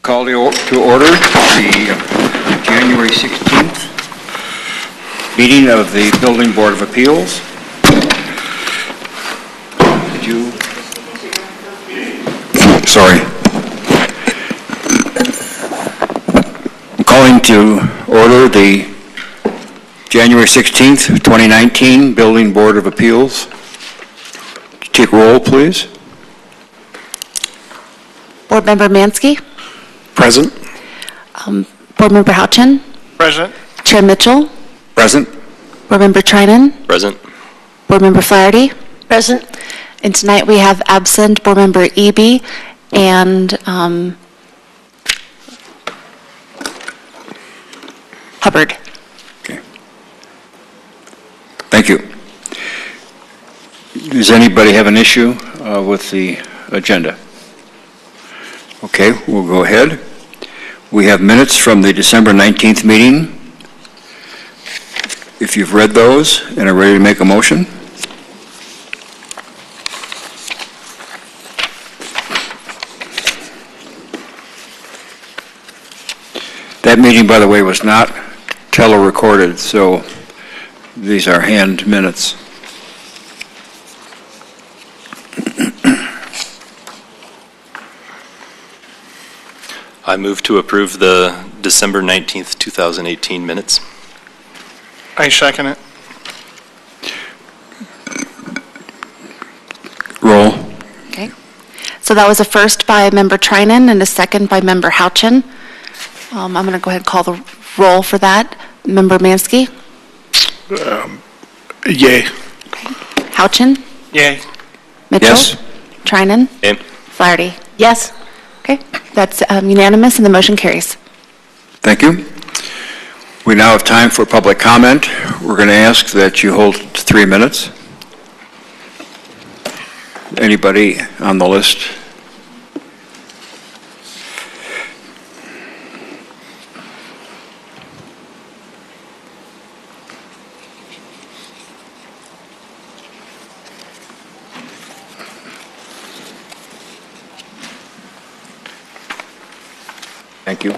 Call to order the January 16th meeting of the Building Board of Appeals. Did you? Sorry. I'm calling to order the January 16th, 2019 Building Board of Appeals. Take roll, please. Board Member Mansky. Present. Board Member Houchin. Present. Chair Mitchell. Present. Board Member Trinan. Present. Board Member Flaherty. Present. And tonight we have absent Board Member Eby and Hubbard. Okay. Thank you. Does anybody have an issue with the agenda? Okay, we'll go ahead. We have minutes from the December 19th meeting. If you've read those and are ready to make a motion. That meeting, by the way, was not tele-recorded, so these are hand minutes. I move to approve the December 19th, 2018 minutes. I second it. Roll. Okay. So that was a first by Member Trinan and a second by Member Houchin. I'm going to go ahead and call the roll for that. Member Mansky? Yay. Houchin? Yay. Mitchell? Yes. Trinan? Yay. Flaherty? Yes. Okay, that's unanimous and the motion carries. Thank you. We now have time for public comment. We're going to ask that you hold 3 minutes. Anybody on the list? Thank you.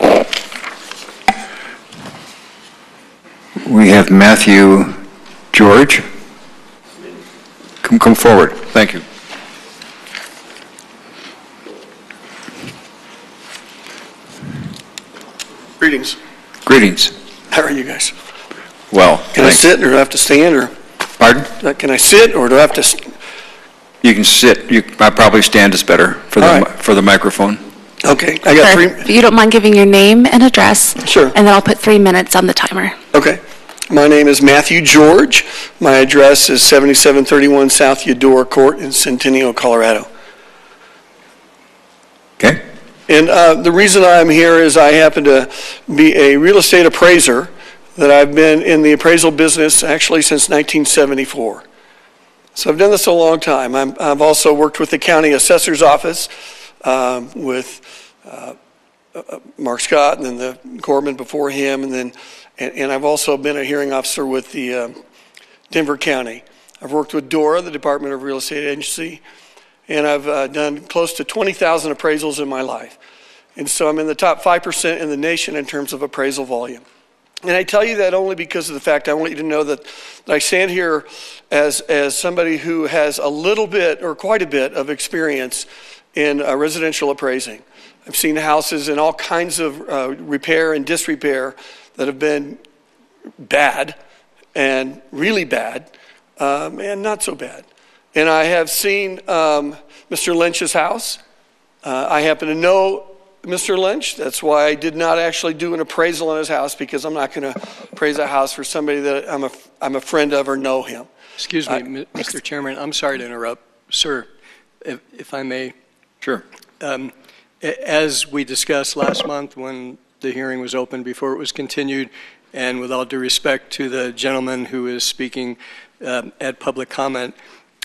We have Matthew George. Come forward. Thank you. Greetings. Greetings. How are you guys? Well, Can I thanks. sit or do I have to stand or Pardon? can I sit or do I have to? You can sit. I probably stand is better for All the right. for the microphone. Okay, I got Sure. 3. If you don't mind giving your name and address. Sure. And then I'll put 3 minutes on the timer. Okay. My name is Matthew George. My address is 7731 South Eudora Court in Centennial, Colorado. Okay? And the reason I'm here is I happen to be a real estate appraiser that I've been in the appraisal business actually since 1974. So I've done this a long time. I've also worked with the county assessor's office with Mark Scott and then the Corbin before him, and I've also been a hearing officer with the Denver County. I've worked with DORA, the Department of Real Estate Agency, and I've done close to 20,000 appraisals in my life. And so I'm in the top 5% in the nation in terms of appraisal volume. And I tell you that only because of the fact I want you to know that I stand here as somebody who has a little bit or quite a bit of experience in residential appraising. I've seen houses in all kinds of repair and disrepair that have been bad and really bad and not so bad. And I have seen Mr. Lynch's house. I happen to know Mr. Lynch. That's why I did not actually do an appraisal on his house, because I'm not going to appraise a house for somebody that I'm a friend of or know him. Excuse me, Mr. Chairman, I'm sorry to interrupt. Sir, if I may. Sure. As we discussed last month when the hearing was open before it was continued, and with all due respect to the gentleman who is speaking at public comment,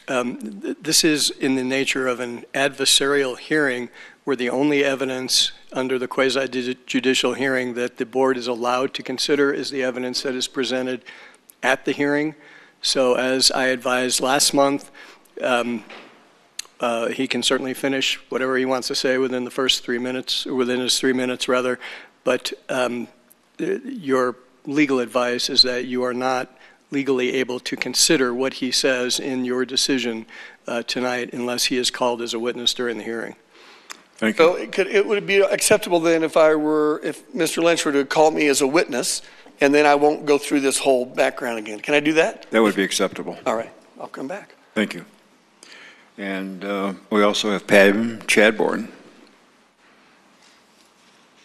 this is in the nature of an adversarial hearing where the only evidence under the quasi-judicial hearing that the board is allowed to consider is the evidence that is presented at the hearing. So as I advised last month, he can certainly finish whatever he wants to say within the first 3 minutes, or within his 3 minutes rather, but your legal advice is that you are not legally able to consider what he says in your decision tonight unless he is called as a witness during the hearing. Thank you. So it would be acceptable then if Mr. Lynch were to call me as a witness, and then I won't go through this whole background again. Can I do that? That would be acceptable. All right, I'll come back. Thank you. And we also have Pam Chadbourne.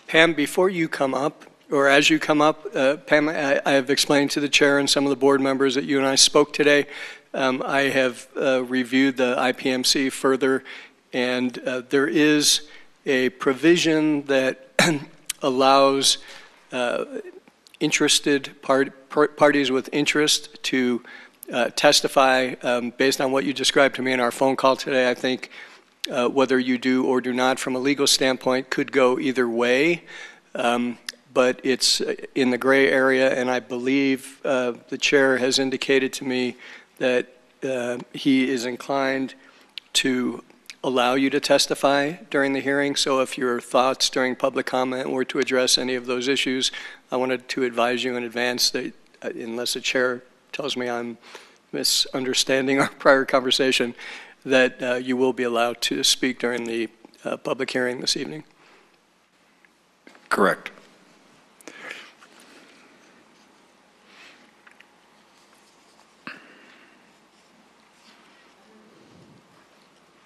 Pam, before you come up, or as you come up, Pam, I have explained to the chair and some of the board members that you and I spoke today. I have reviewed the IPMC further, and there is a provision that allows interested parties with interest to testify based on what you described to me in our phone call today. I think whether you do or do not from a legal standpoint could go either way, but it's in the gray area, and I believe the chair has indicated to me that he is inclined to allow you to testify during the hearing. So if your thoughts during public comment were to address any of those issues, I wanted to advise you in advance that unless the chair tells me I'm misunderstanding our prior conversation, that you will be allowed to speak during the public hearing this evening. Correct.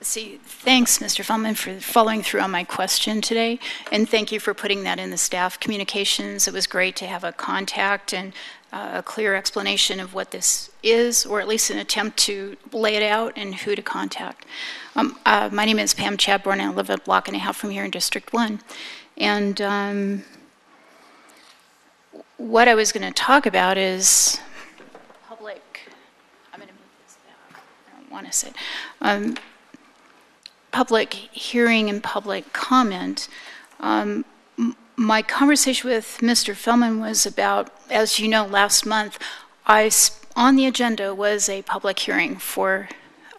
See, thanks, Mr. Feldman, for following through on my question today, and thank you for putting that in the staff communications. It was great to have a contact and a clear explanation of what this is, or at least an attempt to lay it out and who to contact. My name is Pam Chadbourne, and I live a block and a half from here in District 1. And what I was going to talk about is public, I'm going to move this back, I don't want to say it. Public hearing and public comment. My conversation with Mr. Feldman was about, as you know, last month, on the agenda was a public hearing for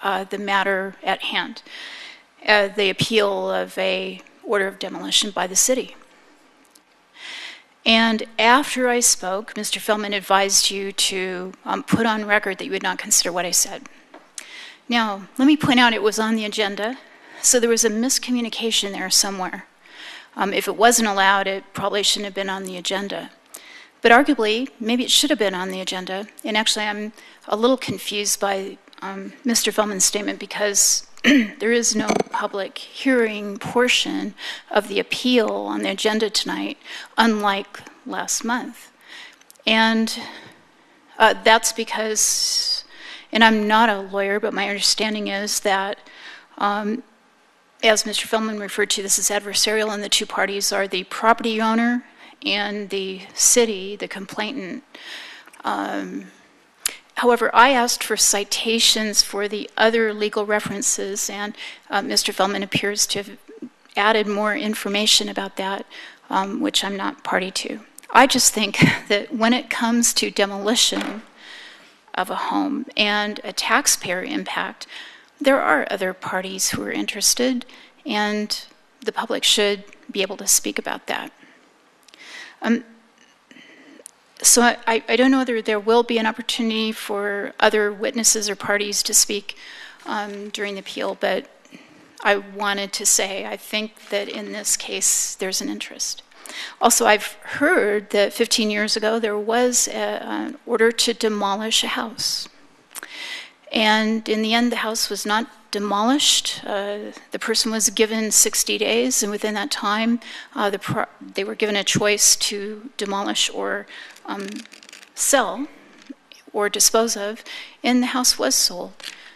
the matter at hand, the appeal of a order of demolition by the city. And after I spoke, Mr. Feldman advised you to put on record that you would not consider what I said. Now, let me point out it was on the agenda. So there was a miscommunication there somewhere. If it wasn't allowed, it probably shouldn't have been on the agenda. But arguably, maybe it should have been on the agenda. And actually, I'm a little confused by Mr. Feldman's statement because there is no public hearing portion of the appeal on the agenda tonight, unlike last month. And that's because, and I'm not a lawyer, but my understanding is that as Mr. Feldman referred to, this is adversarial, and the two parties are the property owner and the city, the complainant. However, I asked for citations for the other legal references, and Mr. Feldman appears to have added more information about that, which I'm not party to. I just think that when it comes to demolition of a home and a taxpayer impact, there are other parties who are interested, and the public should be able to speak about that. So I don't know whether there will be an opportunity for other witnesses or parties to speak during the appeal, but I wanted to say I think that in this case there's an interest. Also, I've heard that 15 years ago there was an order to demolish a house. And in the end, the house was not demolished. The person was given 60 days, and within that time, they were given a choice to demolish or sell or dispose of, and the house was sold.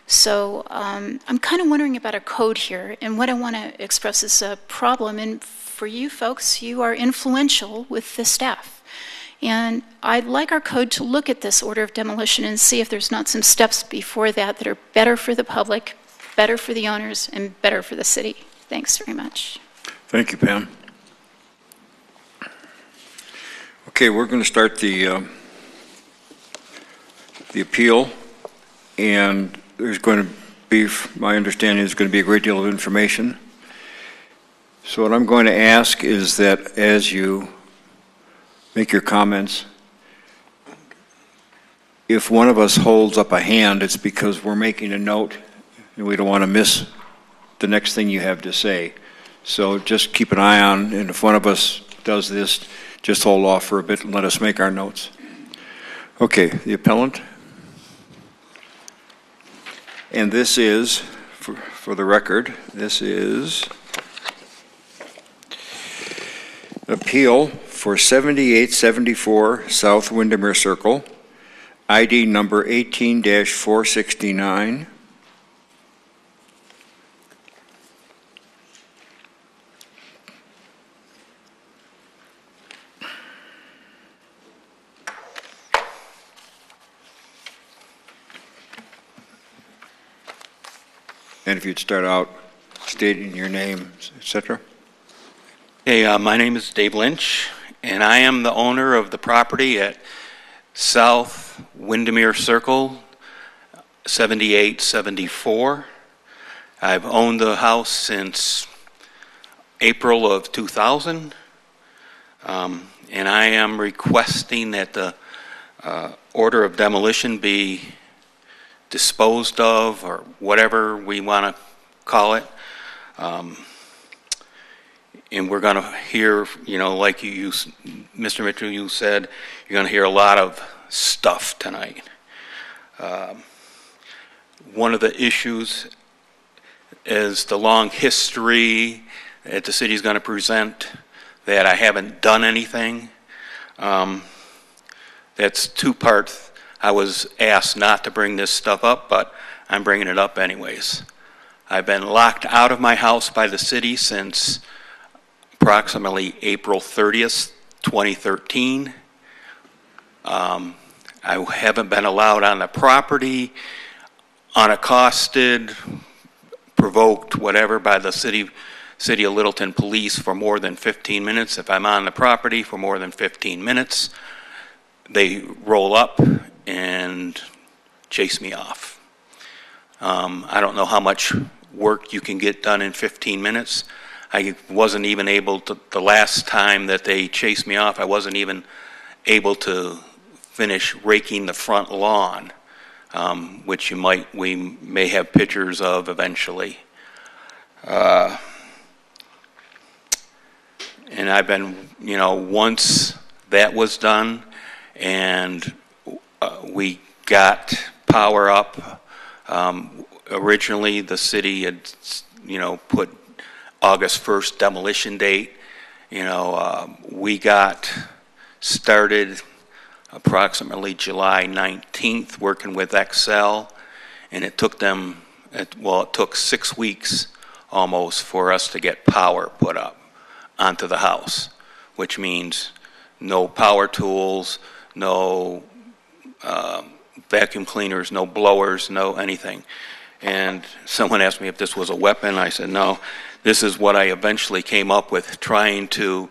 So I'm kind of wondering about a code here, and what I want to express is a problem. And for you folks, you are influential with the staff. And I'd like our code to look at this order of demolition and see if there's not some steps before that are better for the public, better for the owners, and better for the city. Thanks very much. Thank you, Pam. Okay, we're going to start the appeal, and there's going to be, my understanding is going to be a great deal of information. So what I'm going to ask is that as you make your comments, if one of us holds up a hand, it's because we're making a note and we don't want to miss the next thing you have to say. So just keep an eye on, and if one of us does this, just hold off for a bit and let us make our notes. Okay, the appellant. And this is, for the record, this is appeal for 7874 South Windermere Circle, ID number 18-469. And if you'd start out stating your name, etc. Hey, my name is Dave Lynch, and I am the owner of the property at South Windermere Circle, 7874. I've owned the house since April of 2000, and I am requesting that the order of demolition be disposed of, or whatever we want to call it. And we're going to hear, like Mr. Mitchell, you said, you're going to hear a lot of stuff tonight. One of the issues is the long history that the city's going to present that I haven't done anything. That's two parts. I was asked not to bring this stuff up, but I'm bringing it up anyways. I've been locked out of my house by the city since approximately April 30th, 2013. I haven't been allowed on the property, unaccosted, provoked, whatever, by the City of Littleton Police for more than 15 minutes. If I'm on the property for more than 15 minutes, they roll up and chase me off. I don't know how much work you can get done in 15 minutes. I wasn't even able to, the last time that they chased me off, I wasn't even able to finish raking the front lawn, which we may have pictures of eventually. And I've been, once that was done and we got power up, originally the city had, put August 1st demolition date. We got started approximately July 19th working with Excel, and it took them, it took 6 weeks almost for us to get power put up onto the house, which means no power tools, no vacuum cleaners, no blowers, no anything. And someone asked me if this was a weapon. I said, no, this is what I eventually came up with, trying to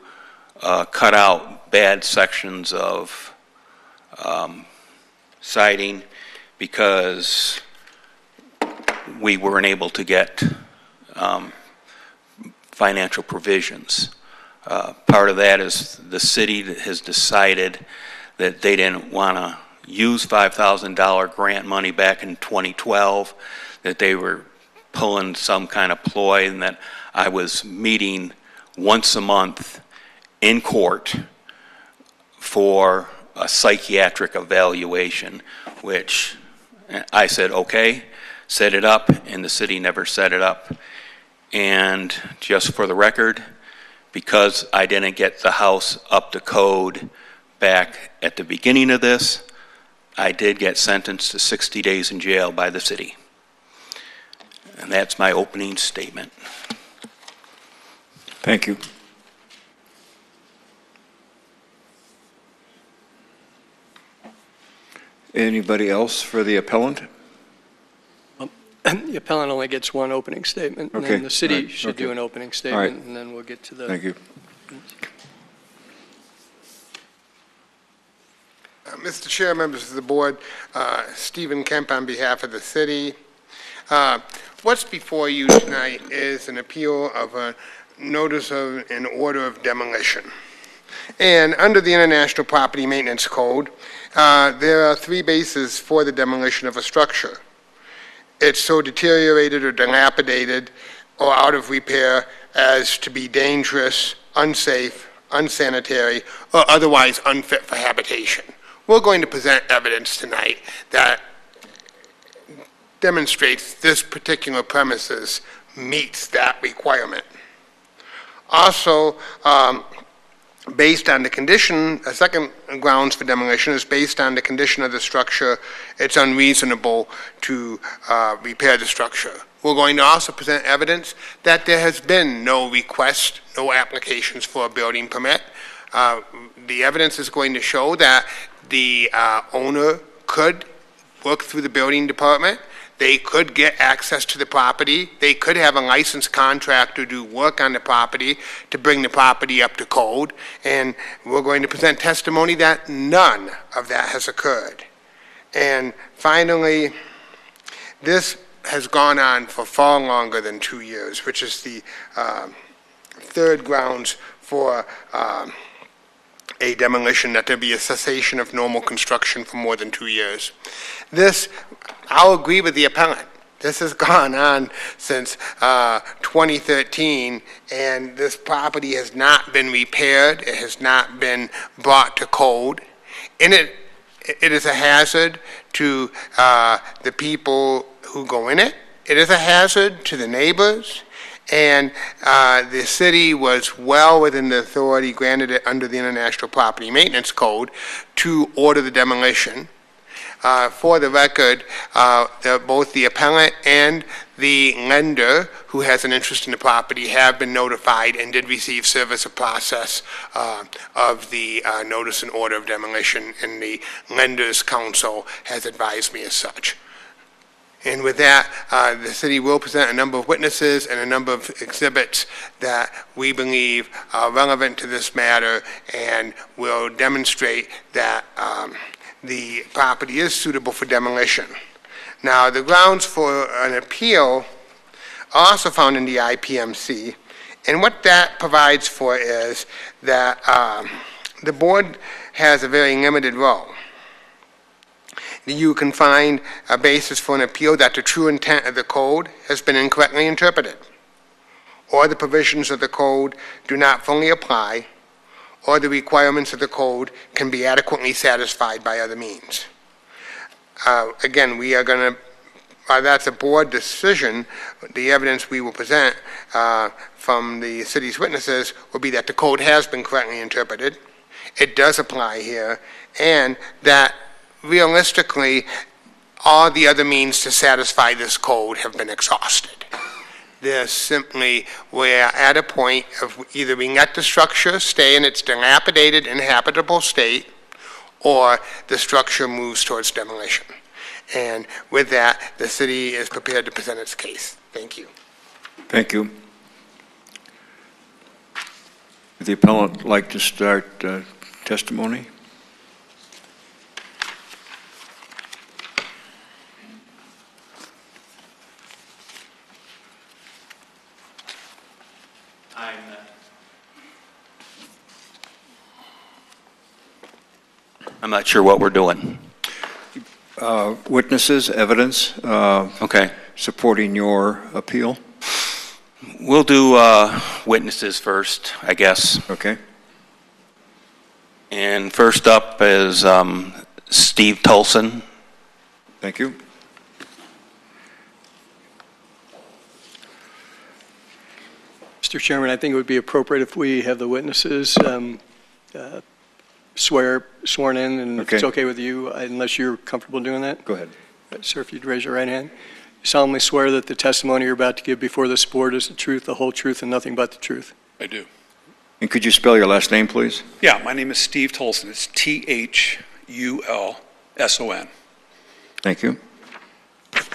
cut out bad sections of siding because we weren't able to get financial provisions. Part of that is the city has decided that they didn't want to use $5,000 grant money back in 2012, that they were pulling some kind of ploy, and that I was meeting once a month in court for a psychiatric evaluation, which I said, okay, set it up, and the city never set it up. And just for the record, because I didn't get the house up to code back at the beginning of this, I did get sentenced to 60 days in jail by the city. And that's my opening statement. Thank you. Anybody else for the appellant? The appellant only gets one opening statement, and Okay. then the city All right. should Okay. do an opening All right. statement, and then we'll get to the... Thank you. Mr. Chair, members of the board, Stephen Kemp on behalf of the city. What's before you tonight is an appeal of a notice of an order of demolition. And under the International Property Maintenance Code, there are 3 bases for the demolition of a structure. It's so deteriorated or dilapidated or out of repair as to be dangerous, unsafe, unsanitary, or otherwise unfit for habitation. We're going to present evidence tonight that demonstrates this particular premises meets that requirement. Also, based on the condition, a second grounds for demolition is based on the condition of the structure. It's unreasonable to repair the structure. We're going to also present evidence that there has been no request, no applications for a building permit. The evidence is going to show that the owner could work through the building department. They could get access to the property. They could have a licensed contractor do work on the property to bring the property up to code. And we're going to present testimony that none of that has occurred. And finally, this has gone on for far longer than 2 years, which is the third grounds for a demolition, that there be a cessation of normal construction for more than 2 years. This, I'll agree with the appellant. This has gone on since 2013, and this property has not been repaired. It has not been brought to code. And it is a hazard to the people who go in it. It is a hazard to the neighbors. And the city was well within the authority granted it under the International Property Maintenance Code to order the demolition. For the record, both the appellant and the lender who has an interest in the property have been notified and did receive service of process of the notice and order of demolition, and the lender's counsel has advised me as such. And with that, the city will present a number of witnesses and a number of exhibits that we believe are relevant to this matter and will demonstrate that the property is suitable for demolition. Now, the grounds for an appeal are also found in the IPMC, and what that provides for is that the board has a very limited role. You can find a basis for an appeal that the true intent of the code has been incorrectly interpreted, or the provisions of the code do not fully apply, or the requirements of the code can be adequately satisfied by other means. Again, we are going to, that's a board decision. The evidence we will present from the city's witnesses will be that the code has been correctly interpreted, it does apply here, and that realistically all the other means to satisfy this code have been exhausted. There's simply, we're at a point of either we let the structure stay in its dilapidated, inhabitable state, or the structure moves towards demolition. And with that, the city is prepared to present its case. Thank you. Thank you. Would the appellant like to start testimony? I'm not sure what we're doing. Witnesses, evidence Okay. supporting your appeal? We'll do witnesses first, I guess. Okay. And first up is Steve Tolson. Thank you. Mr. Chairman, I think it would be appropriate if we have the witnesses sworn in, and if it's okay with you, unless you're comfortable doing that. Go ahead. Sir, if you'd raise your right hand. You solemnly swear that the testimony you're about to give before this board is the truth, the whole truth, and nothing but the truth. I do. And could you spell your last name, please? Yeah, my name is Steve Tolson. It's Thulson. Thank you.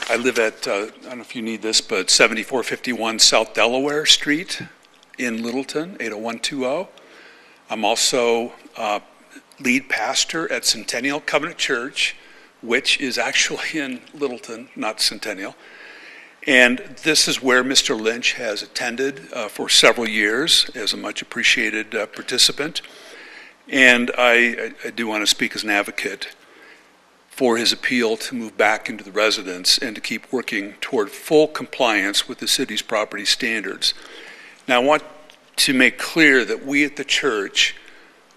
I live at, I don't know if you need this, but 7451 South Delaware Street in Littleton, 80120. I'm also lead pastor at Centennial Covenant Church, which is actually in Littleton, not Centennial. And this is where Mr. Lynch has attended for several years as a much appreciated participant. And I do want to speak as an advocate for his appeal to move back into the residence and to keep working toward full compliance with the city's property standards. Now, I want to make clear that we at the church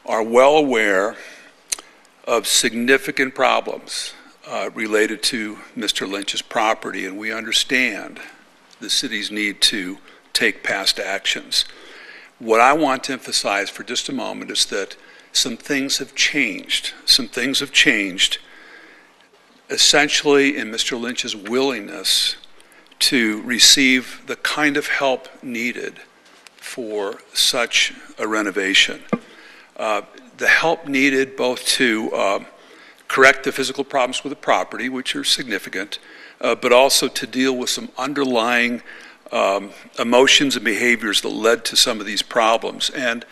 are well aware of significant problems related to Mr. Lynch's property, and we understand the city's need to take past actions. What I want to emphasize for just a moment is that some things have changed. Some things have changed essentially in Mr. Lynch's willingness to receive the kind of help needed for such a renovation. The help needed both to correct the physical problems with the property, which are significant, but also to deal with some underlying emotions and behaviors that led to some of these problems. And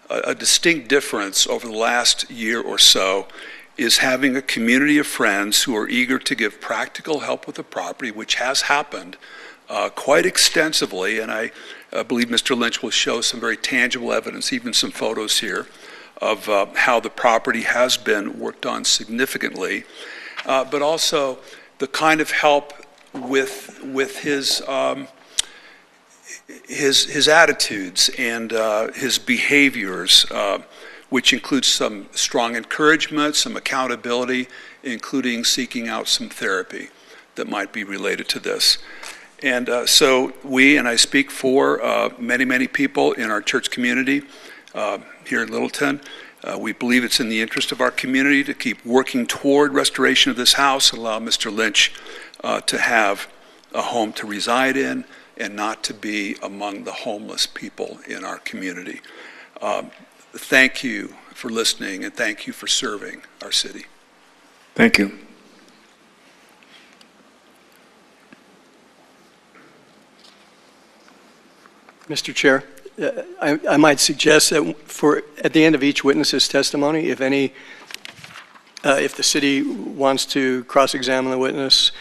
a distinct difference over the last year or so is having a community of friends who are eager to give practical help with the property, which has happened quite extensively, and I believe Mr. Lynch will show some very tangible evidence, even some photos here, of how the property has been worked on significantly, but also the kind of help with his attitudes and his behaviors, which includes some strong encouragement, some accountability, including seeking out some therapy that might be related to this. And so we, and I speak for many, many people in our church community here in Littleton, we believe it's in the interest of our community to keep working toward restoration of this house, allow Mr. Lynch to have a home to reside in and not to be among the homeless people in our community. Thank you for listening, and thank you for serving our city. Thank you. Mr. Chair, I might suggest that at the end of each witness's testimony, if the city wants to cross-examine the witness,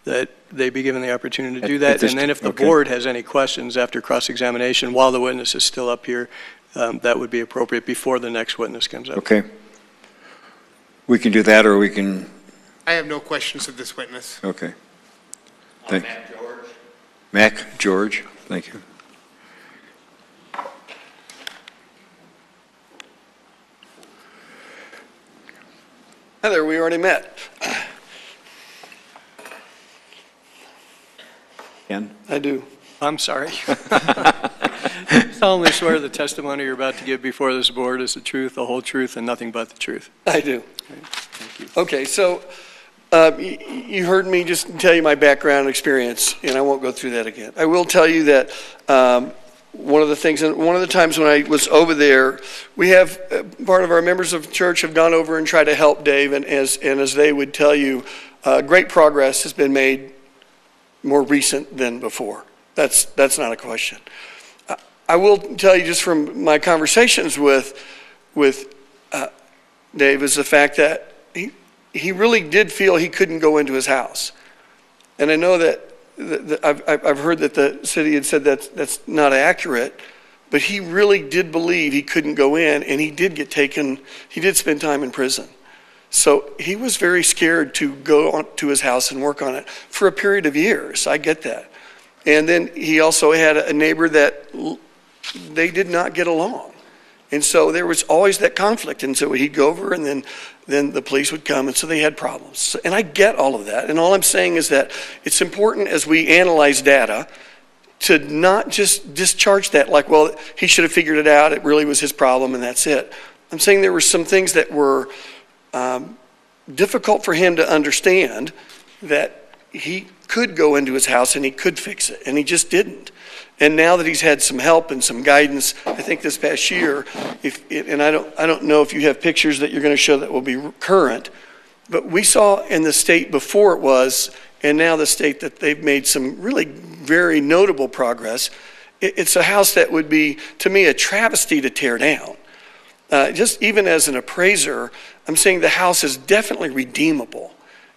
that they be given the opportunity to do that. And then if the board has any questions after cross-examination while the witness is still up here, that would be appropriate before the next witness comes up. Okay. We can do that, or we can... I have no questions of this witness. Okay. Mac George. Mac George, thank you. Heather, we already met. Ken? I do. I'm sorry. Solemnly swear the testimony you're about to give before this board is the truth, the whole truth, and nothing but the truth. I do. Thank you. Okay, so you heard me just tell you my background and experience, and I won't go through that again. I will tell you that one of the things, and one of the times when I was over there, we have part of our members of the church have gone over and tried to help Dave, and as they would tell you, great progress has been made more recent than before. That's not a question. I will tell you just from my conversations with Dave is the fact that he really did feel he couldn't go into his house. And I know that I've heard that the city had said that's not accurate, but he really did believe he couldn't go in, and he did get taken, he did spend time in prison. So he was very scared to go to his house and work on it for a period of years. I get that. And then he also had a neighbor that they did not get along. And so there was always that conflict. And so he'd go over, and then the police would come, and so they had problems. And I get all of that. And all I'm saying is that it's important as we analyze data to not just discharge that like, well, he should have figured it out. It really was his problem, and that's it. I'm saying there were some things that were difficult for him to understand, that he could go into his house and he could fix it, and he just didn't. And now that he's had some help and some guidance, I think this past year, and I don't know if you have pictures that you're going to show that will be current, but we saw in the state before it was, and now the state that they've made some really very notable progress. It's a house that would be, to me, a travesty to tear down. Just even as an appraiser, I'm saying the house is definitely redeemable.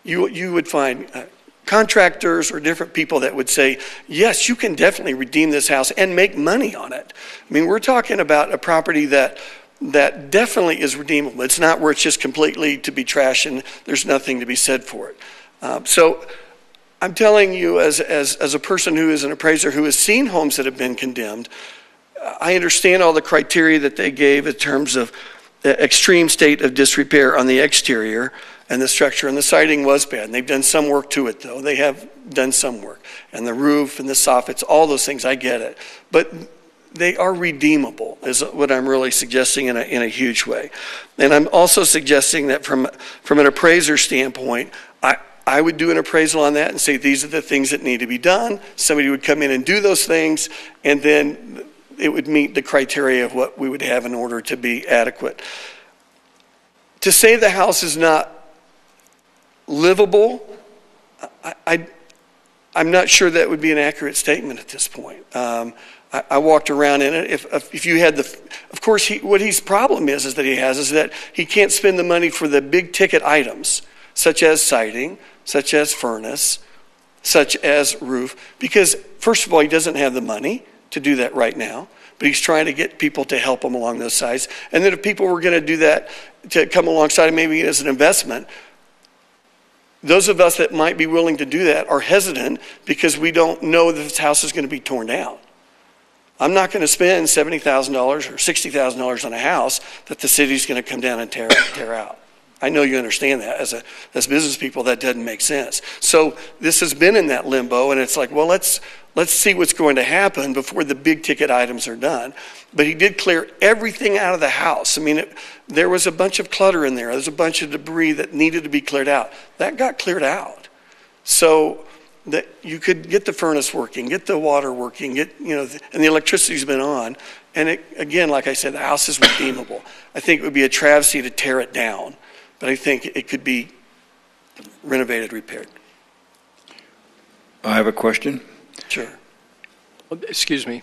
You would find contractors or different people that would say, yes, you can definitely redeem this house and make money on it. I mean, we're talking about a property that definitely is redeemable. It's not where it's just completely to be trashed and there's nothing to be said for it. So I'm telling you, as a person who is an appraiser who has seen homes that have been condemned, I understand all the criteria that they gave in terms of the extreme state of disrepair on the exterior and the structure, and the siding was bad. And they've done some work to it, though. They have done some work. And the roof and the soffits, all those things, I get it. But they are redeemable, is what I'm really suggesting in a huge way. And I'm also suggesting that from an appraiser standpoint, I would do an appraisal on that and say these are the things that need to be done. Somebody would come in and do those things, and then it would meet the criteria of what we would have in order to be adequate. To say the house is not livable, I'm not sure that would be an accurate statement at this point. I walked around in it. If you had of course, what his problem is that he can't spend the money for the big ticket items, such as siding, such as furnace, such as roof, because first of all, he doesn't have the money to do that right now, but he's trying to get people to help him along those sides. And then if people were going to do that, to come alongside him maybe as an investment, those of us that might be willing to do that are hesitant because we don't know that this house is going to be torn down. I'm not going to spend $70,000 or $60,000 on a house that the city's going to come down and tear out. I know you understand that. As business people, that doesn't make sense. So this has been in that limbo, and it's like, well, let's see what's going to happen before the big ticket items are done. But he did clear everything out of the house. I mean, there was a bunch of clutter in there. There's a bunch of debris that needed to be cleared out. That got cleared out. So that you could get the furnace working, get the water working, and the electricity's been on. And again, like I said, the house is redeemable. I think it would be a travesty to tear it down, but I think it could be renovated, repaired. I have a question. Sure. Excuse me,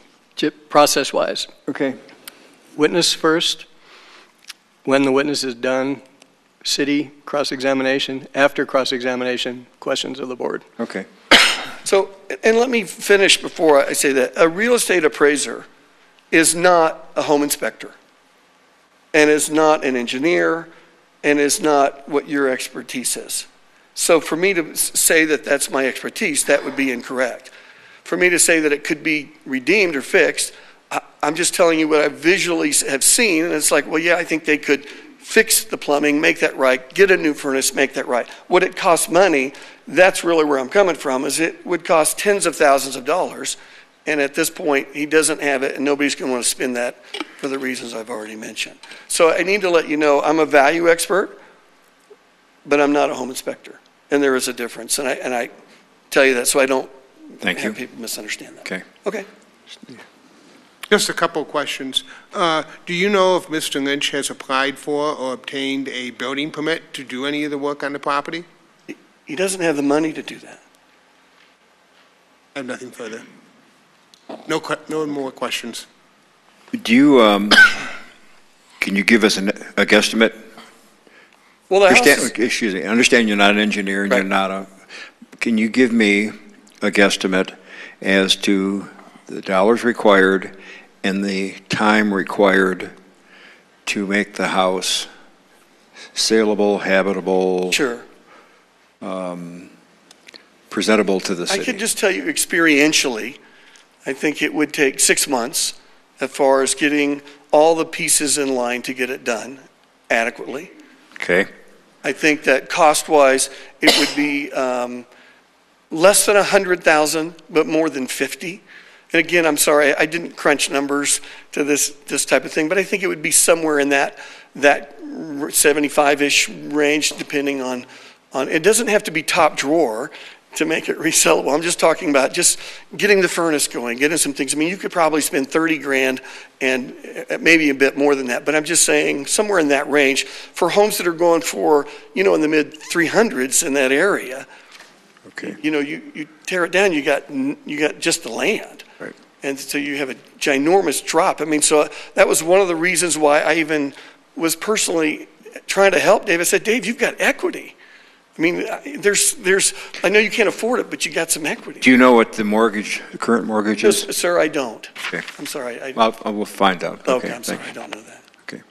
process-wise. Okay. Witness first. When the witness is done, city cross-examination. After cross-examination, questions of the board. Okay. So, and let me finish before I say that. A real estate appraiser is not a home inspector, and is not an engineer, and is not what your expertise is. So for me to say that that's my expertise, that would be incorrect. For me to say that it could be redeemed or fixed, I'm just telling you what I visually have seen, and it's like, well, yeah, I think they could fix the plumbing, make that right, get a new furnace, make that right. Would it cost money? That's really where I'm coming from, is it would cost tens of thousands of dollars, and at this point, he doesn't have it, and nobody's going to want to spend that for the reasons I've already mentioned. So I need to let you know, I'm a value expert, but I'm not a home inspector, and there is a difference, and I tell you that so I don't have people misunderstand that. Okay. Okay. Just a couple of questions. Do you know if Mr. Lynch has applied for or obtained a building permit to do any of the work on the property? He doesn't have the money to do that. I have nothing further. No more questions. Do you, can you give us a guesstimate? Well, the house Excuse me, I understand you're not an engineer and Right. you're not can you give me a guesstimate as to the dollars required and the time required to make the house saleable, habitable, Sure. presentable to the city? I could just tell you experientially, I think it would take 6 months as far as getting all the pieces in line to get it done adequately. Okay. I think that cost-wise, it would be less than 100,000, but more than 50. And again, I'm sorry, I didn't crunch numbers to this type of thing, but I think it would be somewhere in that 75-ish range, depending on. It doesn't have to be top drawer to make it resellable. I'm just talking about just getting the furnace going, getting some things. I mean, you could probably spend 30 grand and maybe a bit more than that, but I'm just saying somewhere in that range for homes that are going for, in the mid 300s in that area. Okay. You tear it down, you got just the land. Right. And so you have a ginormous drop. I mean, so that was one of the reasons why I even was personally trying to help Dave. I said, Dave, you've got equity. I mean, I know you can't afford it, but you got some equity. Do you know what the current mortgage is? Sir, I don't. Okay. I'm sorry. I will find out. Okay, I'm sorry, thanks. I don't know that. Okay.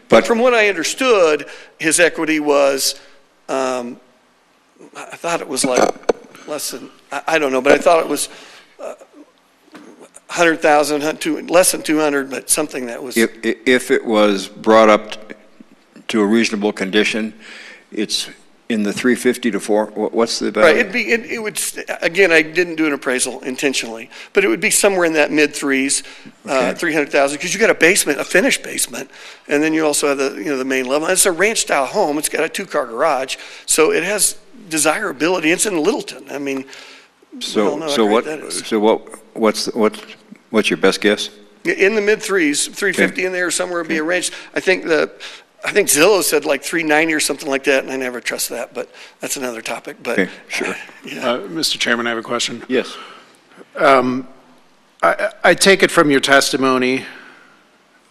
But from what I understood, his equity was, I thought it was like less than, I don't know, but I thought it was 100,000, less than 200, but something that was. If it was brought up to a reasonable condition, it's in the 350 to 4. What's the value? Right. It would. Again, I didn't do an appraisal intentionally, but it would be somewhere in that mid threes, 300,000, because you got a basement, a finished basement, and then you also have the main level. And it's a ranch style home. It's got a 2-car garage, so it has desirability. It's in Littleton. I mean, we all know how great that is. What's your best guess? In the mid threes, 350 in there somewhere would be a range. I think Zillow said like 390 or something like that, and I never trust that, but that's another topic. But okay, sure. Mr. Chairman, I have a question. Yes. I take it from your testimony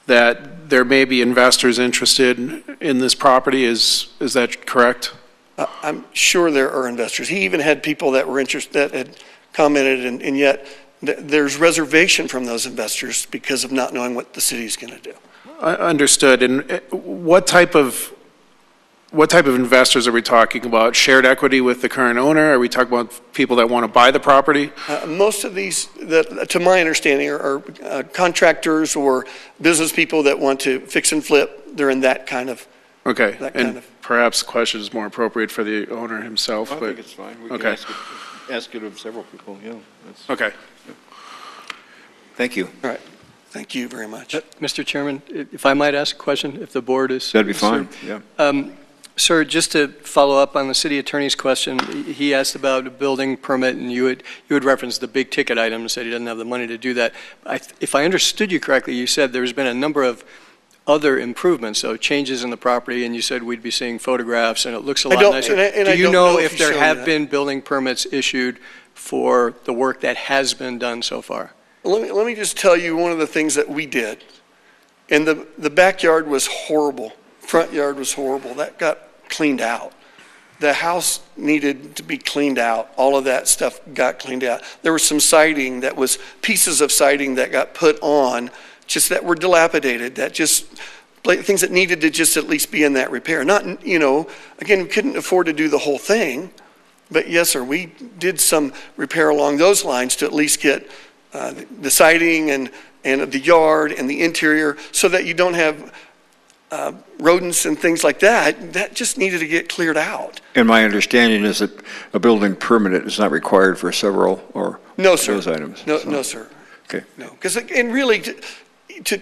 that there may be investors interested in this property. Is that correct? I'm sure there are investors. He even had people that were interested, that had commented, and yet there's reservation from those investors because of not knowing what the city is going to do. Understood. And what type of what type of investors are we talking about? Shared equity with the current owner? Are we talking about people that want to buy the property? Most of these, to my understanding, are contractors or business people that want to fix and flip. They're in that kind of. Okay, that and kind of. Perhaps the question is more appropriate for the owner himself. I but think it's fine. We can Okay. ask it of several people, yeah. Okay. Thank you. All right. Thank you very much. Mr. Chairman, if I might ask a question, if the board is. That'd be fine, yeah. Sir, just to follow up on the city attorney's question, he asked about a building permit, and you had referenced the big ticket items, said he doesn't have the money to do that. If I understood you correctly, you said there's been a number of other improvements, so changes in the property, and you said we'd be seeing photographs, and it looks a lot nicer. Do you know if there have been building permits issued for the work that has been done so far? Let me just tell you one of the things that we did. And the backyard was horrible. Front yard was horrible. That got cleaned out. The house needed to be cleaned out. All of that stuff got cleaned out. There was some siding that was pieces of siding that got put on, just that were dilapidated, that just things that needed to just at least be in that repair. Not, again, we couldn't afford to do the whole thing, but yes, sir, we did some repair along those lines to at least get the siding and the yard and the interior so that you don't have rodents and things like that. That just needed to get cleared out. And my understanding is that a building permit is not required for several or no, sir. Those items. No, so. No, sir. Okay. No, because and really, to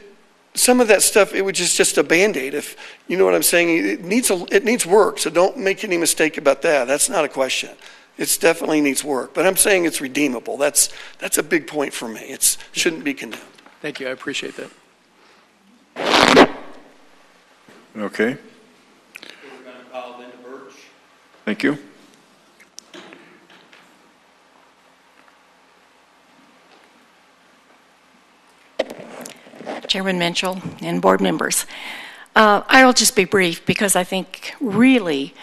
some of that stuff, it was just a Band-Aid. If you know what I'm saying, it needs work. So don't make any mistake about that. That's not a question. It definitely needs work. But I'm saying it's redeemable. That's a big point for me. It shouldn't be condemned. Thank you. I appreciate that. Okay. We're going to call Linda Birch. Thank you. Chairman Mitchell and board members. I'll just be brief because I think really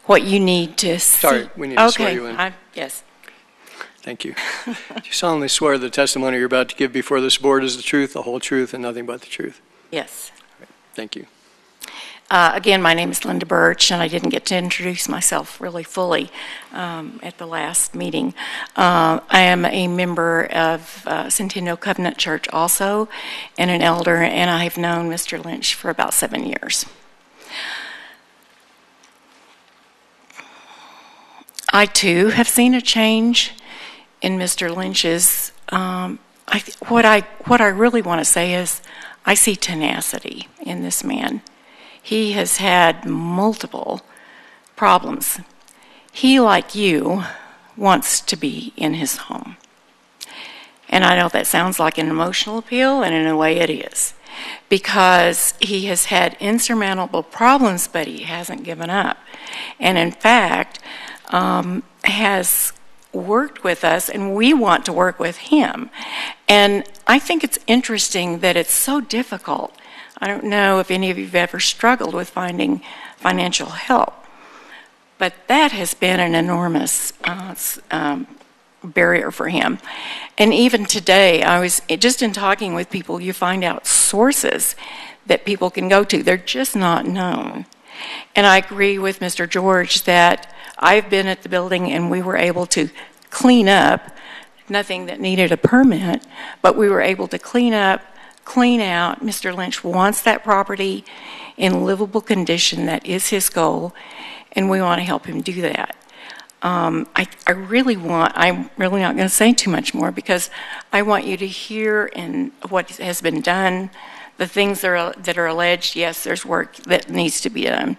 what you need to see. Sorry, we need to swear you in. Yes. Thank you. Do you solemnly swear the testimony you're about to give before this board is the truth, the whole truth, and nothing but the truth? Yes. Thank you. Again, my name is Linda Birch, and I didn't get to introduce myself really fully at the last meeting. I am a member of Centennial Covenant Church also, and an elder, and I have known Mr. Lynch for about 7 years. I, too, have seen a change in Mr. Lynch's. What I really want to say is I see tenacity in this man. He has had multiple problems. He, like you, wants to be in his home. And I know that sounds like an emotional appeal, and in a way it is. Because he has had insurmountable problems, but he hasn't given up. And in fact, has worked with us, and we want to work with him. And I think it's interesting that it's so difficult. I don't know if any of you have ever struggled with finding financial help, but that has been an enormous barrier for him. And even today, I was just in talking with people, you find out sources that people can go to. They're just not known. And I agree with Mr. George that I've been at the building and we were able to clean up, nothing that needed a permit, but we were able to clean up, clean out. Mr. Lynch wants that property in livable condition. That is his goal, and we want to help him do that. I'm really not going to say too much more because I want you to hear and what has been done, the things that are alleged. Yes, there's work that needs to be done.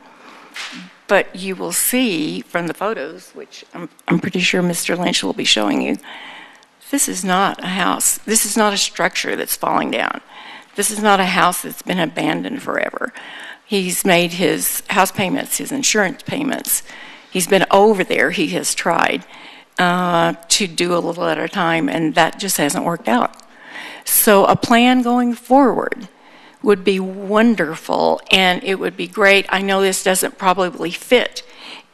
But you will see from the photos, which I'm pretty sure Mr. Lynch will be showing you, this is not a house. This is not a structure that's falling down. This is not a house that's been abandoned forever. He's made his house payments, his insurance payments. He's been over there. He has tried to do a little at a time, and that just hasn't worked out. So a plan going forward would be wonderful, and it would be great. I know this doesn't probably fit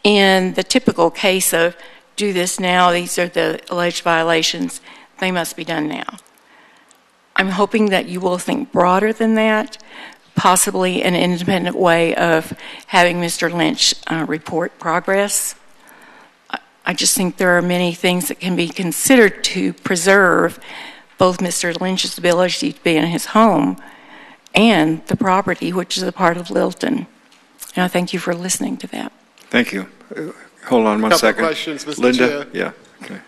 in the typical case of do this now, these are the alleged violations, they must be done now. I'm hoping that you will think broader than that, possibly an independent way of having Mr. Lynch report progress. I just think there are many things that can be considered to preserve both Mr. Lynch's ability to be in his home and the property, which is a part of Littleton. And I thank you for listening to that. Thank you. Hold on one second. Couple questions, Mr. Linda? Chair. Yeah, okay.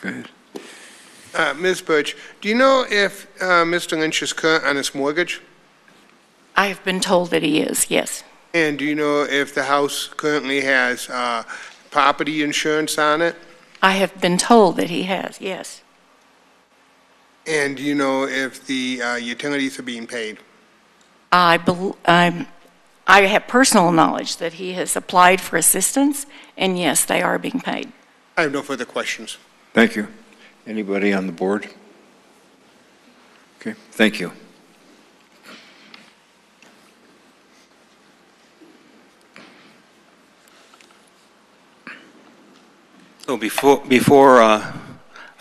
Go ahead. Ms. Birch, do you know if Mr. Lynch is current on his mortgage? I have been told that he is, yes. And do you know if the house currently has property insurance on it? I have been told that he has, yes. And do you know if the utilities are being paid? I have personal knowledge that he has applied for assistance, and yes, they are being paid. I have no further questions. Thank you. Anybody on the board? Okay, thank you. So before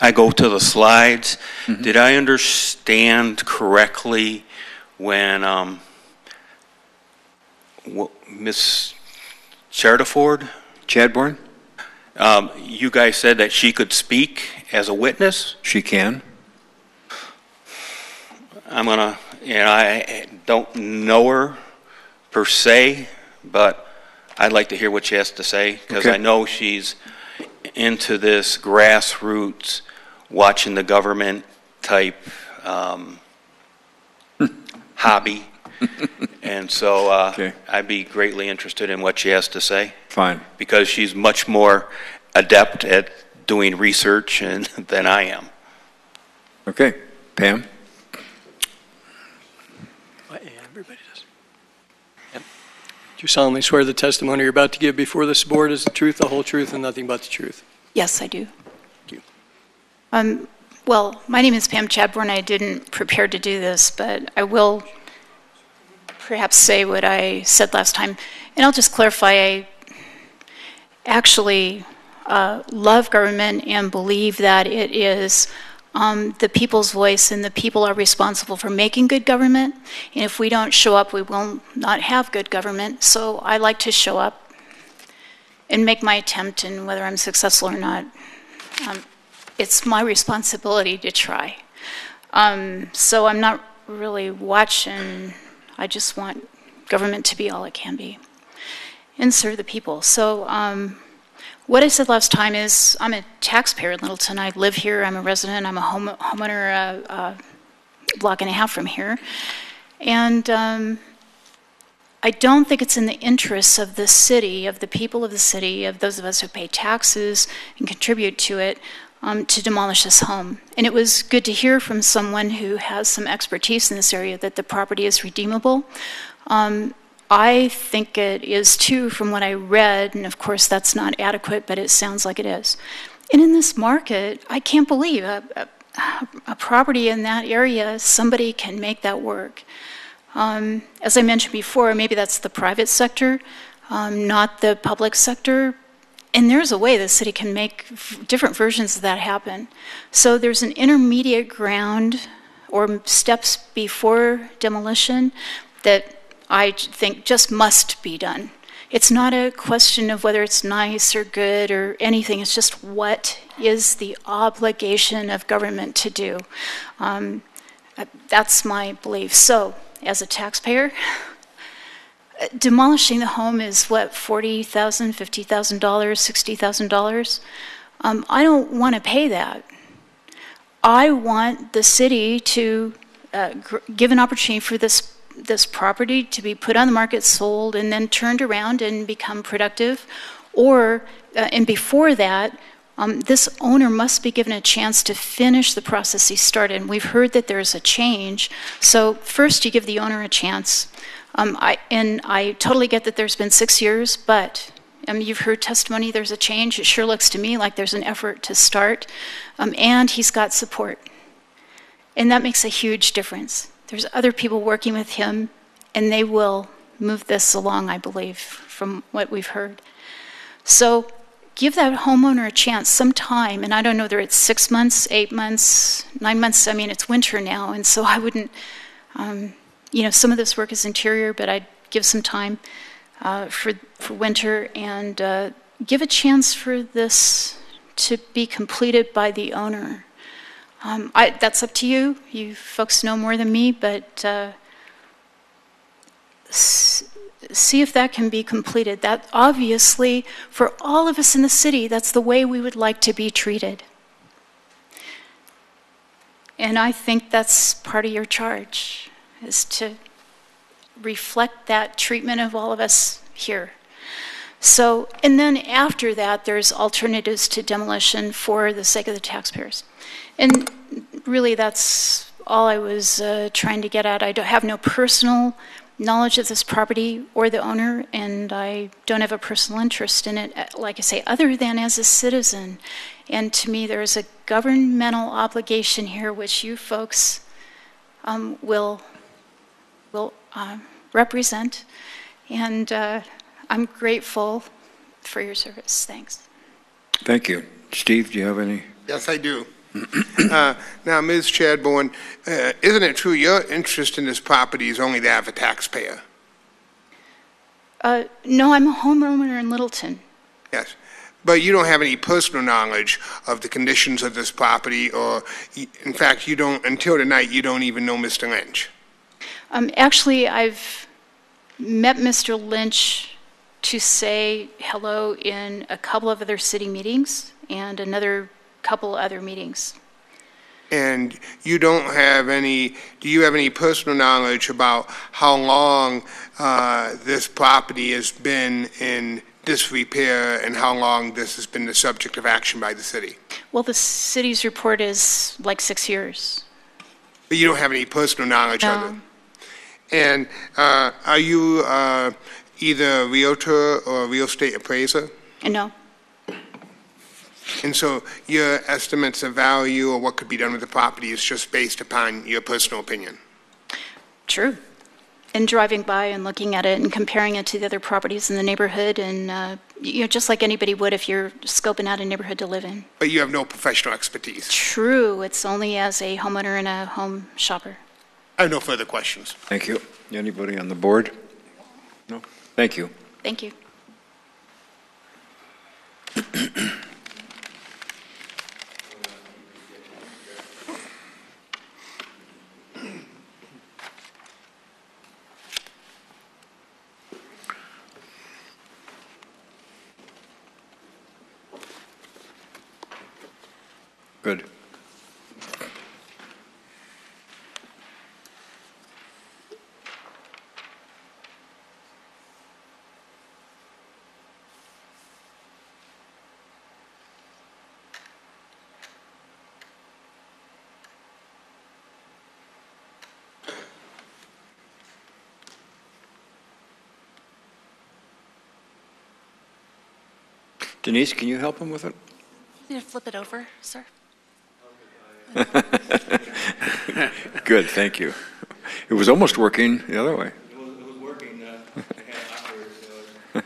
I go to the slides, did I understand correctly when Ms. Chadbourne, you guys said that she could speak as a witness? She can. I don't know her per se, but I'd like to hear what she has to say, because I know she's into this grassroots, watching the government type hobby. And so I'd be greatly interested in what she has to say. Fine. Because she's much more adept at doing research than I am. Okay. Pam? Everybody does. Yep. Do you solemnly swear the testimony you're about to give before this board is the truth, the whole truth, and nothing but the truth? Yes, I do. Thank you. Well, my name is Pam Chadbourne. I didn't prepare to do this, but I will perhaps say what I said last time. And I'll just clarify, I actually love government and believe that it is the people's voice, and the people are responsible for making good government. And if we don't show up, we will not have good government. So I like to show up and make my attempt, and whether I'm successful or not, it's my responsibility to try. So I'm not really watching. I just want government to be all it can be and serve the people. So what I said last time is I'm a taxpayer in Littleton. I live here. I'm a resident. I'm a homeowner a block and a half from here. And I don't think it's in the interests of the city, of the people of the city, of those of us who pay taxes and contribute to it, to demolish this home. And it was good to hear from someone who has some expertise in this area that the property is redeemable. I think it is too, from what I read, and of course that's not adequate, but it sounds like it is. And in this market, I can't believe a property in that area, somebody can make that work. As I mentioned before, maybe that's the private sector, not the public sector. And there's a way the city can make different versions of that happen. So there's an intermediate ground or steps before demolition that I think just must be done. It's not a question of whether it's nice or good or anything. It's just what is the obligation of government to do. That's my belief. So as a taxpayer, demolishing the home is what, $40,000, $50,000, $60,000? I don't want to pay that. I want the city to give an opportunity for this property to be put on the market, sold, and then turned around and become productive. Or, and before that, this owner must be given a chance to finish the process he started. And we've heard that there's a change. So first you give the owner a chance. I totally get that there's been 6 years, but you've heard testimony, there's a change. It sure looks to me like there's an effort to start. And he's got support. And that makes a huge difference. There's other people working with him, and they will move this along, I believe, from what we've heard. So give that homeowner a chance, some time, and I don't know whether it's 6 months, 8 months, 9 months. I mean, it's winter now, and so I wouldn't some of this work is interior, but I'd give some time for winter and give a chance for this to be completed by the owner. That's up to you. You folks know more than me, but see if that can be completed. That obviously, for all of us in the city, that's the way we would like to be treated. And I think that's part of your charge, is to reflect that treatment of all of us here. So, and then after that, there's alternatives to demolition for the sake of the taxpayers. And really, that's all I was trying to get at. I have no personal knowledge of this property or the owner, and I don't have a personal interest in it, like I say, other than as a citizen. And to me, there is a governmental obligation here which you folks will represent. And I'm grateful for your service. Thanks. Thank you. Steve, do you have any? Yes, I do. Now, Ms. Chadbourne, isn't it true your interest in this property is only that of a taxpayer? No, I'm a homeowner in Littleton. Yes. But you don't have any personal knowledge of the conditions of this property, or, in fact, you don't, until tonight, you don't even know Mr. Lynch. Actually, I've met Mr. Lynch to say hello in a couple of other city meetings and another couple other meetings. And you don't have any, do you have any personal knowledge about how long this property has been in disrepair and how long this has been the subject of action by the city? Well, the city's report is like 6 years. But you don't have any personal knowledge of it? And are you either a realtor or a real estate appraiser? No. And so your estimates of value or what could be done with the property is just based upon your personal opinion? True. And driving by and looking at it and comparing it to the other properties in the neighborhood, and just like anybody would if you're scoping out a neighborhood to live in. But you have no professional expertise? True. It's only as a homeowner and a home shopper. I have no further questions. Thank you. Anybody on the board? No? Thank you. Thank you. Good. Denise, can you help him with it? You need to flip it over, sir. Good, thank you. It was almost working the other way. It was working. Okay,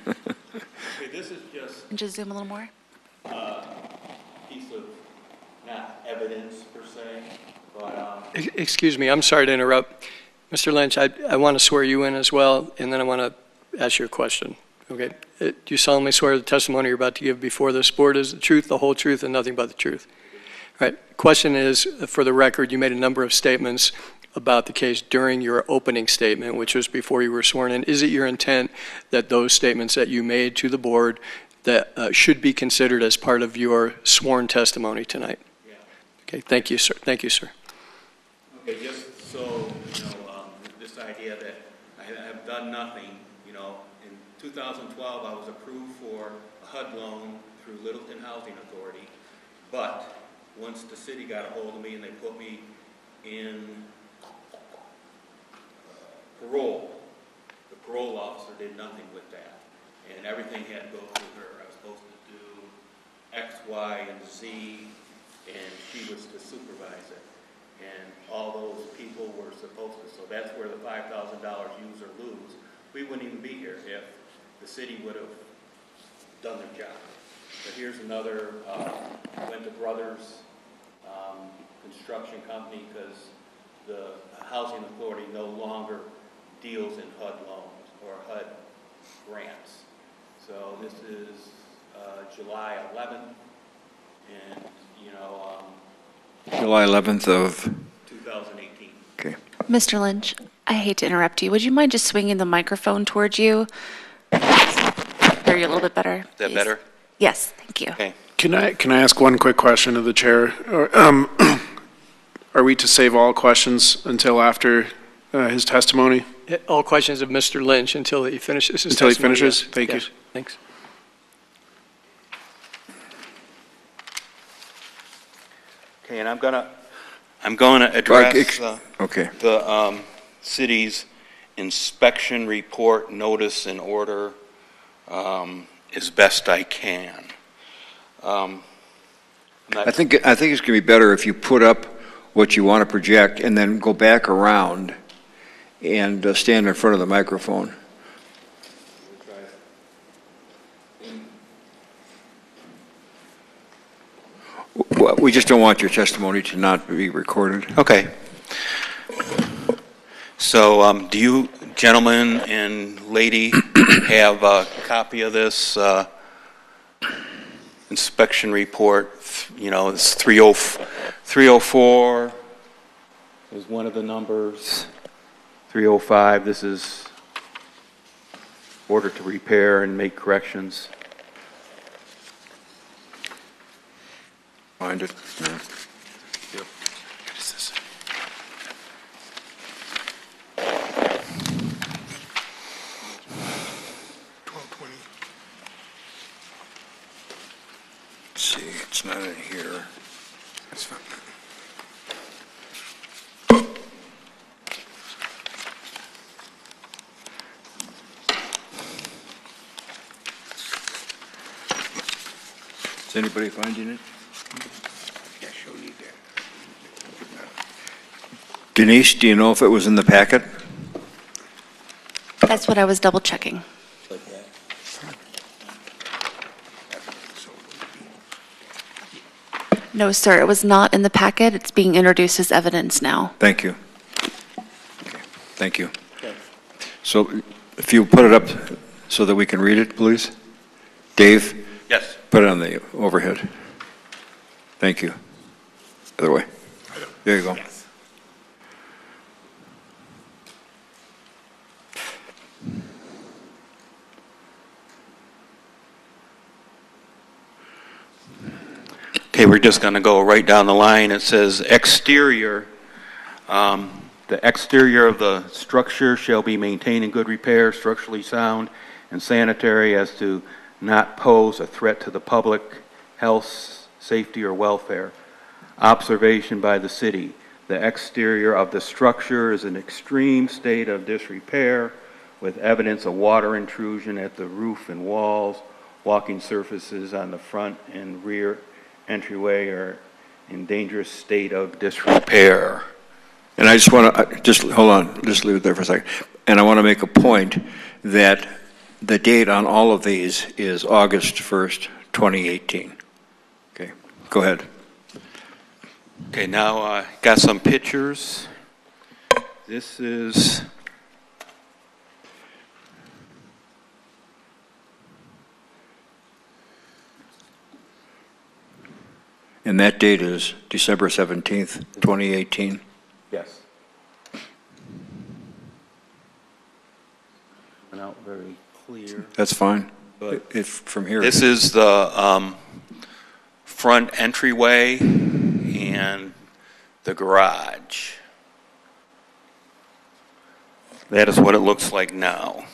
this is just And just zoom a little more. a piece of, not evidence per se, but Excuse me, I'm sorry to interrupt. Mr. Lynch, I want to swear you in as well, and then I want to ask you a question. Okay? Do you solemnly swear the testimony you're about to give before this board is the truth, the whole truth, and nothing but the truth? All right. Question is, for the record, you made a number of statements about the case during your opening statement, which was before you were sworn in. Is it your intent that those statements that you made to the board that should be considered as part of your sworn testimony tonight? yeah. Okay. Thank you, sir. Thank you, sir. Okay, just so, this idea that I have done nothing, in 2012 I was approved for a HUD loan through Littleton Housing Authority, but once the city got a hold of me and they put me in parole, the parole officer did nothing with that, and everything had to go through her. I was supposed to do X, Y, and Z, and she was to supervise it. And all those people were supposed to, so that's where the $5,000 use or lose. We wouldn't even be here if the city would have done their job. But here's another, went to Brothers Construction Company because the housing authority no longer deals in HUD loans or HUD grants. So this is July 11th, and, you know, July 11th of, 2018. okay. Mr. Lynch, I hate to interrupt you. Would you mind just swinging the microphone towards you? Hear you a little bit better. Is that please. better? Yes, thank you. Okay. Can I ask one quick question of the chair? Are we to save all questions until after his testimony? All questions of Mr. Lynch until he finishes his Until he testimony, finishes? yes. Thank you. Yes. Thanks. Okay, and I'm gonna address Okay. the city's inspection report, notice, and order as best I can. I think it's going to be better if you put up what you want to project and then go back around and stand in front of the microphone. We just don't want your testimony to not be recorded. Okay. So, do you gentlemen and lady have a copy of this inspection report? You know, it's 304 is one of the numbers. 305, this is order to repair and make corrections. Find it. Yeah. What is this? Let's see, it's not in here. That's fine. Is anybody finding it? Yeah, she'll need that. Denise, do you know if it was in the packet? That's what I was double checking. No, sir, it was not in the packet. It's being introduced as evidence now. Thank you. Okay, thank you. So if you put it up so that we can read it, please. Dave, Yes. put it on the overhead. Thank you. Other way. There you go. Okay, we're just going to go right down the line. It says exterior. The exterior of the structure shall be maintained in good repair, structurally sound, and sanitary as to not pose a threat to the public health, safety, or welfare. Observation by the city. The exterior of the structure is in extreme state of disrepair with evidence of water intrusion at the roof and walls. Walking surfaces on the front and rear entryway are in dangerous state of disrepair. And I just want to, just hold on, just leave it there for a second. And I want to make a point that the date on all of these is August 1st, 2018. Okay, go ahead. Okay, now I got some pictures. This is And that date is December 17th, 2018. yes. Coming out very clear. That's fine. But If from here. this is the front entryway and the garage. That is what it looks like now.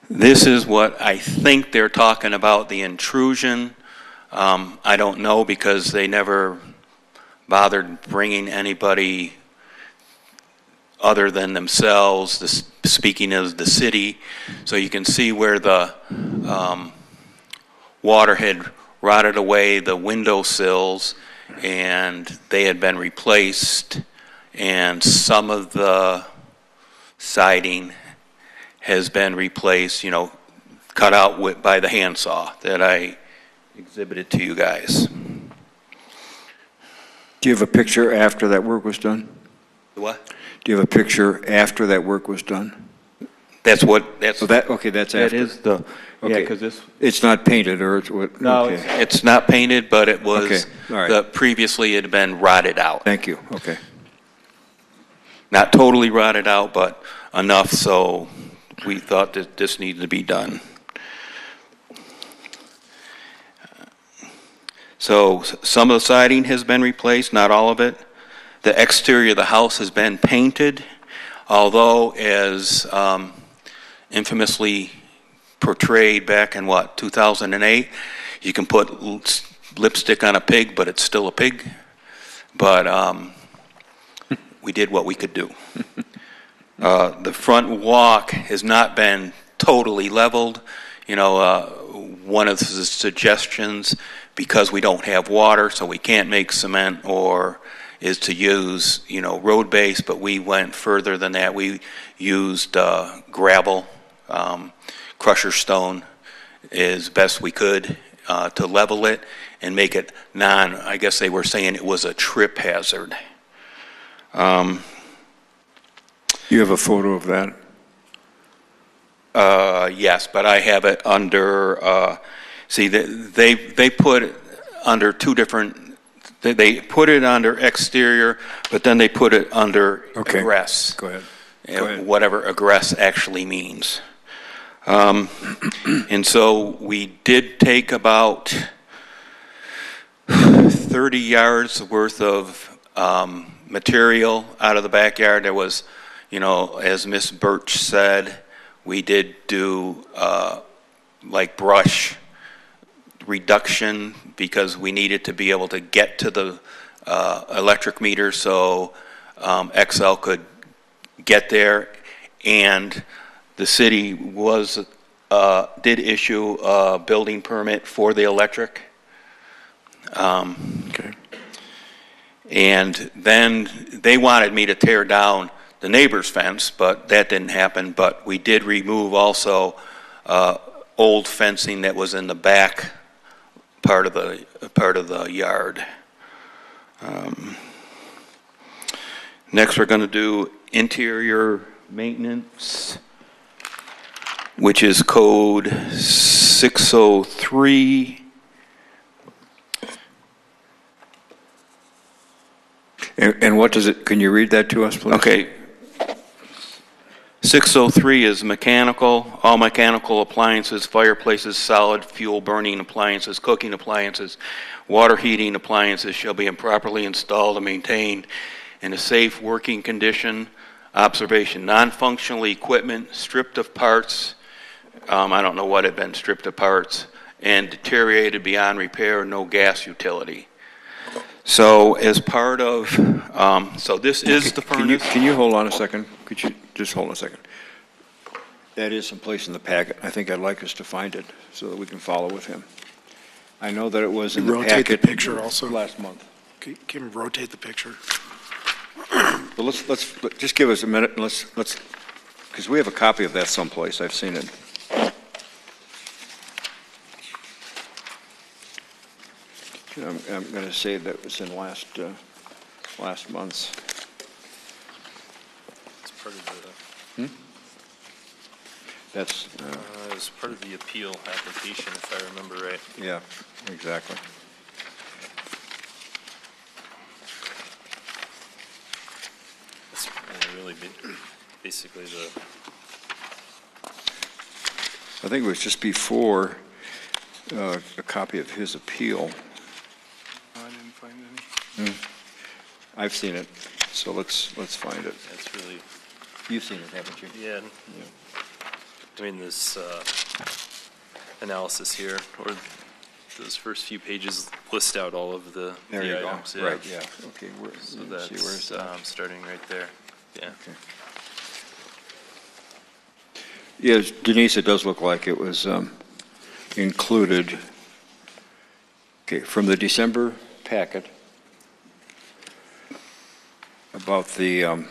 This is what I think they're talking about, the intrusion. I don't know because they never bothered bringing anybody other than themselves, speaking as the city. So you can see where the water had rotted away the windowsills and they had been replaced, and some of the siding has been replaced, you know, cut out by the handsaw that I exhibited to you guys. Do you have a picture after that work was done? What? Do you have a picture after that work was done? That's what, that's, So that, okay, that's after. That is the, yeah, Okay. because this, It's not painted, or it's what? No, okay. it's not painted, but it was, Okay, all right. previously it had been rotted out. Thank you, okay. Not totally rotted out, but enough so we thought that this needed to be done. So some of the siding has been replaced, not all of it. The exterior of the house has been painted, although as infamously portrayed back in 2008, you can put lipstick on a pig, but it's still a pig. But we did what we could do. The front walk has not been totally leveled. You know, one of the suggestions, because we don't have water, so we can't make cement, or is to use, you know, road base, but we went further than that. We used gravel, crusher stone as best we could to level it and make it I guess they were saying it was a trip hazard. You have a photo of that? Yes, but I have it under, see, they put it under two different, they put it under exterior, but then they put it under Okay. egress. Go ahead. Go ahead. Whatever egress actually means. And so we did take about 30 yards worth of material out of the backyard. There was, you know, as Miss Birch said, we did do like brush reduction because we needed to be able to get to the electric meter so XL could get there, and the city did issue a building permit for the electric. Okay. And then they wanted me to tear down the neighbor's fence, but that didn't happen. But we did remove also old fencing that was in the back part of the yard. Next, we're going to do interior maintenance, which is code 603. And what does it, can you read that to us, please? Okay. 603 is mechanical, all mechanical appliances, fireplaces, solid fuel burning appliances, cooking appliances, water heating appliances shall be improperly installed and maintained in a safe working condition. Observation, non-functional equipment stripped of parts, I don't know what had been stripped of parts, and deteriorated beyond repair, no gas utility. So as part of, so this is the furnace. Can you hold on a second? Could you just hold on a second? That is someplace in the packet. I think I'd like us to find it so that we can follow with him. I know that it was in the packet. Rotate the picture also. Last month. Can you rotate the picture? But let's just give us a minute and let's, because we have a copy of that someplace. I've seen it. I'm going to say that was in last month's. It's part of the, That's, it was part of the appeal application, if I remember right. yeah, exactly. It's really basically the, I think it was just before a copy of his appeal. I didn't find any. I've seen it, so let's find it. That's really, You've seen it, haven't you? yeah. I mean, this analysis here, or those first few pages list out all of the There you go. items. Yeah. Right, yeah, okay. So Let's see, where's that's that? starting right there. Yeah. Okay. Yes, Denise, it does look like it was included, okay, from the December packet about the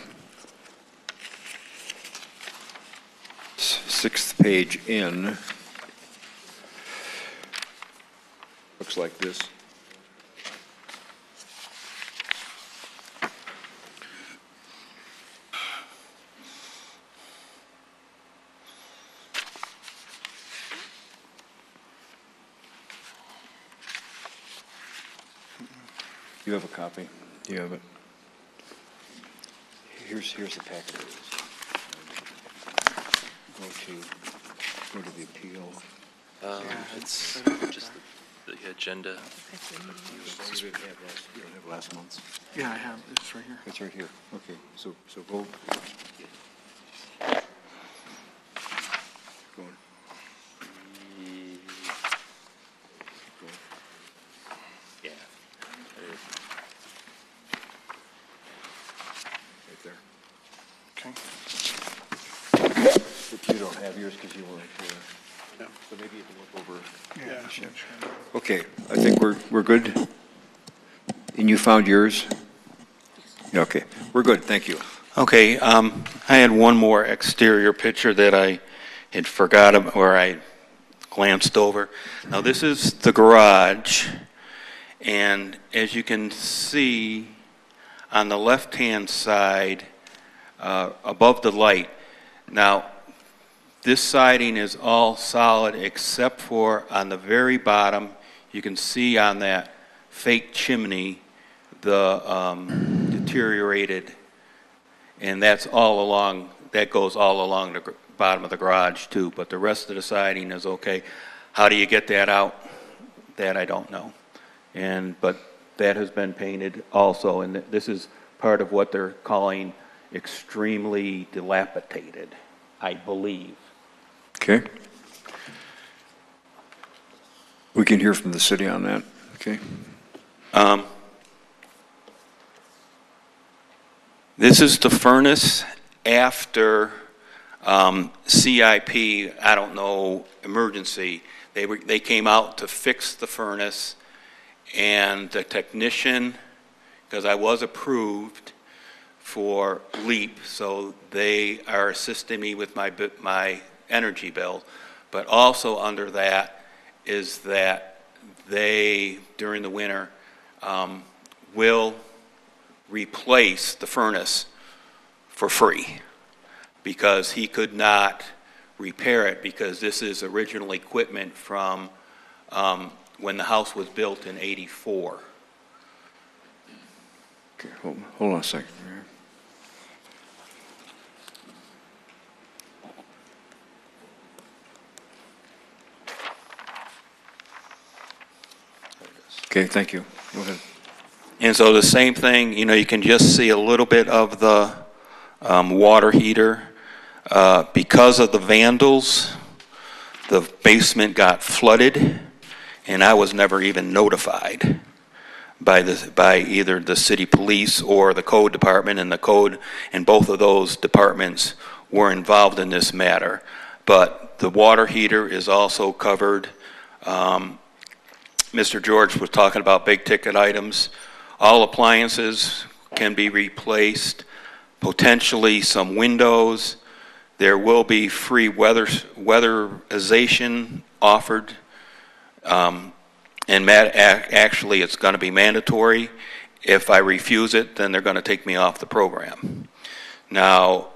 sixth page in. Looks like this. You have a copy? You have it? Here's the packet. Go to the appeal. It's just the agenda. You don't have last month's? Yeah, I have, it's right here. It's right here. Okay, so go. Go on. Yeah. Right there. Okay. But you don't have yours because you weren't here. No. So maybe you can look over. Yeah, sure. Okay, I think we're good. And you found yours? Okay, we're good, thank you. Okay, I had one more exterior picture that I had forgotten or I glanced over. Now this is the garage, and as you can see on the left-hand side, above the light, now this siding is all solid except for on the very bottom, you can see on that fake chimney the deteriorated, and that's all along, that goes all along the bottom of the garage too, but the rest of the siding is okay. How do you get that out? That I don't know. But that has been painted also, and this is part of what they're calling extremely dilapidated, I believe. Okay. We can hear from the city on that, okay? This is the furnace after CIP, I don't know, emergency. They came out to fix the furnace, and the technician, because I was approved for LEAP, so they are assisting me with my energy bill. But also under that is that they, during the winter, will replace the furnace for free because he could not repair it because this is original equipment from when the house was built in '84. Okay, hold on a second. Okay, thank you. Go ahead. And so the same thing, you know, you can just see a little bit of the water heater. Because of the vandals, the basement got flooded, and I was never even notified by either the city police or the code department, and both of those departments were involved in this matter. But the water heater is also covered. Mr. George was talking about big ticket items. All appliances can be replaced, potentially some windows. There will be free weatherization offered, and actually it's going to be mandatory. If I refuse it, then they're going to take me off the program. Now,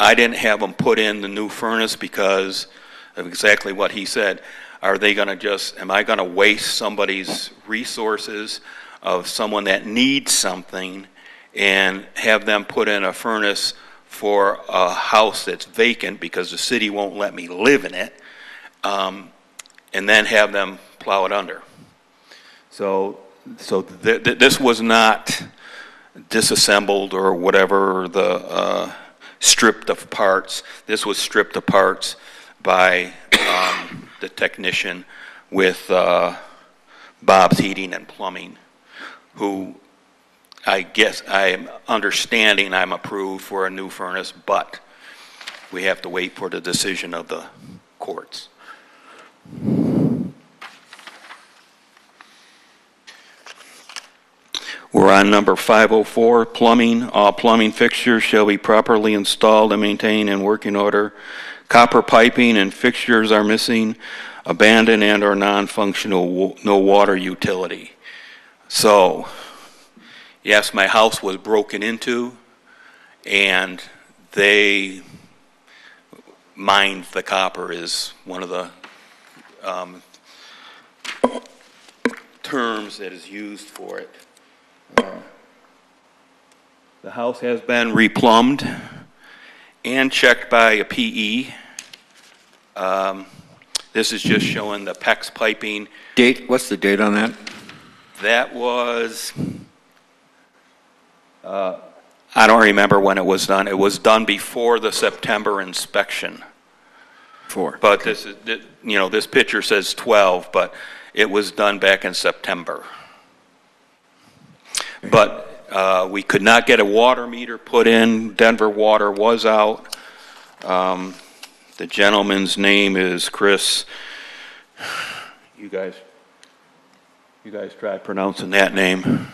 I didn't have them put in the new furnace because of exactly what he said. Are they going to am I going to waste somebody's resources of someone that needs something and have them put in a furnace for a house that's vacant because the city won't let me live in it, and then have them plow it under? So this was not disassembled or whatever, the stripped of parts. This was stripped of parts by the technician with Bob's Heating and Plumbing, who I guess I am understanding I'm approved for a new furnace, but we have to wait for the decision of the courts. We're on number 504, plumbing. All plumbing fixtures shall be properly installed and maintained in working order. Copper piping and fixtures are missing, abandoned and or non-functional, no water utility. So, yes, my house was broken into, and they mined the copper is one of the terms that is used for it. The house has been replumbed and checked by a PE. This is just showing the PEX piping. Date, what's the date on that? That was, I don't remember when it was done. It was done before the September inspection. But okay. This is, you know, this picture says 12, but it was done back in September. But we could not get a water meter put in. Denver Water was out. The gentleman's name is Chris. You guys try pronouncing that name.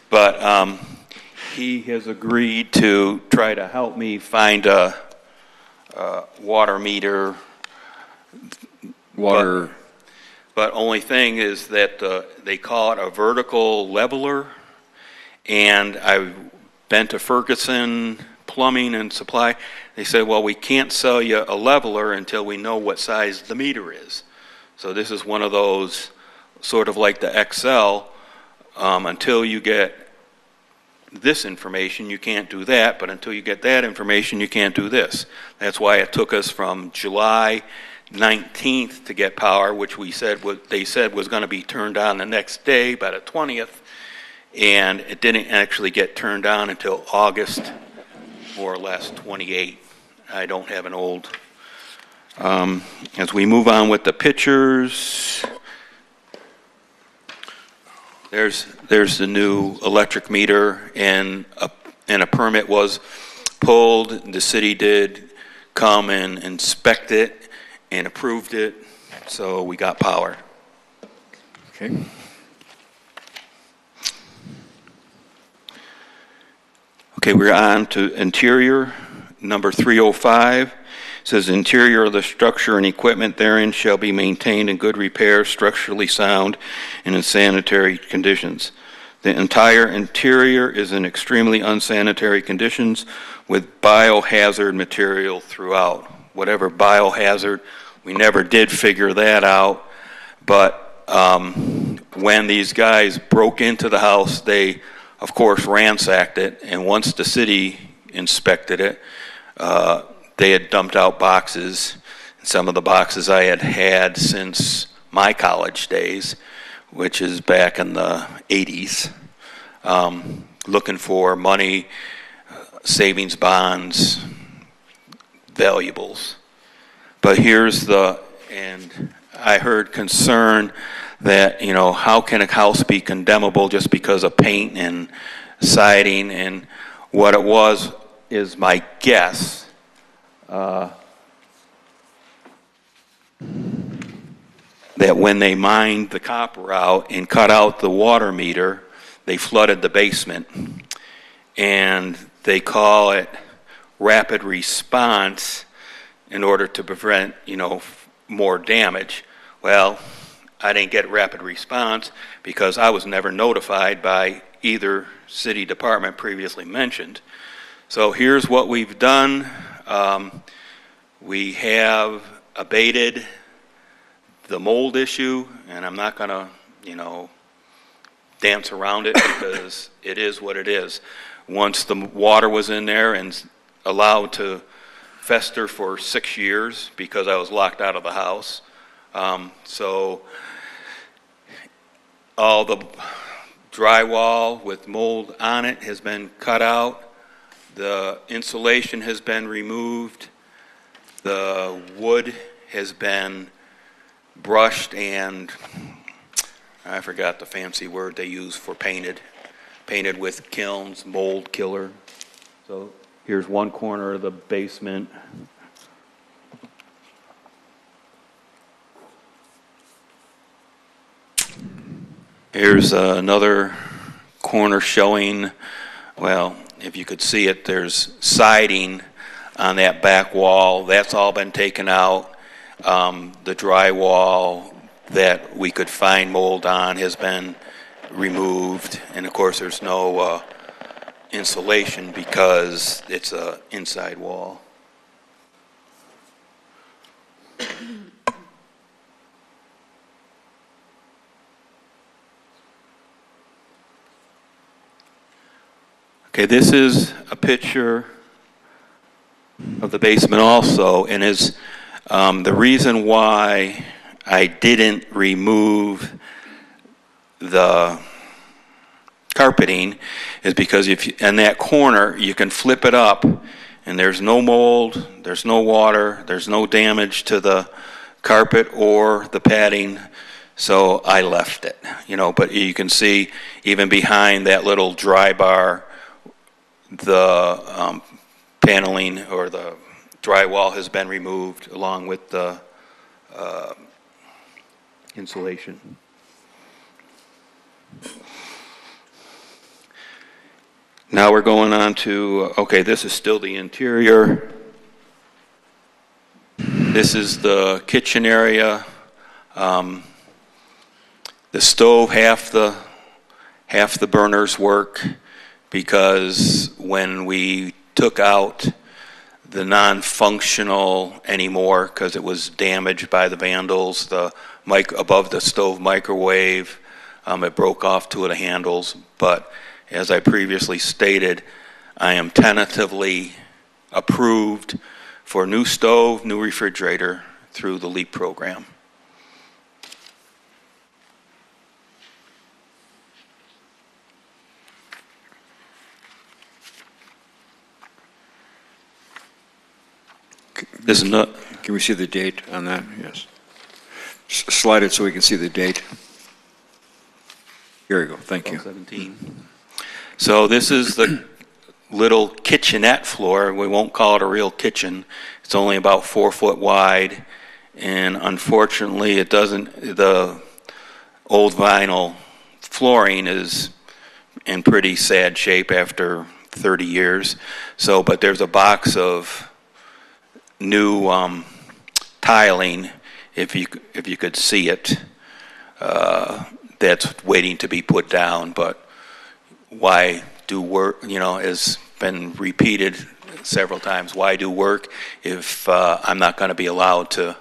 But he has agreed to try to help me find a water meter. But only thing is that they call it a vertical leveler, and I've been to Ferguson Plumbing and Supply. They said, well, we can't sell you a leveler until we know what size the meter is. So this is one of those, sort of like the XL, until you get this information, you can't do that, but until you get that information, you can't do this. That's why it took us from July 19th to get power, which they said was going to be turned on the next day by the 20th, and it didn't actually get turned on until August, more or less, 28. I don't have an old. As we move on with the pictures, there's the new electric meter, and a permit was pulled. The city did come and inspect it and approved it, so we got power. Okay. Okay, we're on to interior, number 305. It says interior of the structure and equipment therein shall be maintained in good repair, structurally sound, and in sanitary conditions. The entire interior is in extremely unsanitary conditions with biohazard material throughout. Whatever biohazard, we never did figure that out, but when these guys broke into the house, they, of course, ransacked it, and once the city inspected it, they had dumped out boxes. Some of the boxes I had had since my college days, which is back in the 80s, looking for money, savings bonds, valuables. But here's and I heard concern that, you know, how can a house be condemnable just because of paint and siding? And what it was is my guess, that when they mined the copper out and cut out the water meter, they flooded the basement. And they call it rapid response in order to prevent, you know, more damage. Well, I didn't get rapid response because I was never notified by either city department previously mentioned. So here's what we've done. We have abated the mold issue, and I'm not going to, you know, dance around it because it is what it is. Once the water was in there and allowed to fester for 6 years because I was locked out of the house. So all the drywall with mold on it has been cut out. The insulation has been removed. The wood has been brushed and I forgot the fancy word they use for painted with kilns, mold killer. So here's one corner of the basement. Here's another corner showing, well, if you could see it, there's siding on that back wall. That's all been taken out. The drywall that we could find mold on has been removed. And of course, there's no insulation because it's an inside wall. Okay, this is a picture of the basement also, and is the reason why I didn't remove the carpeting is because if you, in that corner, you can flip it up and there's no mold, there's no water, there's no damage to the carpet or the padding, so I left it, you know, but you can see even behind that little dry bar, the paneling or the drywall has been removed along with the insulation. Now we're going on to, okay, this is still the interior. This is the kitchen area. The stove, half the burners work because when we took out the non-functional anymore because it was damaged by the vandals, the mic above the stove microwave, it broke off two of the handles, but as I previously stated, I am tentatively approved for new stove, new refrigerator through the LEAP program. This is not. Can we see the date on that? Yes. Slide it so we can see the date. Here we go. Thank you. 17. So this is the little kitchenette floor. We won't call it a real kitchen. It's only about 4 foot wide, and unfortunately, it doesn't. The old vinyl flooring is in pretty sad shape after 30 years. So, but there's a box of new tiling, if you could see it, that's waiting to be put down. But why do work, you know, has been repeated several times. Why do work if I'm not going to be allowed to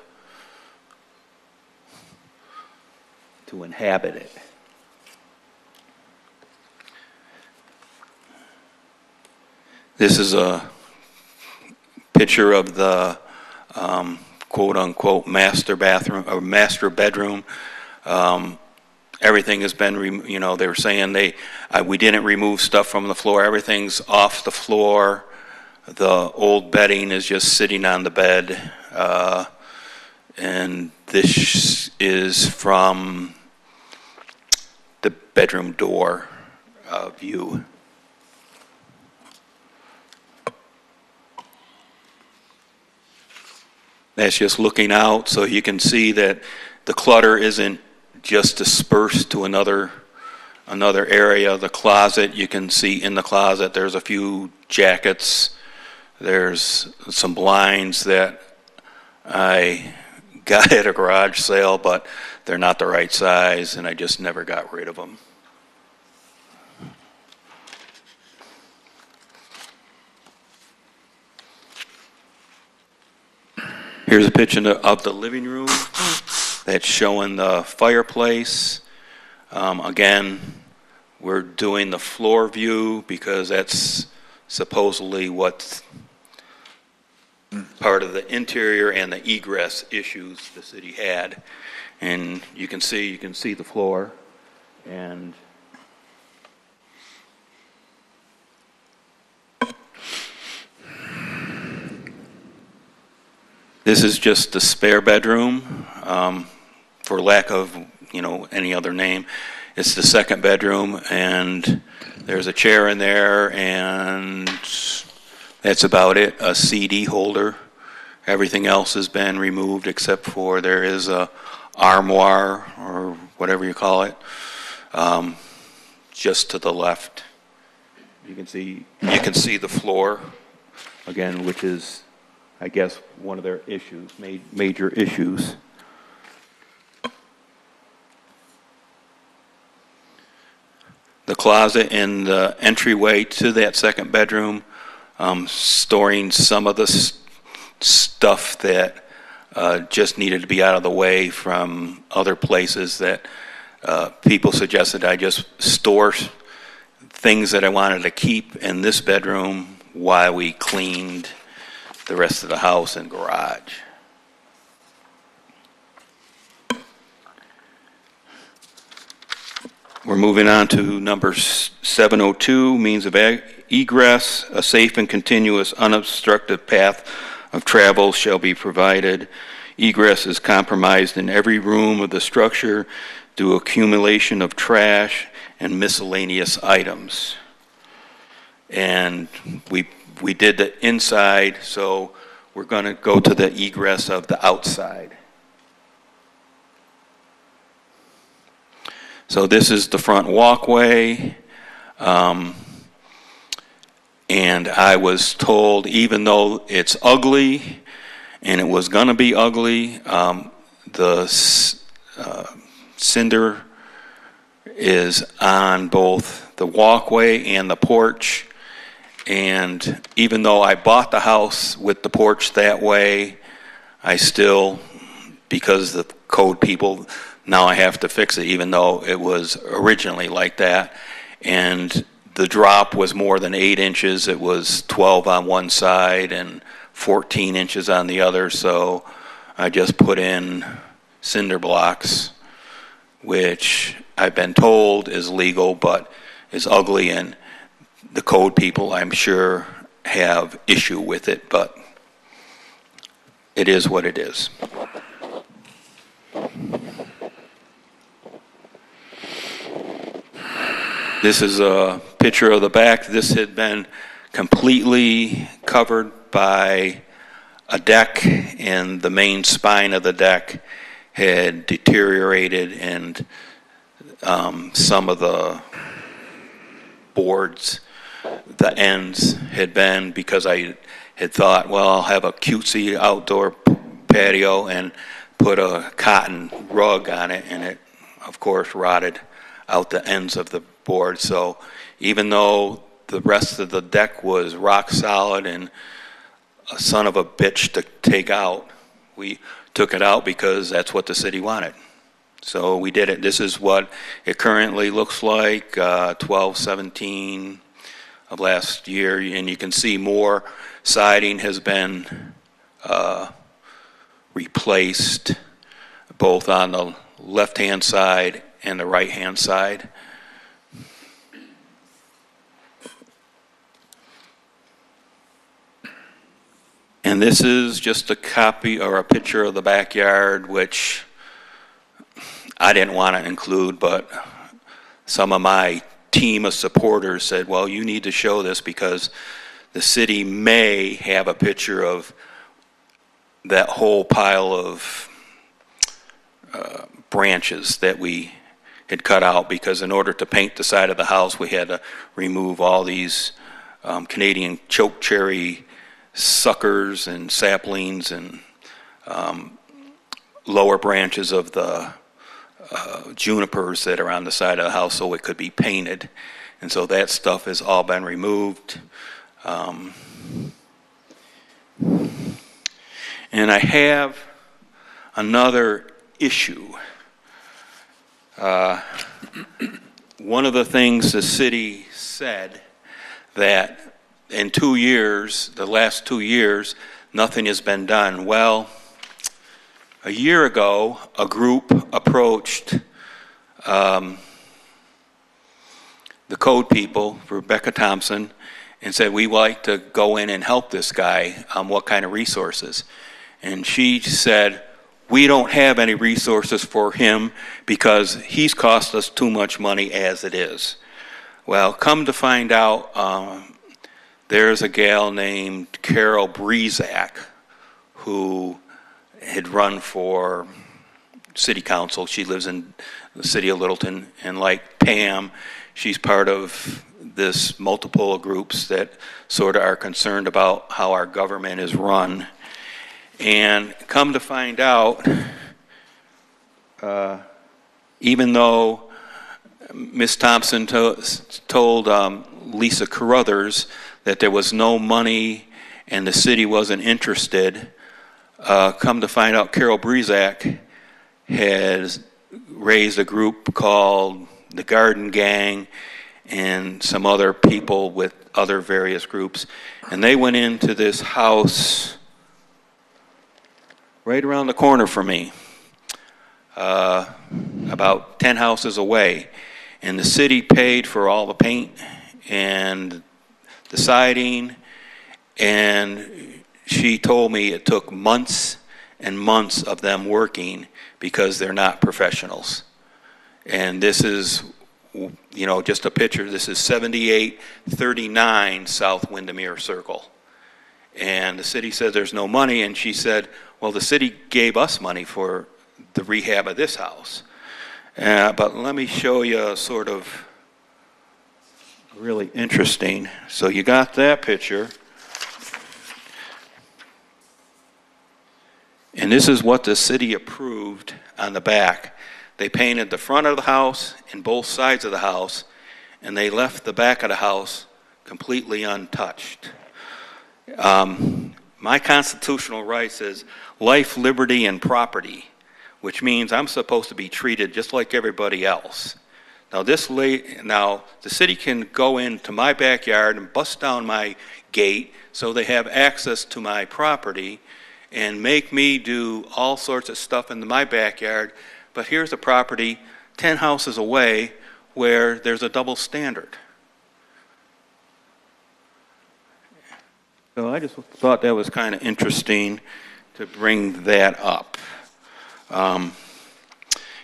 inhabit it? This is a picture of the quote-unquote master bathroom or master bedroom. Everything has been, you know, they were saying we didn't remove stuff from the floor. Everything's off the floor. The old bedding is just sitting on the bed. And this is from the bedroom door view. That's just looking out, so you can see that the clutter isn't just dispersed to another area. The closet, you can see in the closet there's a few jackets. There's some blinds that I got at a garage sale, but they're not the right size, and I just never got rid of them. Here's a picture of the living room that's showing the fireplace. Again, we're doing the floor view because that's supposedly what's part of the interior and the egress issues the city had. And you can see the floor, and this is just the spare bedroom, for lack of, you know, any other name. It's the second bedroom, and there's a chair in there, and that's about it. A CD holder. Everything else has been removed except for there is a armoire or whatever you call it, just to the left. You can see the floor again, which is, I guess, one of their issues, major issues. The closet and the entryway to that second bedroom, storing some of the stuff that just needed to be out of the way from other places that people suggested I just store things that I wanted to keep in this bedroom while we cleaned the rest of the house and garage. We're moving on to number 702, means of egress. A safe and continuous unobstructed path of travel shall be provided. Egress is compromised in every room of the structure through accumulation of trash and miscellaneous items. And we did the inside, so we're going to go to the egress of the outside. So this is the front walkway, and I was told, even though it's ugly, and it was going to be ugly, the cinder is on both the walkway and the porch, and even though I bought the house with the porch that way, I still, because the code people, now I have to fix it, even though it was originally like that. And the drop was more than 8 inches. It was 12 on one side and 14 inches on the other. So I just put in cinder blocks, which I've been told is legal, but is ugly. And the code people, I'm sure, have issue with it, but it is what it is. This is a picture of the back. This had been completely covered by a deck, and the main spine of the deck had deteriorated, and some of the boards, the ends had been, because I had thought, well, I'll have a cutesy outdoor patio and put a cotton rug on it, and it, of course, rotted out the ends of the board. So even though the rest of the deck was rock solid and a son of a bitch to take out, we took it out because that's what the city wanted. So we did it. This is what it currently looks like, 12/17 of last year, and you can see more siding has been replaced, both on the left-hand side and the right-hand side. And this is just a copy or a picture of the backyard, which I didn't want to include, but some of my team of supporters said, well, you need to show this because the city may have a picture of that whole pile of branches that we had cut out, because in order to paint the side of the house, we had to remove all these Canadian chokecherry suckers and saplings and lower branches of the junipers that are on the side of the house so it could be painted. And so that stuff has all been removed. And I have another issue. One of the things the city said that in 2 years, the last 2 years, nothing has been done. Well, a year ago, a group approached the code people, Rebecca Thompson, and said, we'd like to go in and help this guy. What kind of resources? And she said, we don't have any resources for him because he's cost us too much money as it is. Well, come to find out, there's a gal named Carol Brezak who had run for city council. She lives in the city of Littleton, and like Pam, she's part of this multiple groups that sort of are concerned about how our government is run. And come to find out, even though Ms. Thompson told Lisa Carruthers that there was no money and the city wasn't interested, come to find out Carol Brezak has raised a group called the Garden Gang, and some other people with other various groups, and they went into this house right around the corner from me, about 10 houses away, and the city paid for all the paint and the siding, and she told me it took months and months of them working because they're not professionals. And this is, you know, just a picture. This is 7839 South Windermere Circle. And the city said there's no money, and she said, well, the city gave us money for the rehab of this house. But let me show you sort of really interesting. So you got that picture. And this is what the city approved on the back. They painted the front of the house and both sides of the house, and they left the back of the house completely untouched. My constitutional right says life, liberty, and property, which means I'm supposed to be treated just like everybody else. Now, the city can go into my backyard and bust down my gate so they have access to my property and make me do all sorts of stuff in my backyard. But here's a property 10 houses away where there's a double standard. So I just thought that was kind of interesting to bring that up.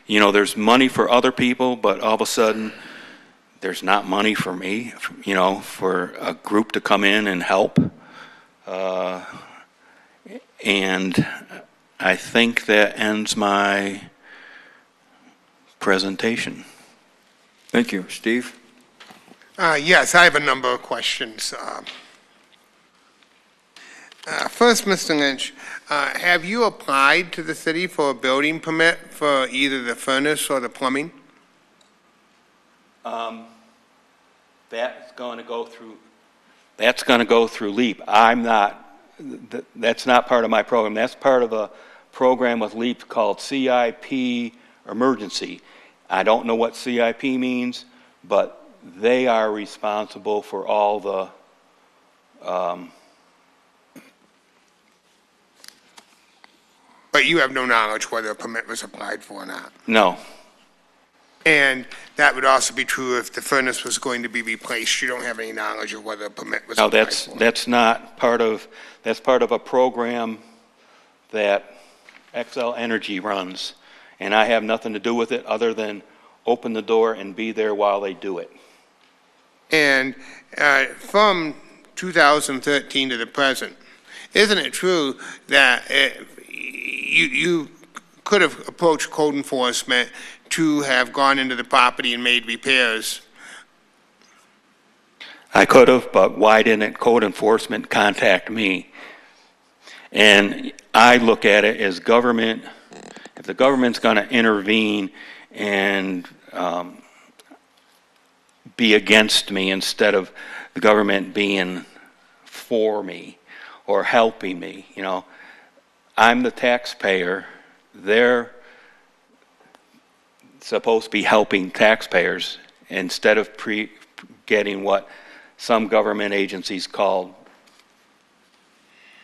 You know, there's money for other people, but all of a sudden there's not money for me, you know, for a group to come in and help. And I think that ends my presentation. Thank you. Steve? Yes, I have a number of questions. First, Mr. Lynch, have you applied to the city for a building permit for either the furnace or the plumbing? That's going to go through LEAP. That's not part of my program. That's part of a program with LEAP called CIP Emergency. I don't know what CIP means, but they are responsible for all the But you have no knowledge whether a permit was applied for or not? No. And that would also be true if the furnace was going to be replaced. You don't have any knowledge of whether a permit was applied for? No, that's not part of, that's part of a program that XL Energy runs, and I have nothing to do with it other than open the door and be there while they do it. And from 2013 to the present, isn't it true that you could have approached code enforcement to have gone into the property and made repairs? I could have, but why didn't code enforcement contact me? And I look at it as government. If the government's going to intervene and be against me instead of the government being for me or helping me, you know, I'm the taxpayer. They're supposed to be helping taxpayers instead of getting what some government agencies call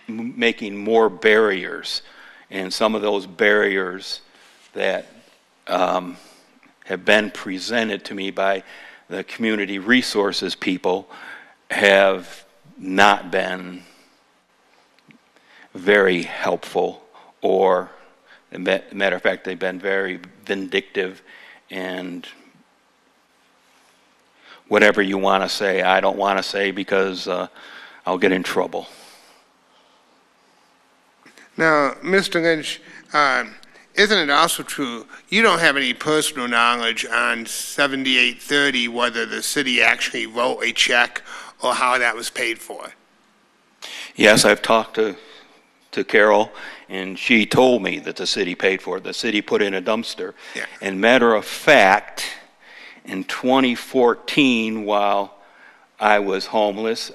making more barriers. And some of those barriers that have been presented to me by the community resources people have not been very helpful, or matter of fact, they've been very vindictive and whatever you want to say, I don't want to say because I'll get in trouble. Now, Mr. Lynch, isn't it also true you don't have any personal knowledge on 7830 whether the city actually wrote a check or how that was paid for? Yes, I've talked to Carol, and she told me that the city paid for it. The city put in a dumpster. Yeah. And matter of fact, in 2014, while I was homeless,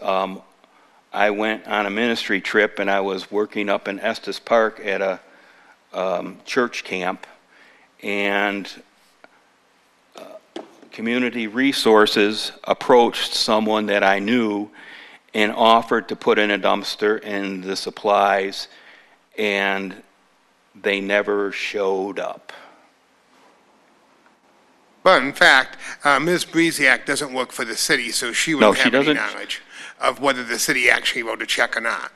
I went on a ministry trip, and I was working up in Estes Park at a church camp, and Community Resources approached someone that I knew and offered to put in a dumpster and the supplies, and they never showed up. But in fact, Ms. Breziak doesn't work for the city, so she wouldn't she have any doesn't. knowledge of whether the city actually wrote a check or not.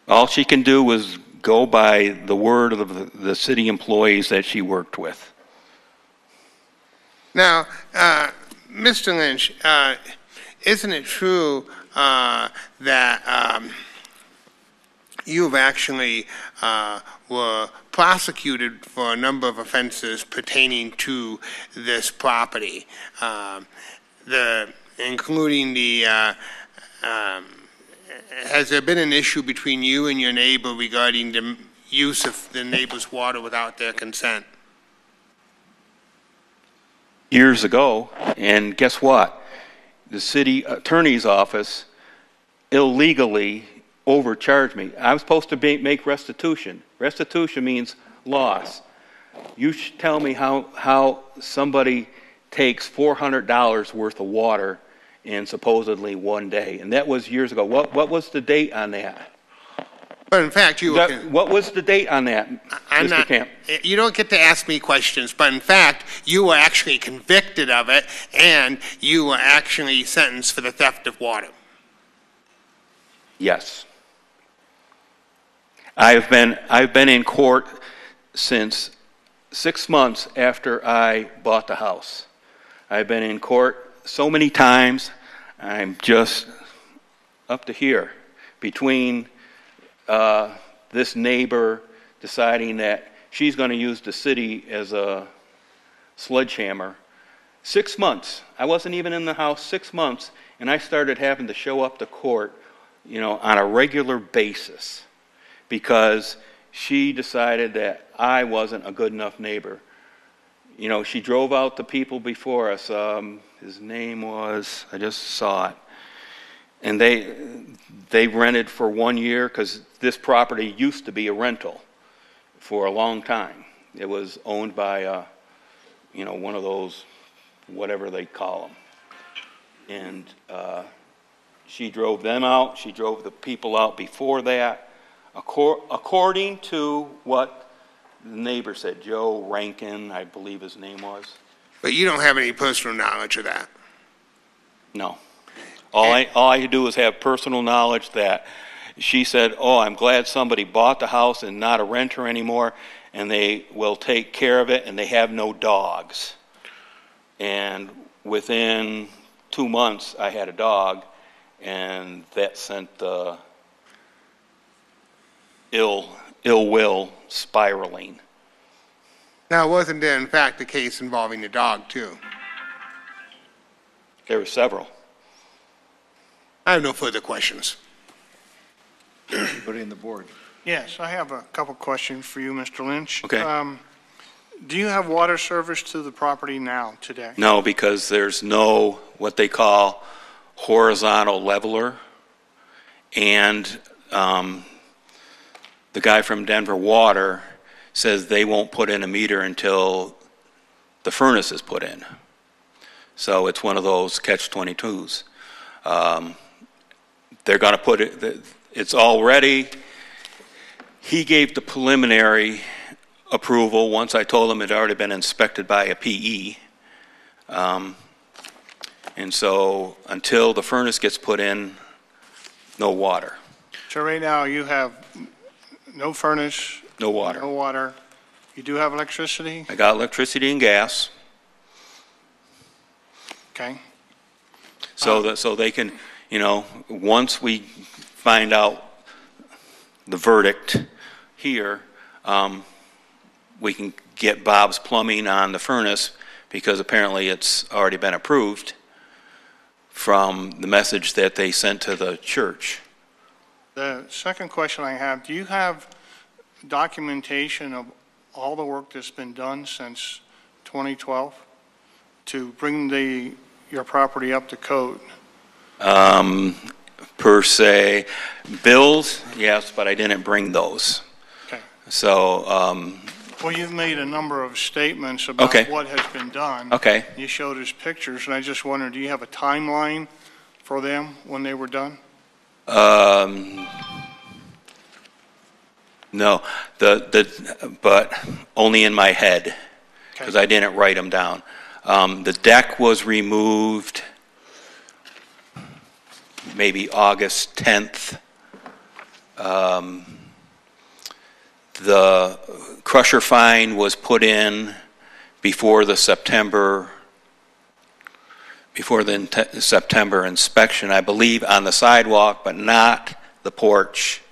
All she can do was go by the word of the city employees that she worked with. Now, Mr. Lynch, isn't it true that you've actually were prosecuted for a number of offenses pertaining to this property, including the has there been an issue between you and your neighbor regarding the use of the neighbor's water without their consent? Years ago, and guess what? The city attorney's office illegally overcharged me. I was supposed to make restitution. Restitution means loss. You should tell me how somebody takes $400 worth of water in supposedly one day. And that was years ago. What was the date on that? But in fact, What was the date on that, Mr. Camp? You don't get to ask me questions, but in fact, you were actually convicted of it, and you were actually sentenced for the theft of water. Yes. I've been in court since 6 months after I bought the house. I've been in court so many times. I'm just up to here between this neighbor deciding that she's going to use the city as a sledgehammer. 6 months. I wasn't even in the house 6 months, and I started having to show up to court, on a regular basis because she decided that I wasn't a good enough neighbor. She drove out the people before us. His name was, I just saw it. And they rented for 1 year because this property used to be a rental for a long time. It was owned by, one of those, whatever they call them. And she drove them out. She drove the people out before that. According to what the neighbor said, Joe Rankin, I believe his name was. But you don't have any personal knowledge of that? No. All I do is have personal knowledge that she said, I'm glad somebody bought the house and not a renter anymore, and they will take care of it, and they have no dogs. And within 2 months, I had a dog, and that sent the ill will spiraling. Now, wasn't there, in fact, a case involving the dog, too? There were several. I have no further questions. Put it in the board. Yes, I have a couple questions for you, Mr. Lynch. Okay. Do you have water service to the property now, today? No, because there's no what they call horizontal leveler, and the guy from Denver Water says they won't put in a meter until the furnace is put in. So it's one of those catch-22s. They're going to put it, it's already, he gave the preliminary approval once I told him it had already been inspected by a PE. And so until the furnace gets put in, no water. So right now you have no furnace? No water. No water. You do have electricity? I got electricity and gas. Okay. So they can, once we find out the verdict here, we can get Bob's Plumbing on the furnace because apparently it's already been approved from the message that they sent to the church. The second question I have, do you have documentation of all the work that's been done since 2012 to bring your property up to code? Per se, bills, yes, but I didn't bring those. Okay. So Well, you've made a number of statements about Okay. what has been done. Okay. You showed us pictures, and I just wondered, do you have a timeline for them when they were done? No, but only in my head, because I didn't write them down. The deck was removed maybe August 10th. The crusher fine was put in before the September inspection, I believe, on the sidewalk, but not the porch.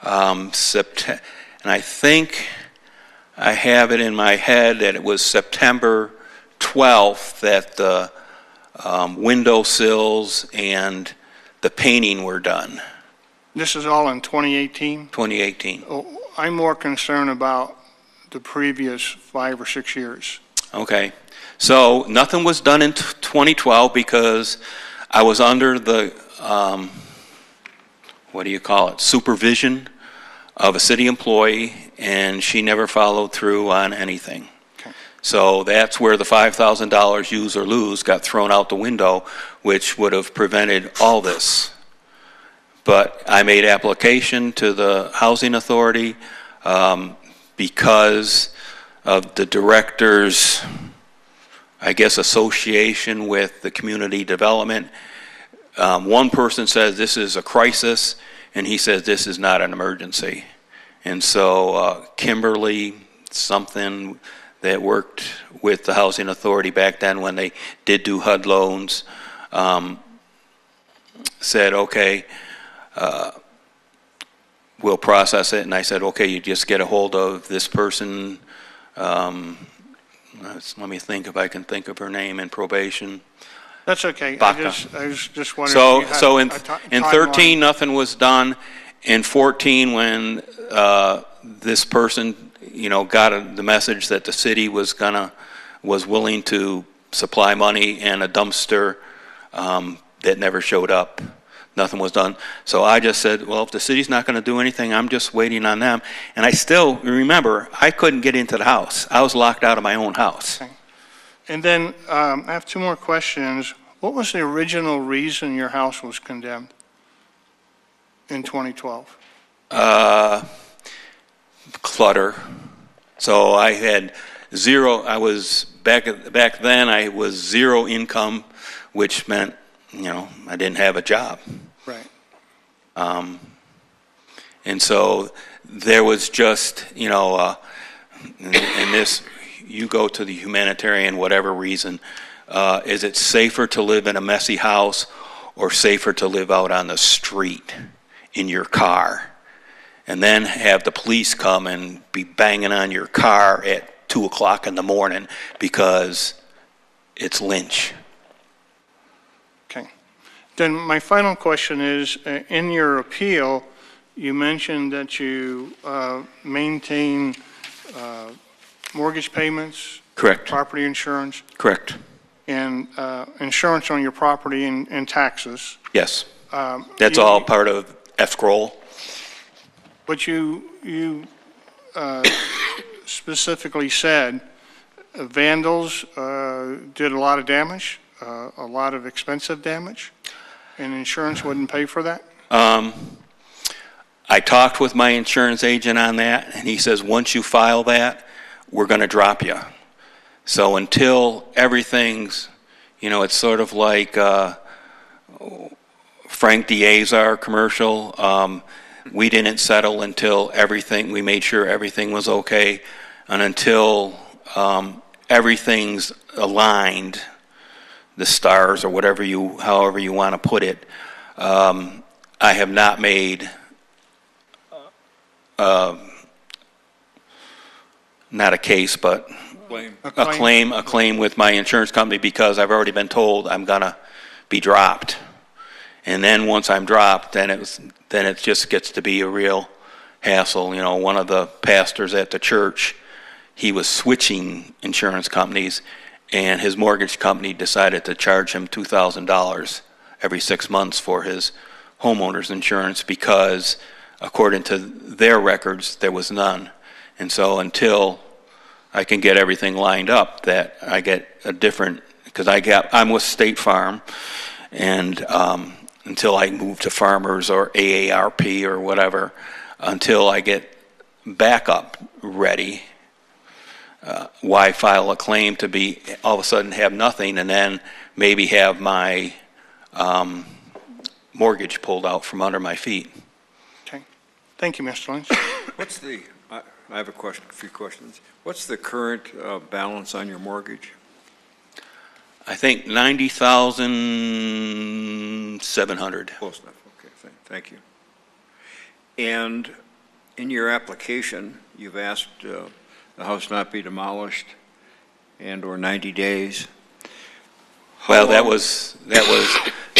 And I think I have it in my head that it was September 12th that the windowsills and the painting were done. This is all in 2018? 2018. I'm more concerned about the previous 5 or 6 years. Okay. So nothing was done in 2012 because I was under the, supervision of a city employee, and she never followed through on anything. Okay. So that's where the $5,000 use or lose got thrown out the window, which would have prevented all this. But I made application to the Housing Authority because of the director's, I guess, association with the community development. One person says this is a crisis, and he says this is not an emergency. And so Kimberly, something that worked with the Housing Authority back then when they did do HUD loans, said, okay, we'll process it. And I said, okay, you just get a hold of this person. Let me think if I can think of her name in probation. That's okay. Baca. I was just wondering. So in 13, nothing was done. In 14, when this person, got the message that the city was willing to supply money and a dumpster that never showed up. Nothing was done. So I just said, well, if the city's not going to do anything, I'm just waiting on them. And I still remember, I couldn't get into the house. I was locked out of my own house. Okay. And then I have 2 more questions. What was the original reason your house was condemned in 2012? Clutter. So I had zero, back then I was zero income, which meant, I didn't have a job. Right. And so there was just, and this, you go to the humanitarian, whatever reason, is it safer to live in a messy house or safer to live out on the street in your car and then have the police come and be banging on your car at 2 o'clock in the morning because it's Lynch? Okay. Then my final question is, in your appeal, you mentioned that you maintain mortgage payments. Correct. Property insurance. Correct. And insurance on your property and taxes. Yes. That's all part of escrow. But you specifically said vandals did a lot of damage, a lot of expensive damage, and insurance wouldn't pay for that? I talked with my insurance agent on that, and he says, once you file that, we're going to drop you. So until everything's, it's sort of like Frank D'Azar commercial. We didn't settle until we made sure everything was okay. And until everything's aligned, the stars or however you want to put it, I have not made not a case, but a claim with my insurance company because I've already been told I'm gonna be dropped. And then once I'm dropped, then it just gets to be a real hassle. One of the pastors at the church, he was switching insurance companies, and his mortgage company decided to charge him $2,000 every 6 months for his homeowner's insurance because, according to their records, there was none. And so until I can get everything lined up, that I get a different, because I'm with State Farm, and until I move to Farmers or AARP or whatever, until I get backup ready, why file a claim to be all of a sudden have nothing and then maybe have my mortgage pulled out from under my feet? Okay. Thank you, Mr. Lynch. What's the, I have a few questions. What's the current balance on your mortgage? I think 90,700. Close enough, okay, thank you. And in your application, you've asked the house not be demolished and/or 90 days. Well, that was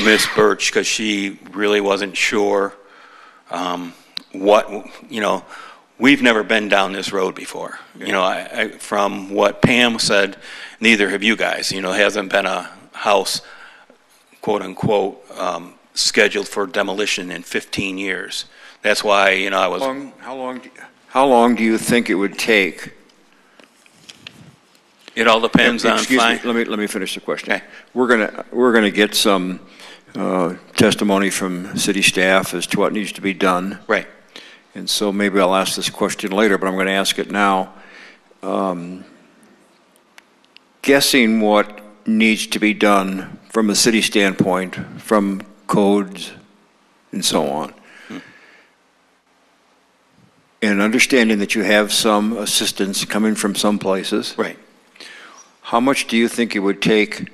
Miss Birch, because she really wasn't sure what, we've never been down this road before. From what Pam said, neither have you guys. Hasn't been a house, quote unquote, scheduled for demolition in 15 years. That's why, I was. How long do you think it would take? It all depends on. Excuse me. Let me finish the question. Okay. We're gonna get some testimony from city staff as to what needs to be done. Right. And so maybe I'll ask this question later, but I'm going to ask it now. Guessing what needs to be done from a city standpoint, from codes and so on, and understanding that you have some assistance coming from some places. Right. How much do you think it would take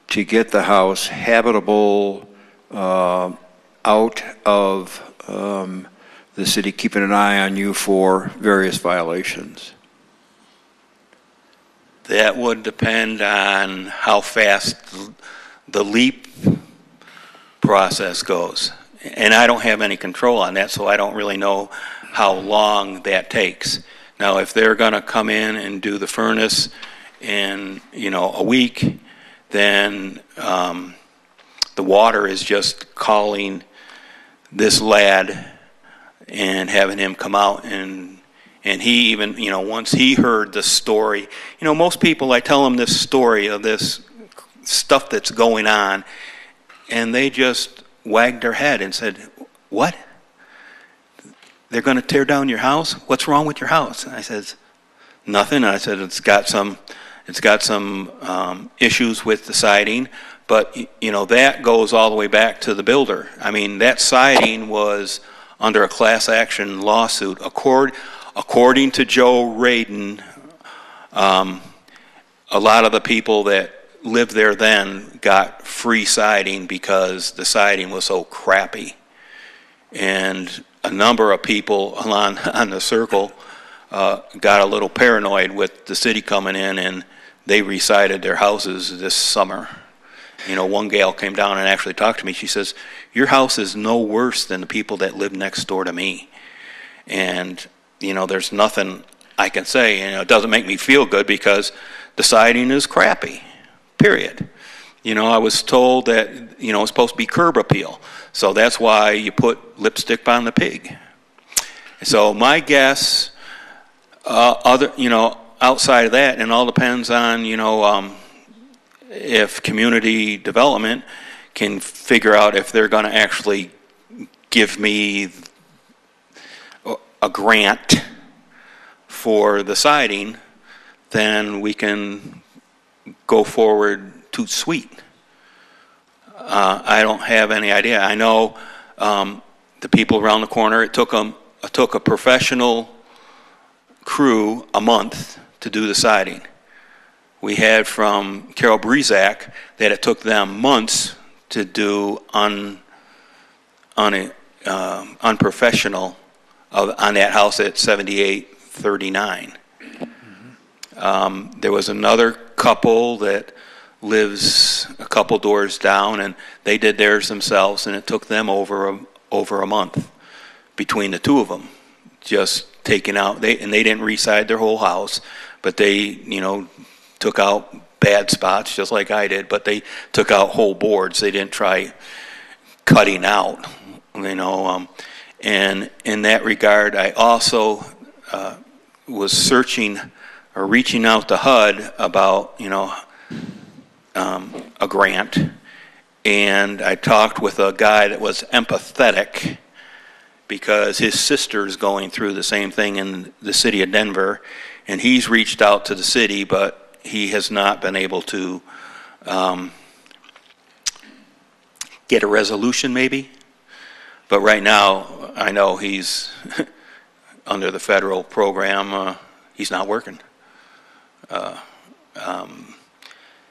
to get the house habitable out of the city keeping an eye on you for various violations? That would depend on how fast the LEAP process goes. And I don't have any control on that, so I don't really know how long that takes. Now, if they're going to come in and do the furnace in, a week, then the water is just calling this lad and having him come out, and he even, once he heard the story, most people, I tell them this story of this stuff that's going on, and they just wagged their head and said, "What? They're going to tear down your house? What's wrong with your house?" And I said, "Nothing." I said, it's got some issues with the siding, but that goes all the way back to the builder. I mean, that siding was under a class action lawsuit. According to Joe Radin, a lot of the people that lived there then got free siding because the siding was so crappy. And a number of people on the circle got a little paranoid with the city coming in, and they resided their houses this summer. One gal came down and actually talked to me. She says, "Your house is no worse than the people that live next door to me." And, there's nothing I can say. It doesn't make me feel good because the siding is crappy, period. I was told that, it's supposed to be curb appeal. So that's why you put lipstick on the pig. So my guess, outside of that, and it all depends on, if community development can figure out if they're going to actually give me a grant for the siding, then we can go forward to sweet. I don't have any idea. I know the people around the corner, it took a professional crew a month to do the siding. We had from Carol Brezak that it took them months to do unprofessional on that house at 7839. There was another couple that lives a couple doors down, and they did theirs themselves, and it took them over a month between the two of them, just taking out. They didn't reside their whole house, but they took out bad spots just like I did, but they took out whole boards. They didn't try cutting out, And in that regard, I also was searching or reaching out to HUD about, a grant, and I talked with a guy that was empathetic because his sister's going through the same thing in the city of Denver, and he's reached out to the city, but he has not been able to get a resolution maybe. But right now, I know he's under the federal program, he's not working.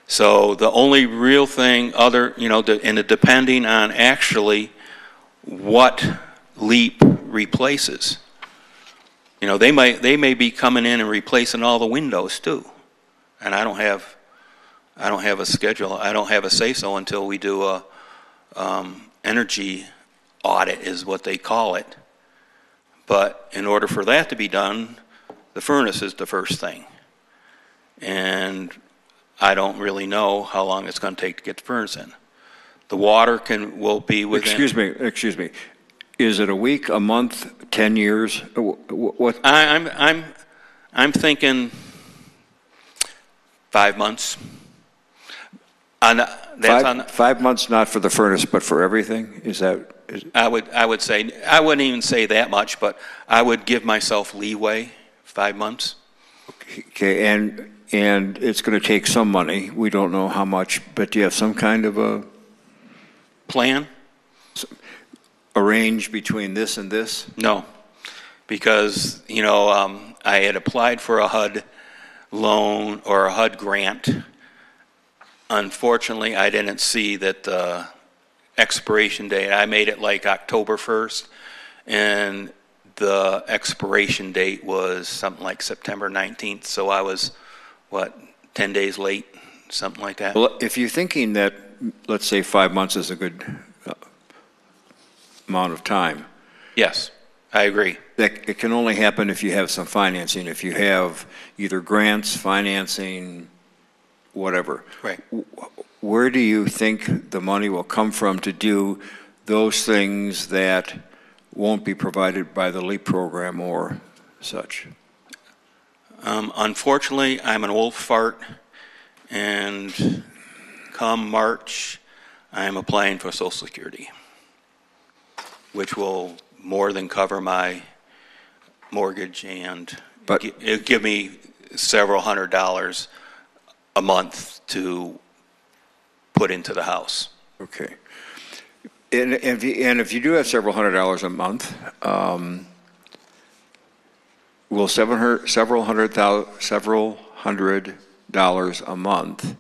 So the only real thing and depending on actually what LEAP replaces. They may be coming in and replacing all the windows too. And I don't have a schedule. I don't have a say-so until we do a energy audit is what they call it. But in order for that to be done, the furnace is the first thing. And I don't really know how long it's going to take to get the furnace in. The water will be within... Excuse me. Is it a week, a month, 10 years? What? I'm thinking 5 months. 5 months, not for the furnace, but for everything? I would say, I wouldn't even say that much, but I would give myself leeway, 5 months. Okay, and it's going to take some money. We don't know how much, but do you have some kind of a plan? Arrange between this and this? No, because, I had applied for a HUD loan or a HUD grant. Unfortunately, I didn't see that the expiration date. I made it like October 1st, and the expiration date was something like September 19th, so I was, 10 days late, something like that. Well, if you're thinking that, let's say 5 months is a good amount of time. Yes, I agree. That it can only happen if you have some financing, if you have either grants, financing, whatever. Right. Where do you think the money will come from to do those things that won't be provided by the LEAP program or such? Unfortunately, I'm an old fart, and come March, I'm applying for Social Security, which will more than cover my mortgage, and it'll give me several $100s a month to put into the house. Okay. And if you do have several $100s a month, will several $100 a month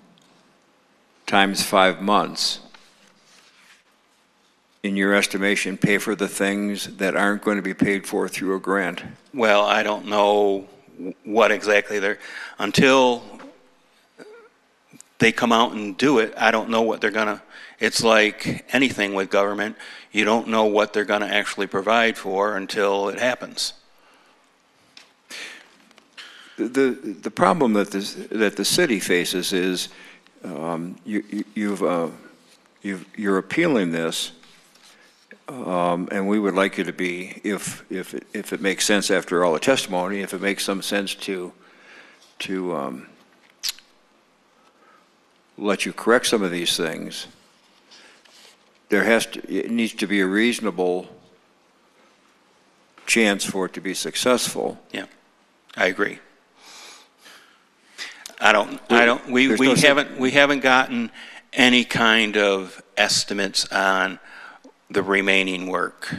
times 5 months, in your estimation, pay for the things that aren't going to be paid for through a grant? Well, I don't know what exactly until they come out and do it, I don't know what they're going to, it's like anything with government, you don't know what they're going to actually provide for until it happens. The problem that the city faces is you're appealing this, and we would like you to be, if it makes sense after all the testimony, if it makes some sense to let you correct some of these things, it needs to be a reasonable chance for it to be successful. Yeah, I agree. We haven't gotten any kind of estimates on the remaining work.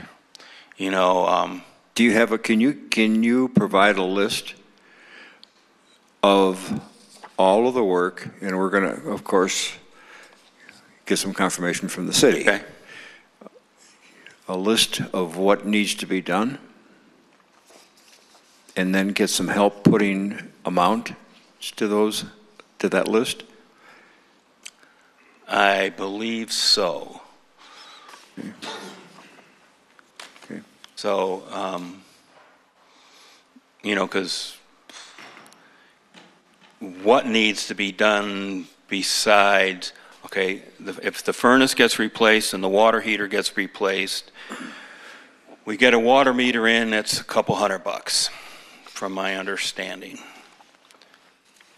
Do you have can you provide a list of all of the work, and we're going to, of course, get some confirmation from the city. Okay. A list of what needs to be done, and then get some help putting amount to that list? I believe so. Okay. So, because what needs to be done besides, okay, if the furnace gets replaced and the water heater gets replaced, we get a water meter in, that's a couple $100. from my understanding.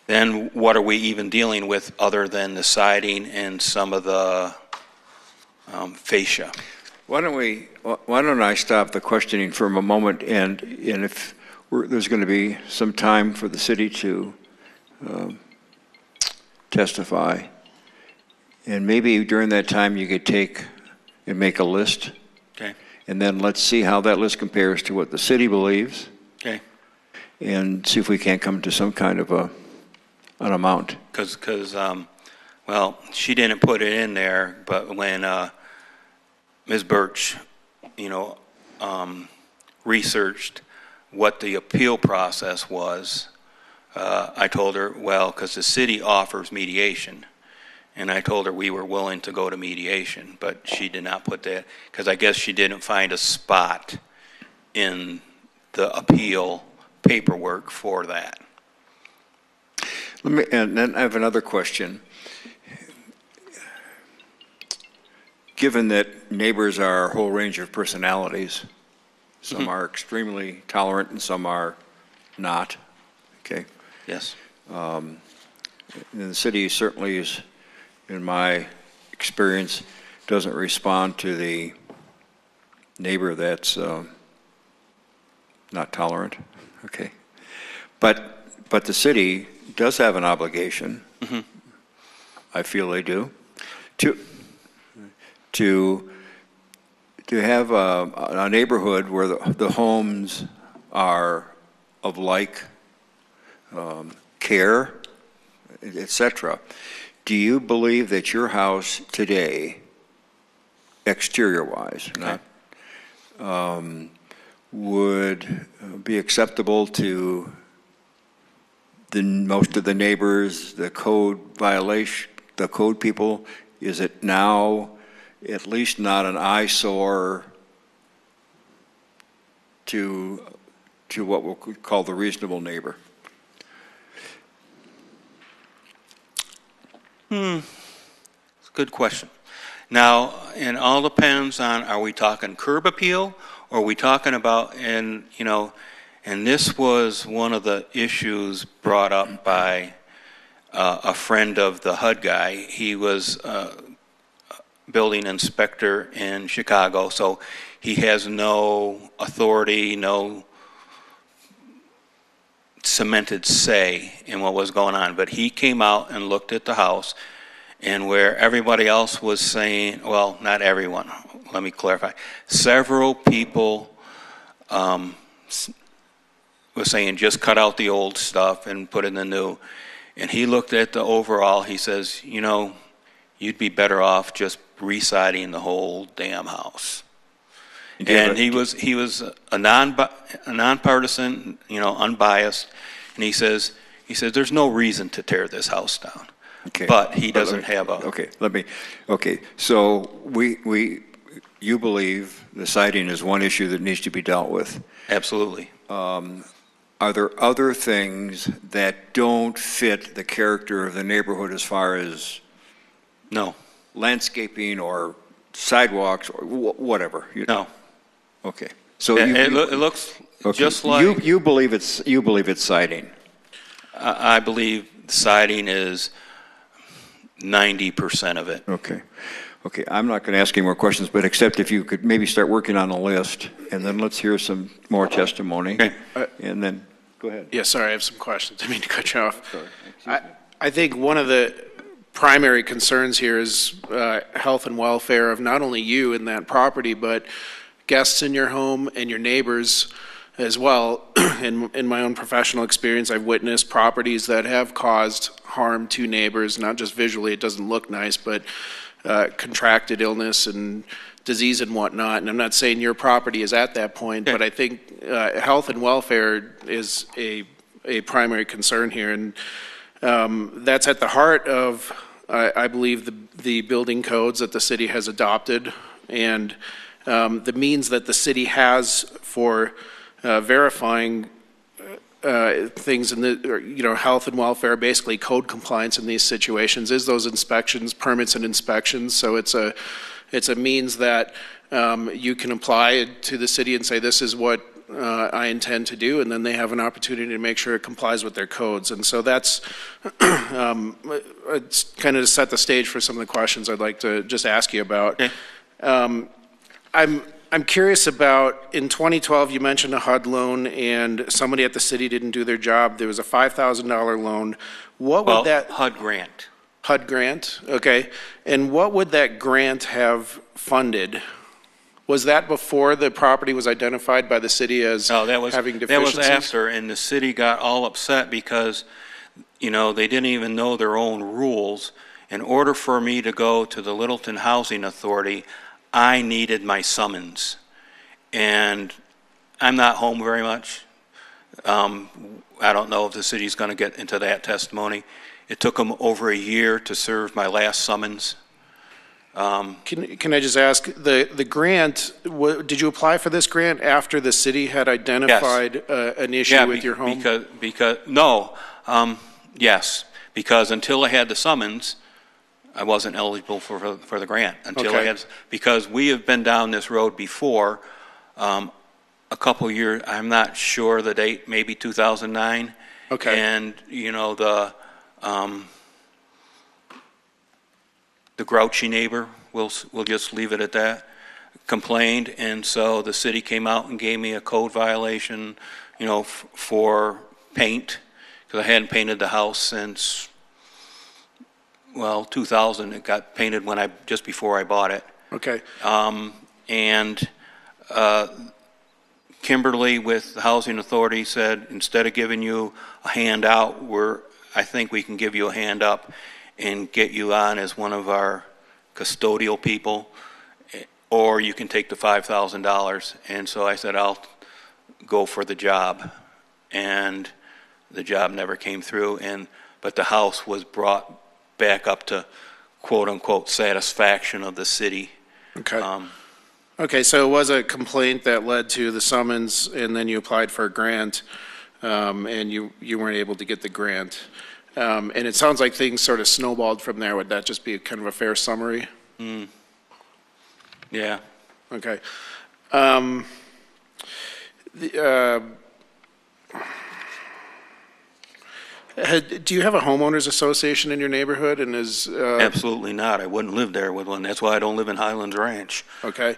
Then what are we even dealing with other than the siding and some of the fascia? Why don't I stop the questioning for a moment, and if there's going to be some time for the city to testify, and maybe during that time you could take and make a list. Okay. And then let's see how that list compares to what the city believes. Okay. And see if we can't come to some kind of an amount. Because, well, she didn't put it in there, but when Ms. Birch, researched what the appeal process was, I told her, well, because the city offers mediation, and I told her we were willing to go to mediation, but she did not put that, because I guess she didn't find a spot in the appeal paperwork for that. And then I have another question. Given that neighbors are a whole range of personalities, some are extremely tolerant and some are not, okay? Yes. And the city certainly is, in my experience, doesn't respond to the neighbor that's not tolerant, okay? But the city does have an obligation, I feel they do, to have a neighborhood where the homes are of like care, etc. Do you believe that your house today, exterior-wise, would be acceptable to most of the neighbors, the code people? Is it now at least not an eyesore to what we'll call the reasonable neighbor? It's a good question. Now, it all depends on, are we talking curb appeal, or are we talking about, and this was one of the issues brought up by a friend of the HUD guy. He was a building inspector in Chicago, so he has no authority, no cemented say in what was going on. But he came out and looked at the house, and where everybody else was saying, well, not everyone, let me clarify, several people was saying just cut out the old stuff and put in the new. And he looked at the overall, he says, you'd be better off just re-siding the whole damn house. And he was a nonpartisan, unbiased, and he says there's no reason to tear this house down. Okay. But he doesn't have a. So you believe the siding is one issue that needs to be dealt with. Absolutely. Are there other things that don't fit the character of the neighborhood as far as no landscaping or sidewalks or whatever? No. Okay. So it looks just like you believe it's siding. I believe siding is 90% of it. Okay. I'm not going to ask any more questions, but except if you could maybe start working on a list, and then let's hear some more testimony. Okay. And then go ahead. Yeah, sorry, I have some questions. I mean to cut you off. I think one of the primary concerns here is health and welfare of not only you in that property, but guests in your home and your neighbors as well. In my own professional experience, I've witnessed properties that have caused harm to neighbors, not just visually, it doesn't look nice, but contracted illness and disease and whatnot. And I'm not saying your property is at that point, but I think health and welfare is a primary concern here. And that's at the heart of, I believe, the building codes that the city has adopted and the means that the city has for verifying things in the, health and welfare, basically code compliance in these situations, is those inspections, permits and inspections. So it's a means that you can apply to the city and say, this is what I intend to do, and then they have an opportunity to make sure it complies with their codes. And so that's it's kind of to set the stage for some of the questions I'd like to just ask you about. Okay. I'm curious about, in 2012, you mentioned a HUD loan, and somebody at the city didn't do their job. There was a $5,000 loan. What would that... HUD grant. HUD grant, okay. And what would that grant have funded? Was that before the property was identified by the city as having deficiencies? That was after, and the city got all upset because, you know, they didn't even know their own rules. In order for me to go to the Littleton Housing Authority, I needed my summons. And I'm not home very much. I don't know if the city's going to get into that testimony. It took them over a year to serve my last summons. Can I just ask, the grant, did you apply for this grant after the city had identified an issue with your home? Yes, because until I had the summons, I wasn't eligible for the grant until I had, because we have been down this road before, a couple years, I'm not sure the date, maybe 2009. Okay. And, you know, the grouchy neighbor, we'll just leave it at that, complained, and so the city came out and gave me a code violation, you know, for paint, because I hadn't painted the house since, well, 2000. It got painted just before I bought it. Okay. And Kimberly with the Housing Authority said, instead of giving you a handout, I think we can give you a hand up and get you on as one of our custodial people, or you can take the $5,000. And so I said, I'll go for the job. And the job never came through, but the house was brought back up to quote-unquote satisfaction of the city. Okay. Okay, so it was a complaint that led to the summons, and then you applied for a grant, and you weren't able to get the grant. And it sounds like things sort of snowballed from there. Would that just be kind of a fair summary? Yeah. Okay. Do you have a homeowners association in your neighborhood? And Absolutely not. I wouldn't live there with one. That's why I don't live in Highlands Ranch. Okay.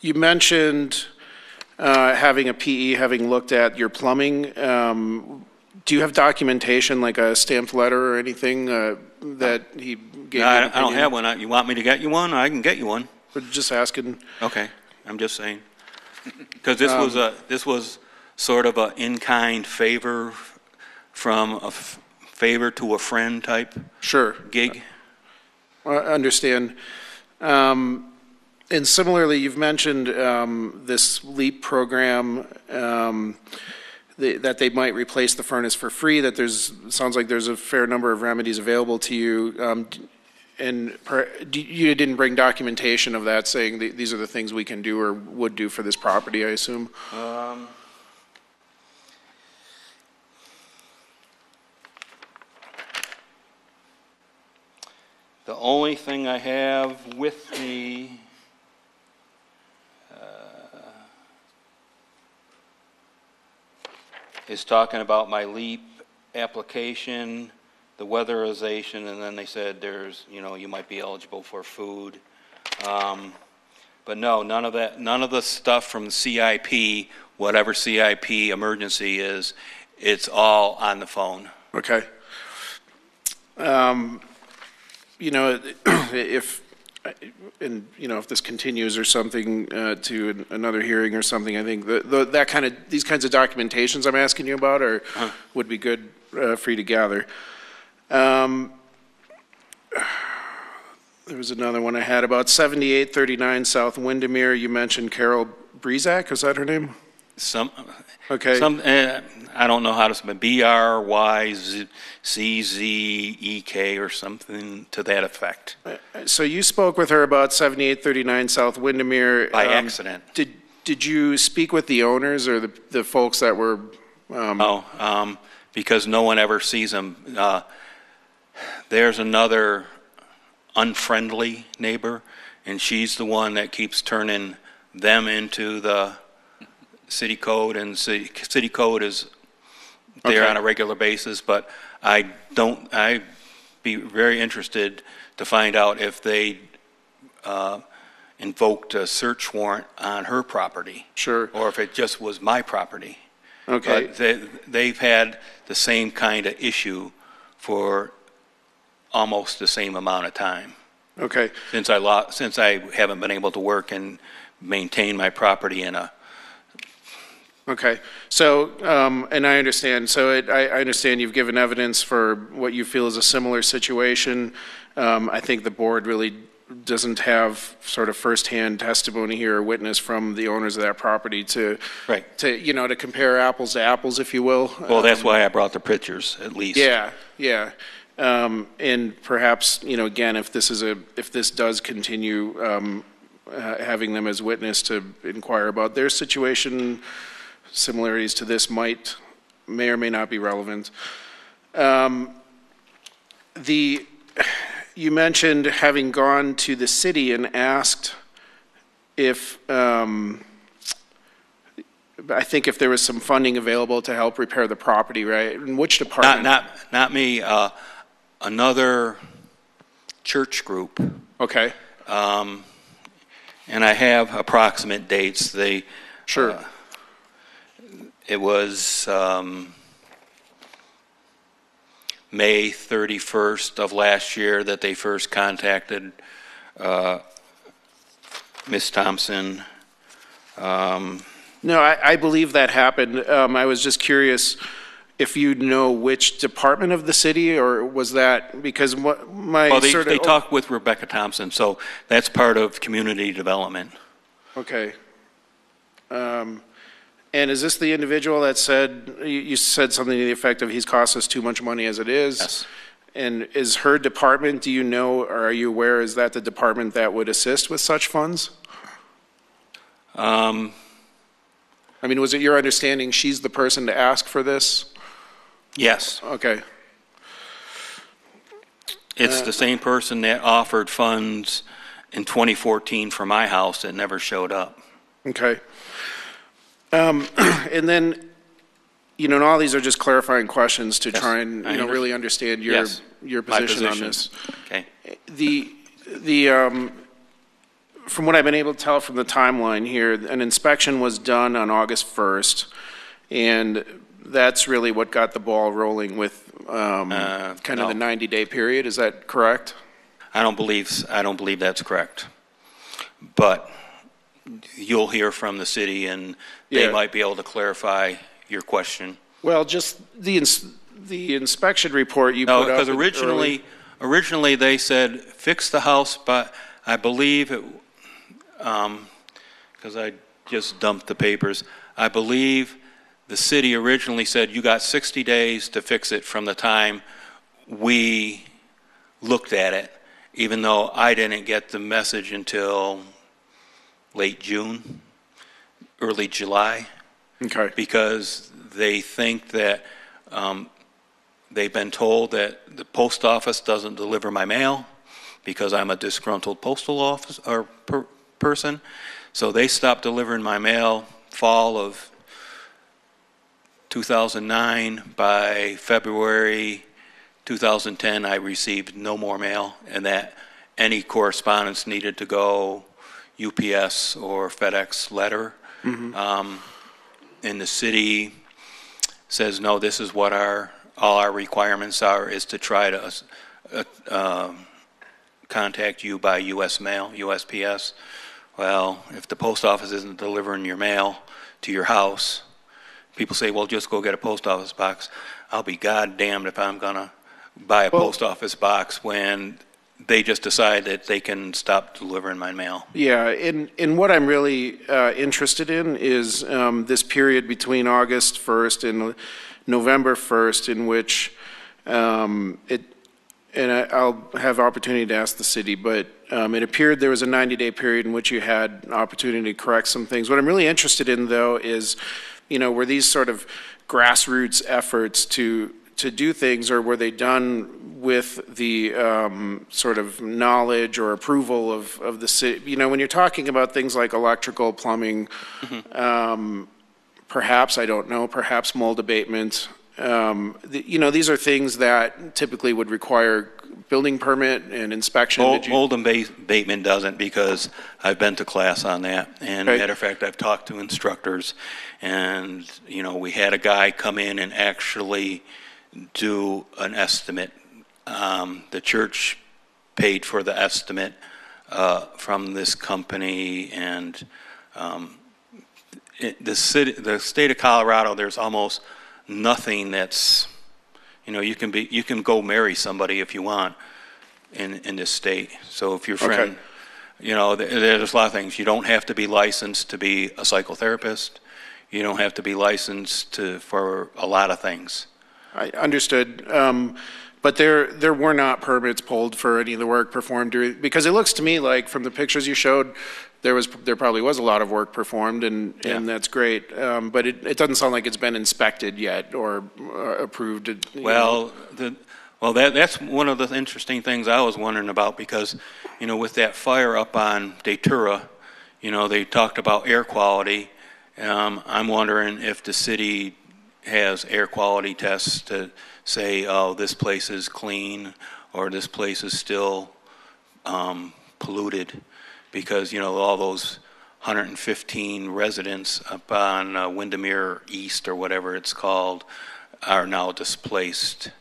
You mentioned having a PE, having looked at your plumbing. Do you have documentation, like a stamped letter or anything that he gave you? I don't have one. You want me to get you one? I can get you one. We're just asking. Okay. I'm just saying. Because this was sort of an in-kind favor from a favor to a friend type gig. I understand. And similarly, you've mentioned this LEAP program, that they might replace the furnace for free, that sounds like there's a fair number of remedies available to you. And you didn't bring documentation of that saying these are the things we can do or would do for this property, I assume? The only thing I have with me is talking about my LEAP application, the weatherization, and then they said you might be eligible for food. But no, none of the stuff from the CIP, whatever CIP emergency is, it's all on the phone. Okay. If this continues or something to another hearing or something, I think these kinds of documentations I'm asking you about would be good for you to gather. There was another one I had about 7839 South Windermere. You mentioned Carol Brezak. Is that her name? Okay. I don't know how to spell it. BRYZZEK or something to that effect. So you spoke with her about 7839 South Windermere. By accident. Did you speak with the owners or the folks that were? No, because no one ever sees them. There's another unfriendly neighbor, and she's the one that keeps turning them into the city code, and city code is there Okay. on a regular basis, but I'd be very interested to find out if they invoked a search warrant on her property. Sure. Or if it just was my property. Okay. But they've had the same kind of issue for almost the same amount of time. Okay. Since I haven't been able to work and maintain my property in a. Okay. So, and I understand. So I understand you've given evidence for what you feel is a similar situation. I think the board really doesn't have sort of firsthand testimony here or witness from the owners of that property to compare apples to apples, if you will. Well, that's why I brought the pictures, at least. Yeah. And perhaps, again, if this does continue, having them as witness to inquire about their situation, similarities to this may or may not be relevant. You mentioned having gone to the city and asked if, I think if there was some funding available to help repair the property, right? In which department? Not me. Another church group. Okay. And I have approximate dates. Sure. It was May 31st of last year that they first contacted Ms. Thompson. No, I believe that happened. I was just curious if you know which department of the city, or was that because they talked with Rebecca Thompson, so that's part of community development. Okay. And is this the individual that said, you said something to the effect of he's cost us too much money as it is? Yes. And is her department, do you know, or are you aware, is that the department that would assist with such funds? I mean, was it your understanding she's the person to ask for this? Yes. Okay. It's the same person that offered funds in 2014 for my house that never showed up. Okay. And then, and all these are just clarifying questions to try and, really understand your position on this. Okay. From what I've been able to tell from the timeline here, an inspection was done on August 1st, and that's really what got the ball rolling with kind of the 90-day period. Is that correct? I don't believe that's correct. But you'll hear from the city, and they might be able to clarify your question. Well, just the inspection report you put up. No, because originally they said fix the house, but I believe it, because I just dumped the papers, I believe the city originally said you got 60 days to fix it from the time we looked at it, even though I didn't get the message until late June, early July. Okay. Because they think that they've been told that the post office doesn't deliver my mail because I'm a disgruntled postal office or person. So they stopped delivering my mail fall of 2009. By February 2010, I received no more mail, and that any correspondence needed to go UPS or FedEx letter. Mm-hmm. And the city says, no, this is what all our requirements are, is to try to contact you by U.S. mail, USPS. Well, if the post office isn't delivering your mail to your house, people say, well, just go get a post office box. I'll be goddamned if I'm going to buy a post office box when they just decide that they can stop delivering my mail. Yeah, and what I'm really interested in is this period between August 1st and November 1st, in which and I'll have opportunity to ask the city, but it appeared there was a 90-day period in which you had an opportunity to correct some things. What I'm really interested in, though, is, were these sort of grassroots efforts to do things, or were they done with the sort of knowledge or approval of the city? You know, when you're talking about things like electrical, plumbing, perhaps, I don't know, perhaps mold abatement, you know, these are things that typically would require building permit and inspection. Mold abatement doesn't, because I've been to class on that. And Okay. matter of fact, I've talked to instructors, and, you know, we had a guy come in and actually do an estimate. The church paid for the estimate from this company, and the state of Colorado, there's almost nothing that's, you know, you can go marry somebody if you want in this state. So if your friend, Okay. you know, there's a lot of things. You don't have to be licensed to be a psychotherapist. You don't have to be licensed for a lot of things. I understood. But there were not permits pulled for any of the work performed during, because it looks to me like from the pictures you showed, there probably was a lot of work performed, and that's great. But it doesn't sound like it's been inspected yet or approved. Well, that's one of the interesting things I was wondering about, because, you know, with that fire up on Datura, you know, they talked about air quality. I'm wondering if the city has air quality tests to say, oh, this place is clean or this place is still polluted, because, you know, all those 115 residents up on Windermere East or whatever it's called are now displaced.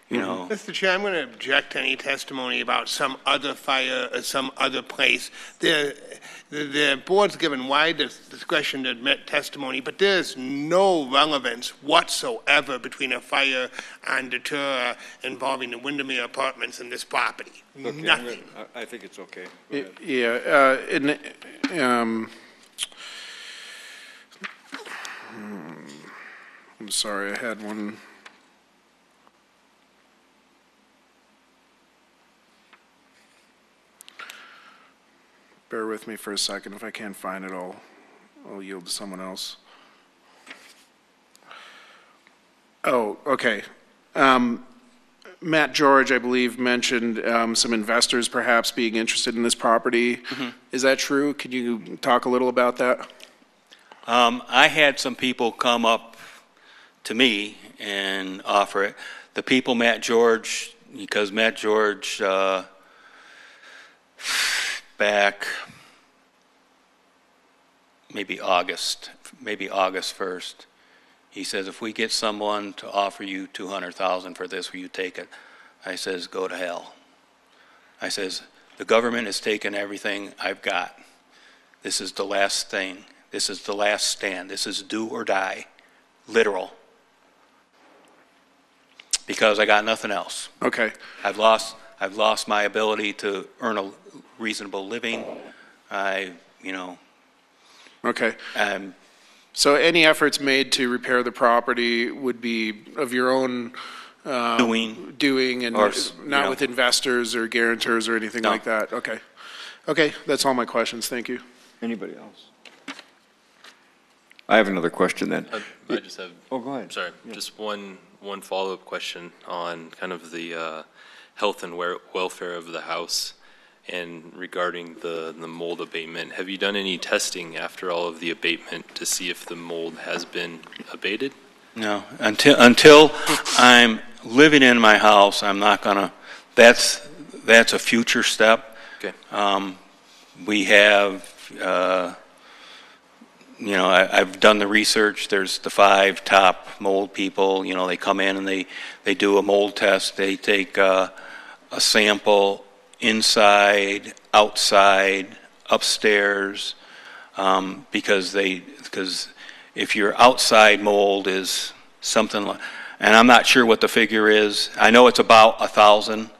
You know, Mr. Chair, I'm going to object to any testimony about some other fire or some other place. The board's given wide discretion to admit testimony, but there's no relevance whatsoever between a fire on Datura involving the Windermere Apartments and this property. Okay, Nothing. I think it's okay. Yeah. I'm sorry, I had one. Bear with me for a second. If I can't find it, I'll yield to someone else. Oh, okay. Matt George, I believe, mentioned some investors perhaps being interested in this property. Is that true? Could you talk a little about that? I had some people come up to me and offer it. The people Matt George, because Matt George back maybe August 1st, he says, if we get someone to offer you $200,000 for this, will you take it? I says, go to hell. I says, the government has taken everything I've got. This is the last thing. This is the last stand. This is do or die, literal. Because I got nothing else. Okay. I've lost my ability to earn a reasonable living. Okay. So any efforts made to repair the property would be of your own doing and not with investors or guarantors or anything like that? Okay. Okay, that's all my questions. Thank you. Anybody else? I have another question then. I just have. Oh, go ahead. Sorry, just one follow-up question on kind of the health and welfare of the house, and regarding the mold abatement. Have you done any testing after all of the abatement to see if the mold has been abated? No, until I'm living in my house, I'm not gonna. That's a future step. Okay. We have. I've done the research. There's the 5 top mold people. You know, they come in and they do a mold test. They take a sample inside, outside, upstairs, because if your outside mold is something like, and I'm not sure what the figure is. I know it's about 1,000.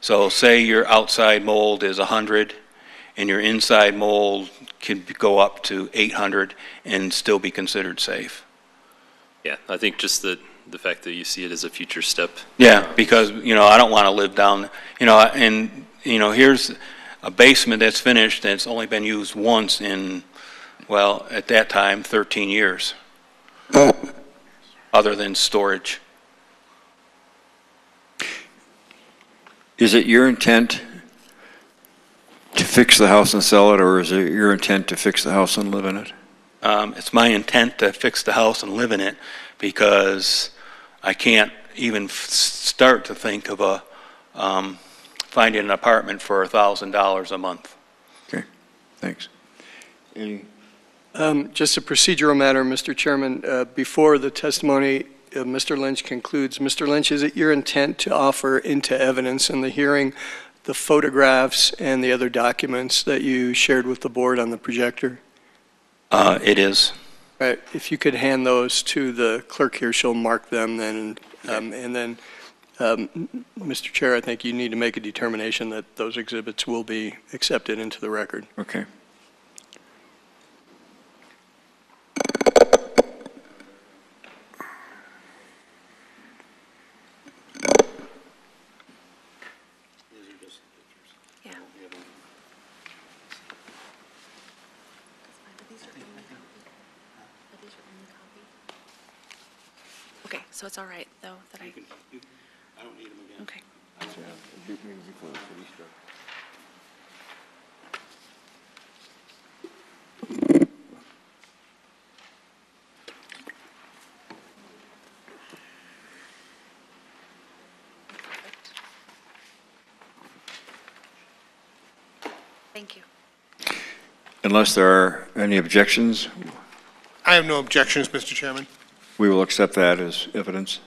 So say your outside mold is 100, and your inside mold could go up to 800 and still be considered safe. Yeah, I think just the fact that you see it as a future step. Yeah, because, I don't want to live down, and, here's a basement that's finished and it's only been used once in, well, at that time, 13 years, other than storage. Is it your intent to fix the house and sell it, or is it your intent to fix the house and live in it? It's my intent to fix the house and live in it because I can't even start to think of finding an apartment for $1,000 a month. Okay, thanks. Any? Just a procedural matter, Mr. Chairman. Before the testimony of Mr. Lynch concludes, Mr. Lynch, is it your intent to offer into evidence in the hearing the photographs and the other documents that you shared with the board on the projector? It is. All right, if you could hand those to the clerk here, she'll mark them then. And then, Mr. Chair, I think you need to make a determination that those exhibits will be accepted into the record. Okay. Okay, so it's all right, though, that I don't need them again. Okay. Thank you. Unless there are any objections, I have no objections, Mr. Chairman. we will accept that as evidence.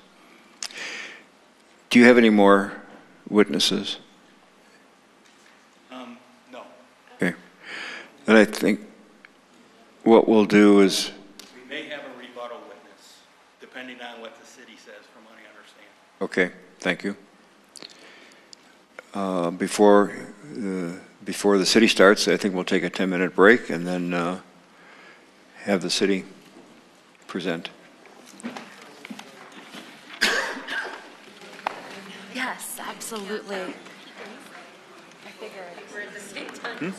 Do you have any more witnesses? No. Okay. And I think what we'll do is, We may have a rebuttal witness, depending on what the city says, from what I understand. okay, thank you. Before the city starts, I think we'll take a 10-minute break and then have the city present. Yes, absolutely. I figured. We're at the same time.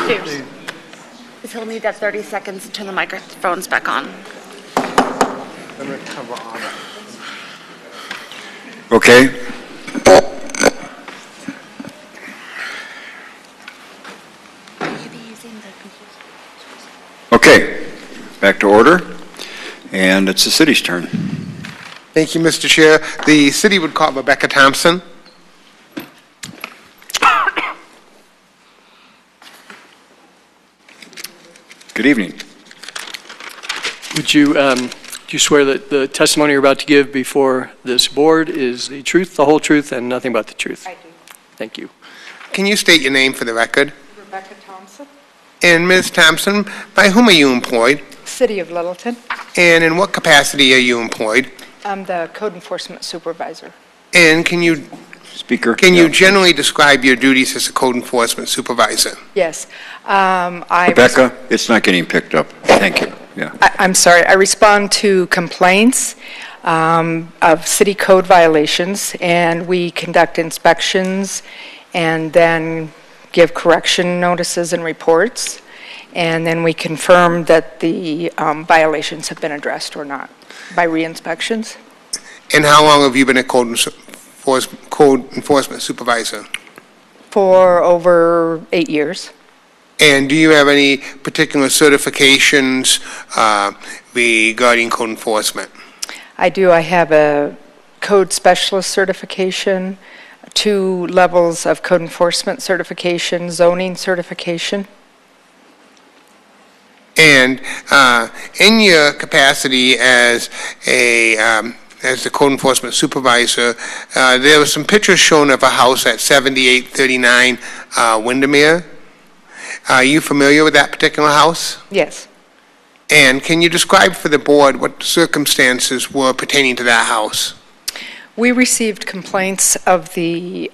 Because he'll need that 30 seconds to turn the microphones back on. Okay. Okay, back to order, and it's the city's turn. Thank you, Mr. Chair. The city would call Rebecca Thompson. Good evening. Would you, do you swear that the testimony you're about to give before this board is the truth, the whole truth, and nothing but the truth? I do. Thank you. Can you state your name for the record? Rebecca Thompson, And Ms. Thompson, by whom are you employed? City of Littleton. And in what capacity are you employed? I'm the code enforcement supervisor. And can you generally describe your duties as a code enforcement supervisor? Yes. Rebecca, it's not getting picked up. Thank you. Yeah. I'm sorry. I respond to complaints of city code violations, and we conduct inspections and then give correction notices and reports, and then we confirm that the violations have been addressed or not by re-inspections. And how long have you been a code enforcement supervisor? For over 8 years. And do you have any particular certifications regarding code enforcement? I do. I have a code specialist certification, 2 levels of code enforcement certification, zoning certification. And in your capacity as the code enforcement supervisor, there were some pictures shown of a house at 7839 Windermere. Are you familiar with that particular house? Yes. And can you describe for the board what circumstances were pertaining to that house? We received complaints of the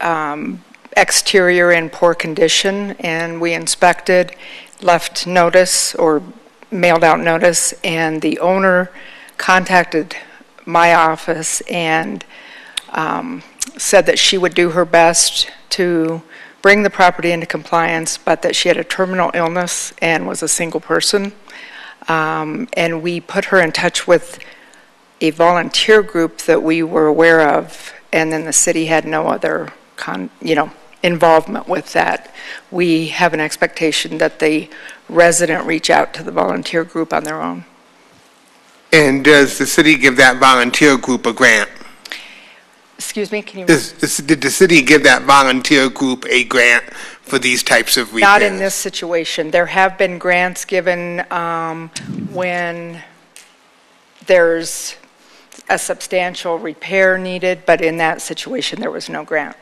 exterior in poor condition, and we inspected, left notice or mailed out notice, and the owner contacted my office and said that she would do her best to bring the property into compliance, but that she had a terminal illness and was a single person. And we put her in touch with a volunteer group that we were aware of, and then the city had no other involvement with that. We have an expectation that the resident reach out to the volunteer group on their own. And does the city give that volunteer group a grant? Excuse me, can you? Did the city give that volunteer group a grant for these types of repairs? Not in this situation. There have been grants given when there's a substantial repair needed, but in that situation, there was no grant.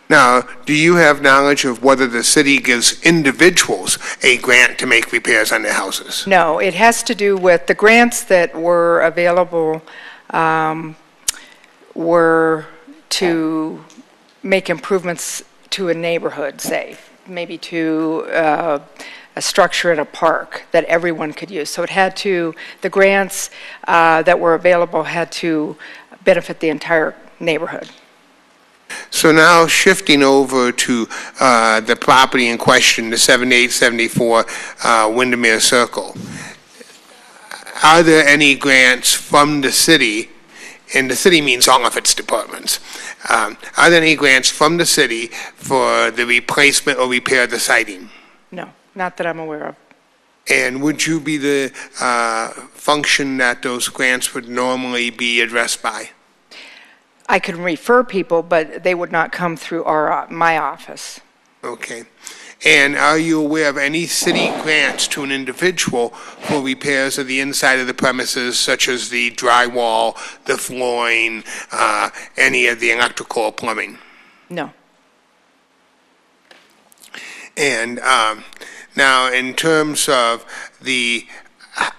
Now, do you have knowledge of whether the city gives individuals a grant to make repairs on their houses? No, it has to do with the grants that were available were to make improvements to a neighborhood, say, maybe to a structure in a park that everyone could use. So it had to, the grants that were available had to benefit the entire neighborhood. So now shifting over to the property in question, the 7874 Windermere Circle. Are there any grants from the city, and the city means all of its departments, are there any grants from the city for the replacement or repair of the siding? No, not that I'm aware of. And would you be the function that those grants would normally be addressed by? I could refer people, but they would not come through my office. Okay. And are you aware of any city grants to an individual for repairs of the inside of the premises, such as the drywall, the flooring, any of the electrical or plumbing? No. And now, in terms of the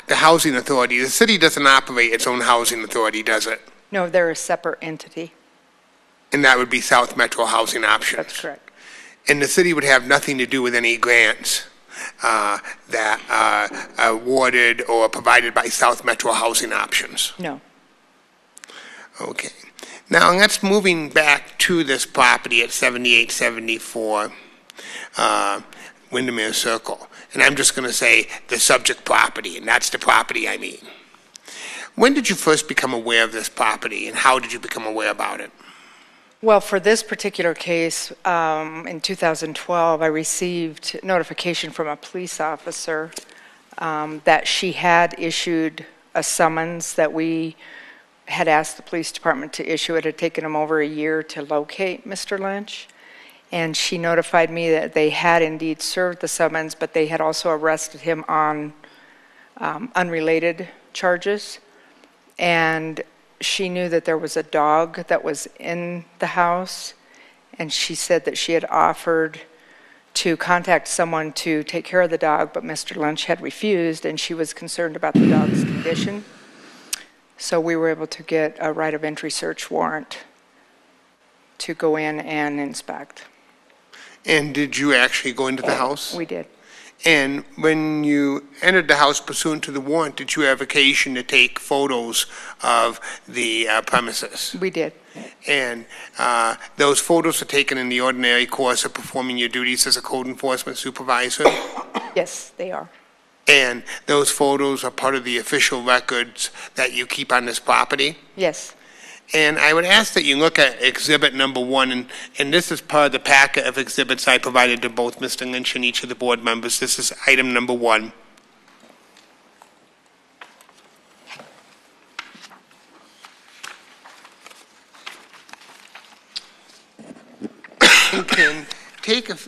housing authority, the city doesn't operate its own housing authority, does it? No, they're a separate entity. And that would be South Metro Housing Options? That's correct. And the city would have nothing to do with any grants that are awarded or provided by South Metro Housing Options? No. Okay. Now, let's moving back to this property at 7874. Windermere Circle. And I'm just going to say the subject property, and that's the property I mean. When did you first become aware of this property, and how did you become aware about it? Well, for this particular case, in 2012, I received notification from a police officer that she had issued a summons that we had asked the police department to issue. It had taken them over a year to locate Mr. Lynch. And she notified me that they had indeed served the summons, but they had also arrested him on unrelated charges. And she knew that there was a dog that was in the house, and she said that she had offered to contact someone to take care of the dog, but Mr. Lynch had refused, and she was concerned about the dog's condition. So we were able to get a right of entry search warrant to go in and inspect. And did you actually go into the house? We did. And when you entered the house pursuant to the warrant, did you have occasion to take photos of the premises? We did. And those photos are taken in the ordinary course of performing your duties as a code enforcement supervisor? Yes, they are. And those photos are part of the official records that you keep on this property? Yes. And I would ask that you look at exhibit number 1, and this is part of the packet of exhibits I provided to both Mr. Lynch and each of the board members. This is item number 1. You can take as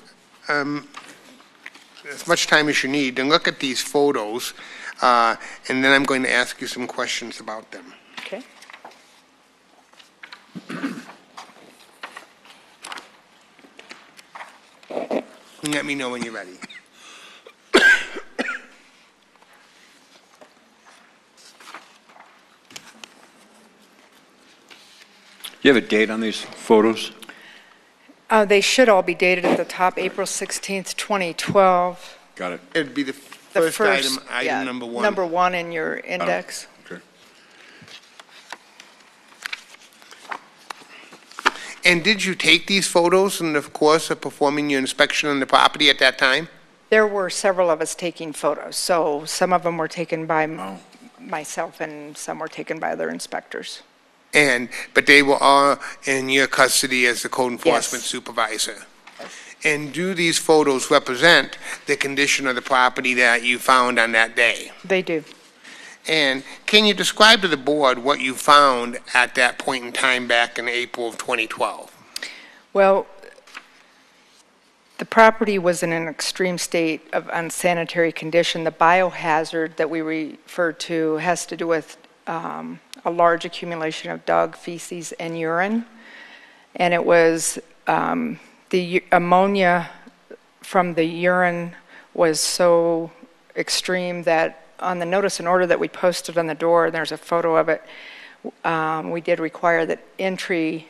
much time as you need and look at these photos, and then I'm going to ask you some questions about them. Okay. Let me know when you're ready. Do you have a date on these photos? They should all be dated at the top, April 16th, 2012. Got it. It'd be the first item, yeah, number 1. Number 1 in your index. Okay. And did you take these photos in the course of performing your inspection on the property at that time? There were several of us taking photos, so some of them were taken by myself and some were taken by other inspectors. But they were all in your custody as the code enforcement Yes. supervisor? And do these photos represent the condition of the property that you found on that day? They do. And can you describe to the board what you found at that point in time back in April of 2012? Well, the property was in an extreme state of unsanitary condition. The biohazard that we refer to has to do with a large accumulation of dog feces and urine. And it was the ammonia from the urine was so extreme that on the notice and order that we posted on the door, and there's a photo of it, we did require that entry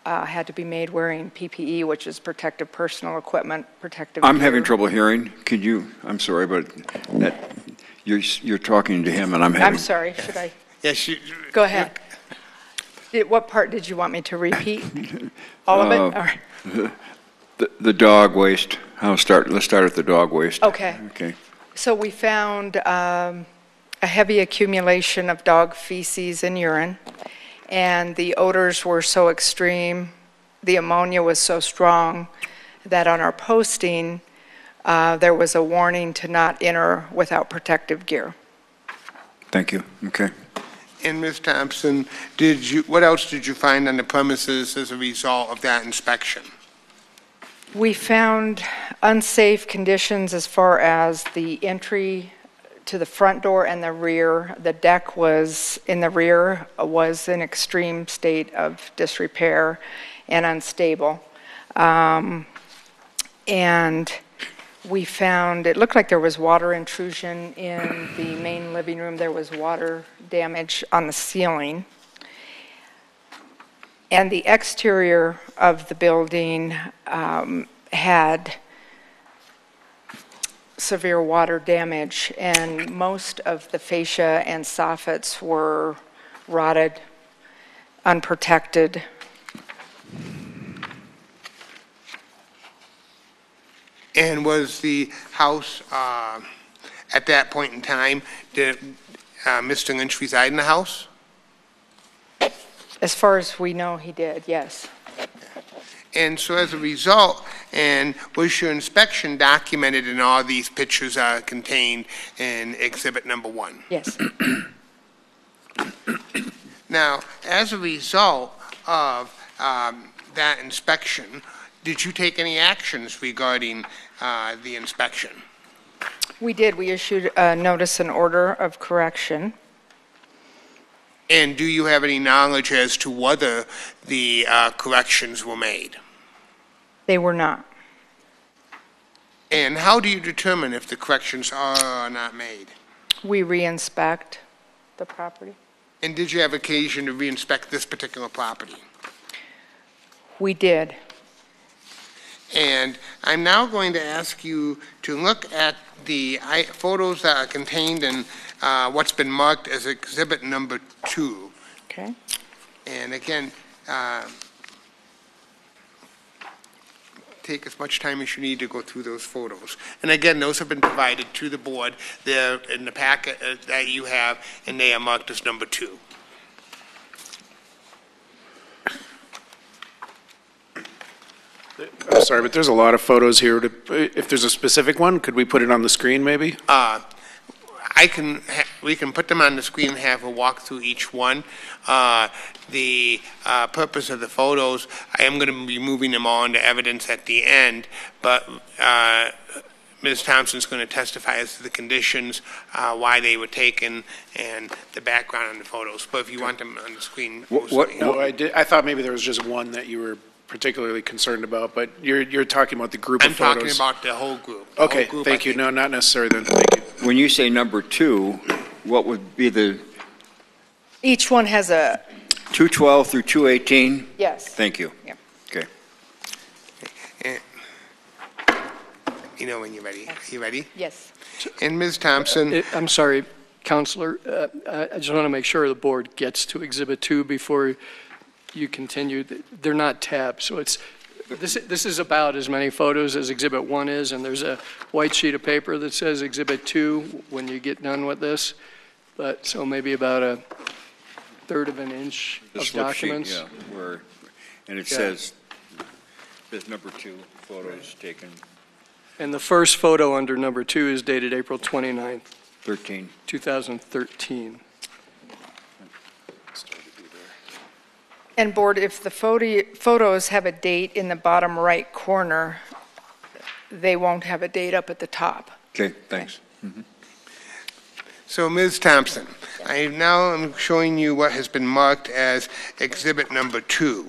had to be made wearing PPE, which is protective personal equipment, protective I'm gear. having trouble hearing. Could you, I'm sorry, but that, you're talking to him and I'm having. I'm sorry, should I? Yes, Go ahead. What part did you want me to repeat? All of it? All right. The dog waste. Let's start at the dog waste. Okay. Okay. So we found a heavy accumulation of dog feces and urine, and the odors were so extreme, the ammonia was so strong that on our posting, there was a warning to not enter without protective gear. Thank you. Okay. And Ms. Thompson, what else did you find on the premises as a result of that inspection? We found unsafe conditions as far as the entry to the front door and the rear. The deck was in the rear was in extreme state of disrepair and unstable. And we found, it looked like there was water intrusion in the main living room. There was water damage on the ceiling. And the exterior of the building had severe water damage, and most of the fascia and soffits were rotted, unprotected. And was the house, at that point in time, did Mr. Lynch reside in the house? As far as we know, he did, yes. And so as a result, and was your inspection documented and all these pictures are contained in exhibit number 1? Yes. Now, as a result of that inspection, did you take any actions regarding the inspection? We did. We issued a notice and order of correction. And do you have any knowledge as to whether the corrections were made? They were not. And how do you determine if the corrections are not made? We re-inspect the property. And did you have occasion to re-inspect this particular property? We did. And I'm now going to ask you to look at the photos that are contained in what's been marked as exhibit number 2. Okay. And again, take as much time as you need to go through those photos. And again, those have been provided to the board. They're in the packet that you have, and they are marked as number 2. I'm sorry, but there's a lot of photos here. If there's a specific one, could we put it on the screen maybe? We can put them on the screen and have a walk through each one. The purpose of the photos, I am going to be moving them all into evidence at the end, but Ms. Thompson's going to testify as to the conditions, why they were taken, and the background on the photos. But if you want them on the screen. No, I thought maybe there was just one that you were particularly concerned about, but you're talking about the group of photos. I'm talking about the whole group. Okay, thank you. No, not necessary then. Thank you. When you say number 2, what would be the Each one has a, 212 through 218? yes. Thank you. Yeah. Okay. You know when you're ready. Are you ready? Yes. And Ms. Thompson, I'm sorry, Counselor, I just want to make sure the board gets to Exhibit 2 before you continue. They're not tabs, so this is about as many photos as Exhibit 1 is, and there's a white sheet of paper that says Exhibit 2 when you get done with this, but so maybe about a third of an inch The of slip sheet, documents. yeah, and it Yeah. says, there's number 2, photos taken And the first photo under number 2 is dated April 29th, 13. 2013. And board, if the photos have a date in the bottom right corner, they won't have a date up at the top. Okay, thanks. so Ms. Thompson, I now am showing you what has been marked as exhibit number 2.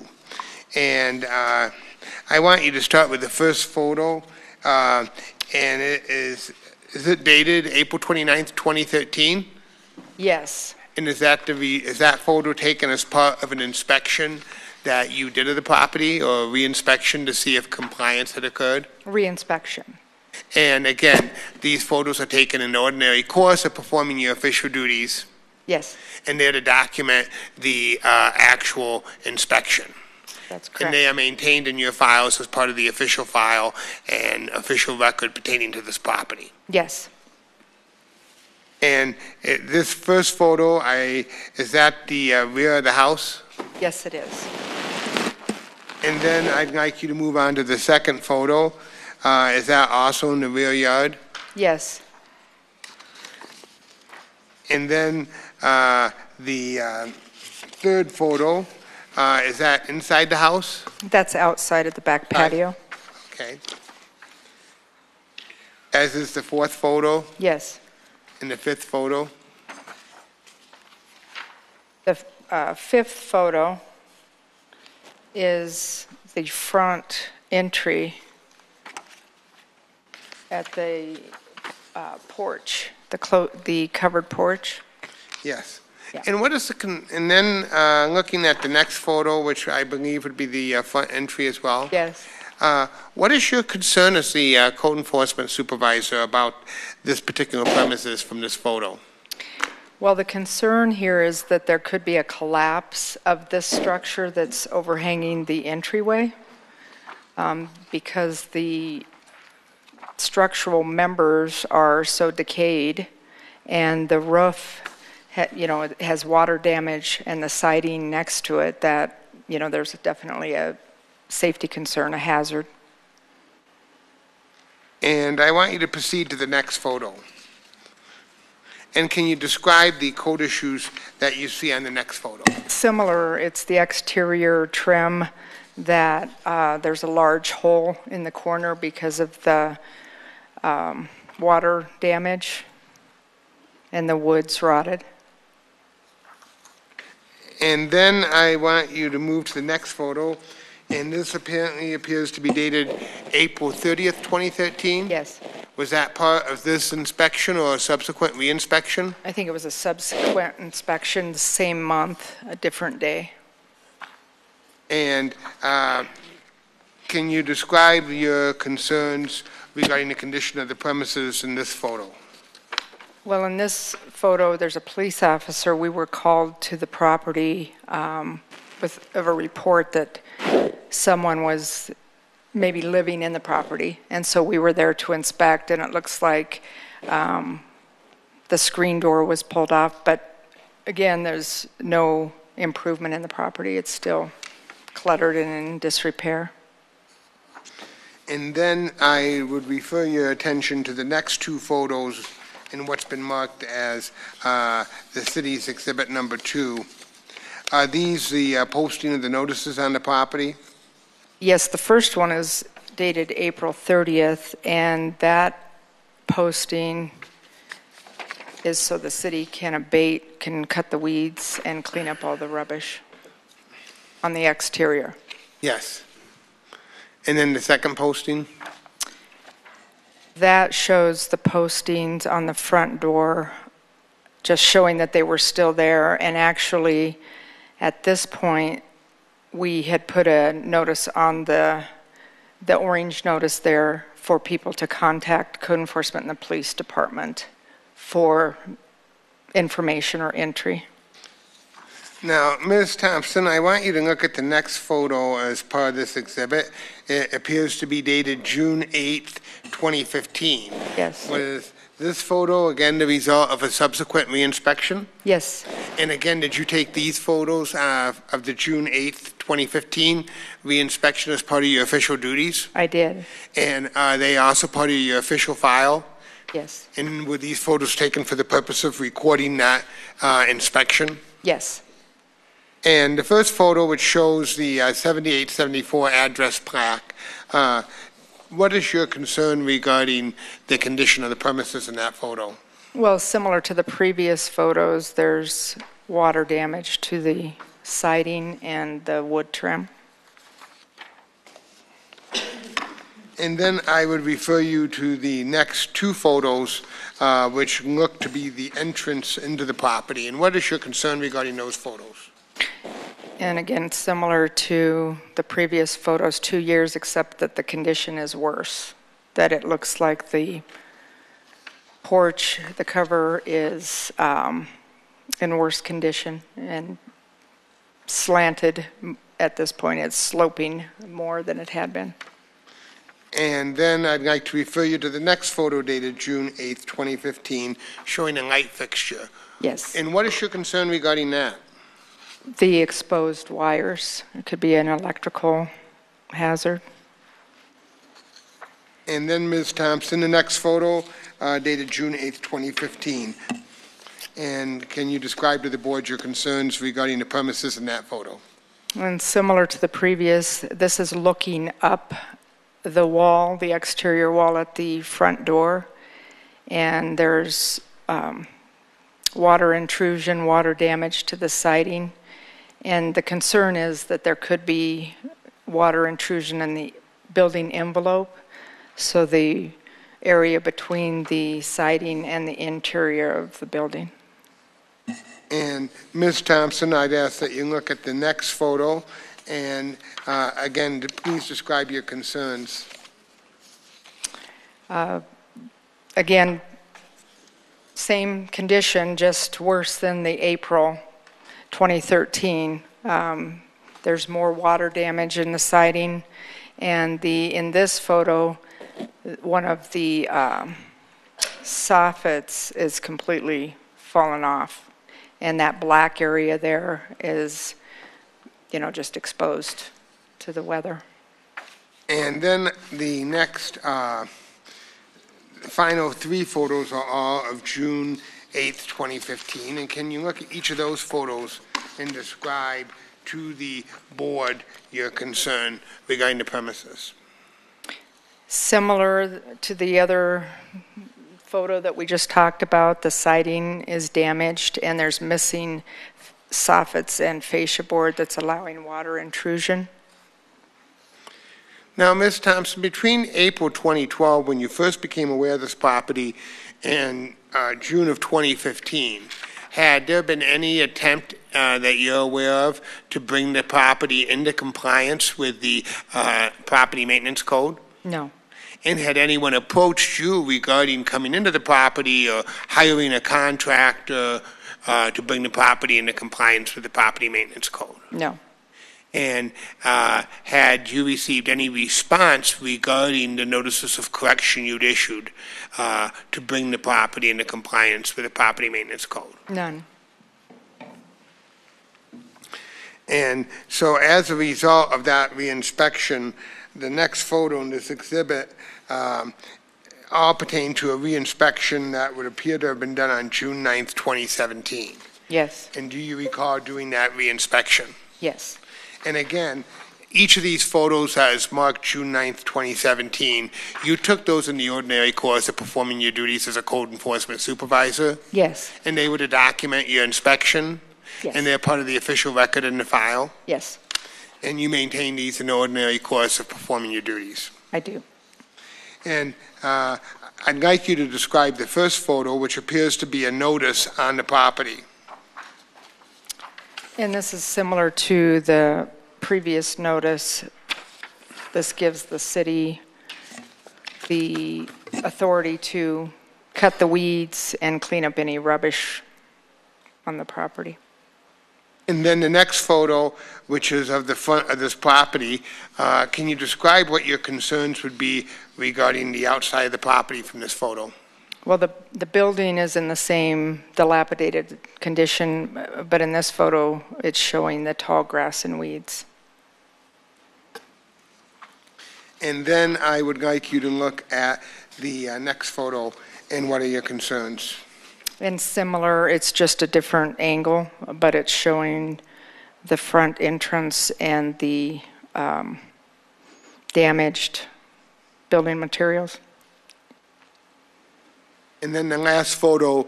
And I want you to start with the first photo, and it is it dated April 29th, 2013? Yes. And is that photo taken as part of an inspection that you did of the property, or a re-inspection to see if compliance had occurred? Re-inspection. And again, these photos are taken in the ordinary course of performing your official duties, Yes, and they're to document the actual inspection. that's And correct. they are maintained in your files as part of the official file and official record pertaining to this property. Yes, And this first photo, is that the rear of the house? yes, it is. And then I'd like you to move on to the second photo. Is that also in the rear yard? Yes, And then the third photo, is that inside the house? that's outside of the back patio. Okay. As is the fourth photo Yes. and the fifth photo? The fifth photo is the front entry at the porch, the covered porch. Yes. Yeah. And what is and then looking at the next photo, which I believe would be the front entry as well? Yes. What is your concern as the code enforcement supervisor about this particular premises from this photo? Well, the concern here is that there could be a collapse of this structure that's overhanging the entryway, because the structural members are so decayed, and the roof, it has water damage, and the siding next to it, that, there's definitely a safety concern, a hazard. And I want you to proceed to the next photo. And can you describe the code issues that you see on the next photo? Similar, it's the exterior trim that there's a large hole in the corner because of the water damage, and the wood's rotted. And then I want you to move to the next photo, and this apparently appears to be dated April 30th, 2013? Yes. Was that part of this inspection or a subsequent reinspection? I think it was a subsequent inspection, the same month, a different day. And can you describe your concerns regarding the condition of the premises in this photo? Well, in this photo, there's a police officer. We were called to the property with a report that someone was maybe living in the property, and so we were there to inspect, and it looks like the screen door was pulled off, but again, there's no improvement in the property. It's still cluttered and in disrepair. And then I would refer your attention to the next two photos in what's been marked as the city's exhibit number 2. Are these the posting of the notices on the property? Yes, the first one is dated April 30th, and that posting is so the city can cut the weeds and clean up all the rubbish on the exterior. Yes. And then the second posting? That shows the postings on the front door, just showing that they were still there, and actually, at this point, we had put a notice on the orange notice there for people to contact code enforcement and the police department for information or entry. Now, Ms. Thompson, I want you to look at the next photo as part of this exhibit. It appears to be dated June 8th, 2015. Yes. Was this photo, again, the result of a subsequent reinspection? Yes. And again, did you take these photos of the June 8th, 2015 reinspection as part of your official duties? I did. And are they also part of your official file? Yes. And were these photos taken for the purpose of recording that inspection? Yes. And the first photo, which shows the 7874 address plaque, what is your concern regarding the condition of the premises in that photo? Well, similar to the previous photos, there's water damage to the siding and the wood trim. And then I would refer you to the next two photos, which look to be the entrance into the property. And what is your concern regarding those photos? And again, similar to the previous photos, 2 years, except that the condition is worse. That it looks like the porch, the cover is in worse condition and slanted. At this point, it's sloping more than it had been. And then I'd like to refer you to the next photo dated June 8th, 2015, showing a light fixture. Yes. And what is your concern regarding that? The exposed wires. It could be an electrical hazard. And then, Ms. Thompson, the next photo dated June 8th, 2015. And can you describe to the board your concerns regarding the premises in that photo? And similar to the previous, this is looking up the wall, the exterior wall at the front door, and there's water intrusion, water damage to the siding, and the concern is that there could be water intrusion in the building envelope, so the area between the siding and the interior of the building. And Ms. Thompson, I'd ask that you look at the next photo, and again, please describe your concerns. Again, same condition, just worse than the April 2013. There's more water damage in the siding, and in this photo, one of the soffits is completely fallen off, and that black area there is, just exposed to the weather. And then the next final three photos are all of June 8th, 2015. And can you look at each of those photos and describe to the board your concern regarding the premises? Similar to the other photo that we just talked about, the siding is damaged and there's missing soffits and fascia board that's allowing water intrusion. Now, Ms. Thompson, between April 2012, when you first became aware of this property, and June of 2015, had there been any attempt that you're aware of to bring the property into compliance with the property maintenance code? No. And had anyone approached you regarding coming into the property or hiring a contractor to bring the property into compliance with the property maintenance code? No. And had you received any response regarding the notices of correction you'd issued to bring the property into compliance with the property maintenance code? None. And so as a result of that reinspection, the next photo in this exhibit all pertain to a reinspection that would appear to have been done on June 9th, 2017. Yes. And do you recall doing that reinspection? Yes. And again, each of these photos has marked June 9th, 2017. You took those in the ordinary course of performing your duties as a code enforcement supervisor? Yes. And they were to document your inspection? Yes. And they're part of the official record in the file? Yes. And you maintain these in the ordinary course of performing your duties? I do. And I'd like you to describe the first photo, which appears to be a notice on the property. And this is similar to the previous notice. This gives the city the authority to cut the weeds and clean up any rubbish on the property. And then the next photo, which is of the front of this property, can you describe what your concerns would be regarding the outside of the property from this photo? Well, the building is in the same dilapidated condition, but in this photo, it's showing the tall grass and weeds. And then I would like you to look at the next photo, and what are your concerns? And similar, it's just a different angle, but it's showing the front entrance and the damaged building materials. And then the last photo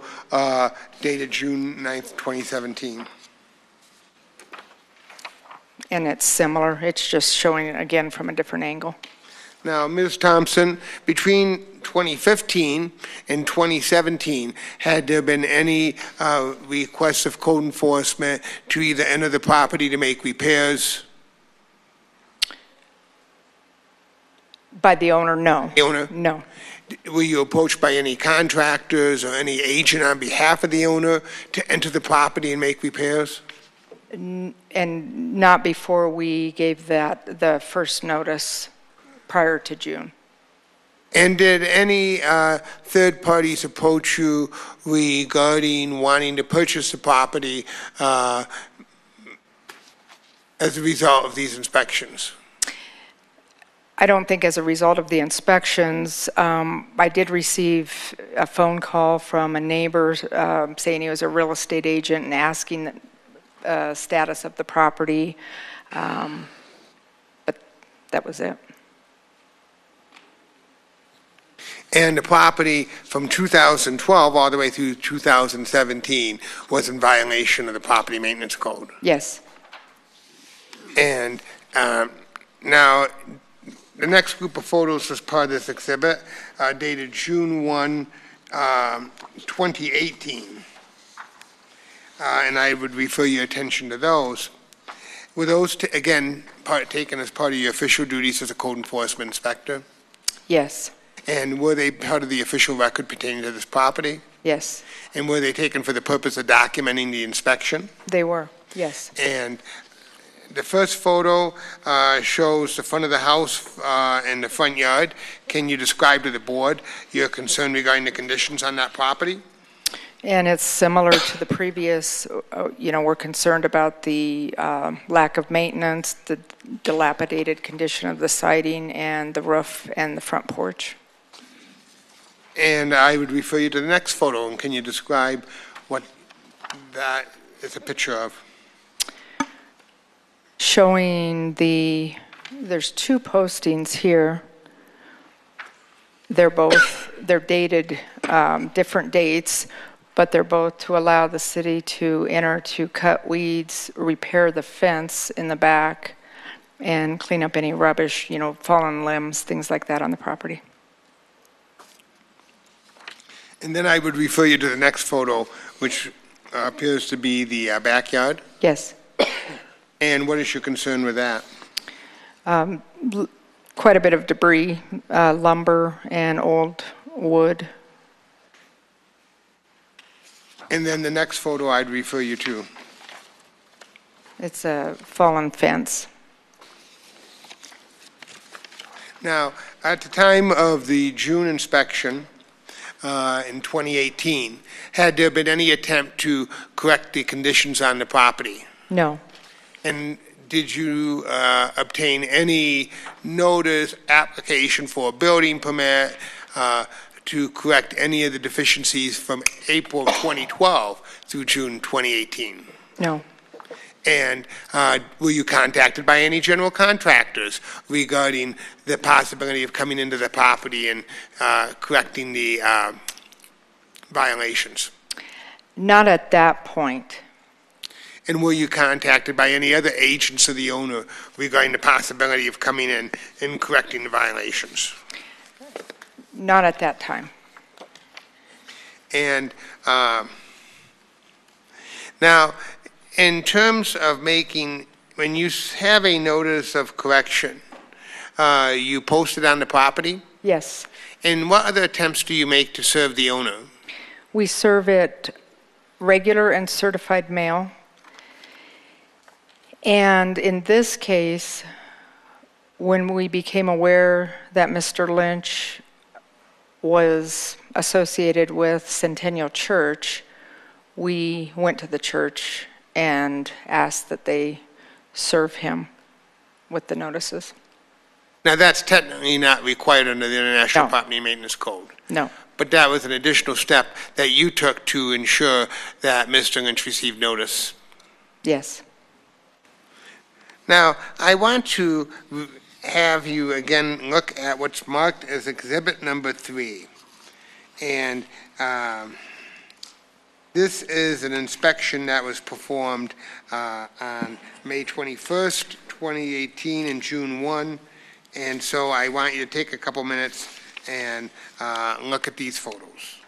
dated June 9th, 2017. And it's similar, it's just showing it again from a different angle. Now, Ms. Thompson, between 2015 and 2017, had there been any requests of code enforcement to either enter the property to make repairs? By the owner, no. The owner? No. Were you approached by any contractors or any agent on behalf of the owner to enter the property and make repairs? And not before we gave the first notice prior to June. And did any third parties approach you regarding wanting to purchase the property as a result of these inspections? I don't think as a result of the inspections. I did receive a phone call from a neighbor saying he was a real estate agent and asking the status of the property, but that was it. And the property from 2012 all the way through 2017 was in violation of the property maintenance code? Yes. And now, the next group of photos as part of this exhibit dated June 1, 2018. And I would refer your attention to those. Were those, again, taken as part of your official duties as a code enforcement inspector? Yes. And were they part of the official record pertaining to this property? Yes. And were they taken for the purpose of documenting the inspection? They were, yes. And The first photo shows the front of the house and the front yard. Can you describe to the board your concern regarding the conditions on that property? And it's similar to the previous, we're concerned about the lack of maintenance, the dilapidated condition of the siding and the roof and the front porch. And I would refer you to the next photo, and can you describe what that is a picture of? Showing there's two postings here. They're dated different dates, but they're both to allow the city to enter to cut weeds, repair the fence in the back, and clean up any rubbish, fallen limbs, things like that on the property. And then I would refer you to the next photo, which appears to be the backyard. Yes. And what is your concern with that? Quite a bit of debris, lumber and old wood. And then the next photo I'd refer you to. It's a fallen fence. Now, at the time of the June inspection in 2018, had there been any attempt to correct the conditions on the property? No. And did you obtain any notice, application for a building permit to correct any of the deficiencies from April 2012 through June 2018? No. And were you contacted by any general contractors regarding the possibility of coming into the property and correcting the violations? Not at that point. And were you contacted by any other agents of the owner regarding the possibility of coming in and correcting the violations? Not at that time. And now, in terms of making, when you have a notice of correction, you post it on the property? Yes. And what other attempts do you make to serve the owner? We serve it regular and certified mail. And in this case, when we became aware that Mr. Lynch was associated with Centennial Church, we went to the church and asked that they serve him with the notices. Now, that's technically not required under the International No. Property Maintenance Code. No. But that was an additional step that you took to ensure that Mr. Lynch received notice. Yes. Now, I want to have you again look at what's marked as exhibit number 3. And this is an inspection that was performed on May 21st, 2018 and June 1. And so I want you to take a couple minutes and look at these photos.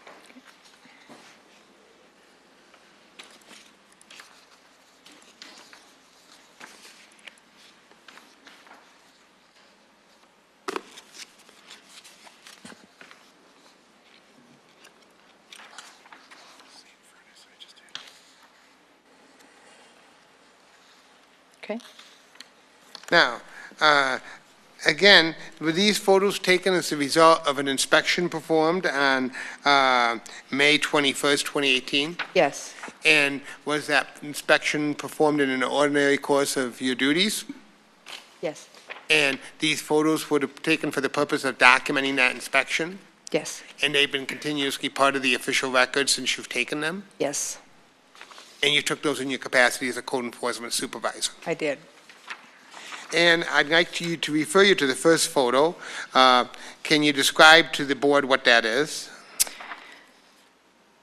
Okay. Now, again, were these photos taken as a result of an inspection performed on May 21st, 2018? Yes. And was that inspection performed in an ordinary course of your duties? Yes. And these photos were taken for the purpose of documenting that inspection? Yes. And they've been continuously part of the official record since you've taken them? Yes. And you took those in your capacity as a code enforcement supervisor? I did. And I'd like you to refer you to the first photo. Can you describe to the board what that is?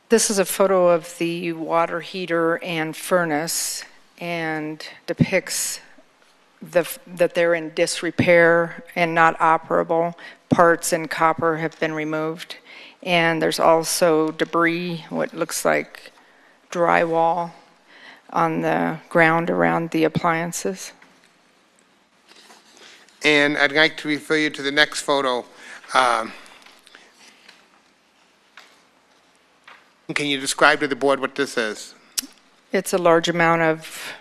This is a photo of the water heater and furnace and depicts that they're in disrepair and not operable. Parts and copper have been removed. And there's also debris, what looks like drywall on the ground around the appliances. And I'd like to refer you to the next photo. Can you describe to the board what this is? It's a large amount of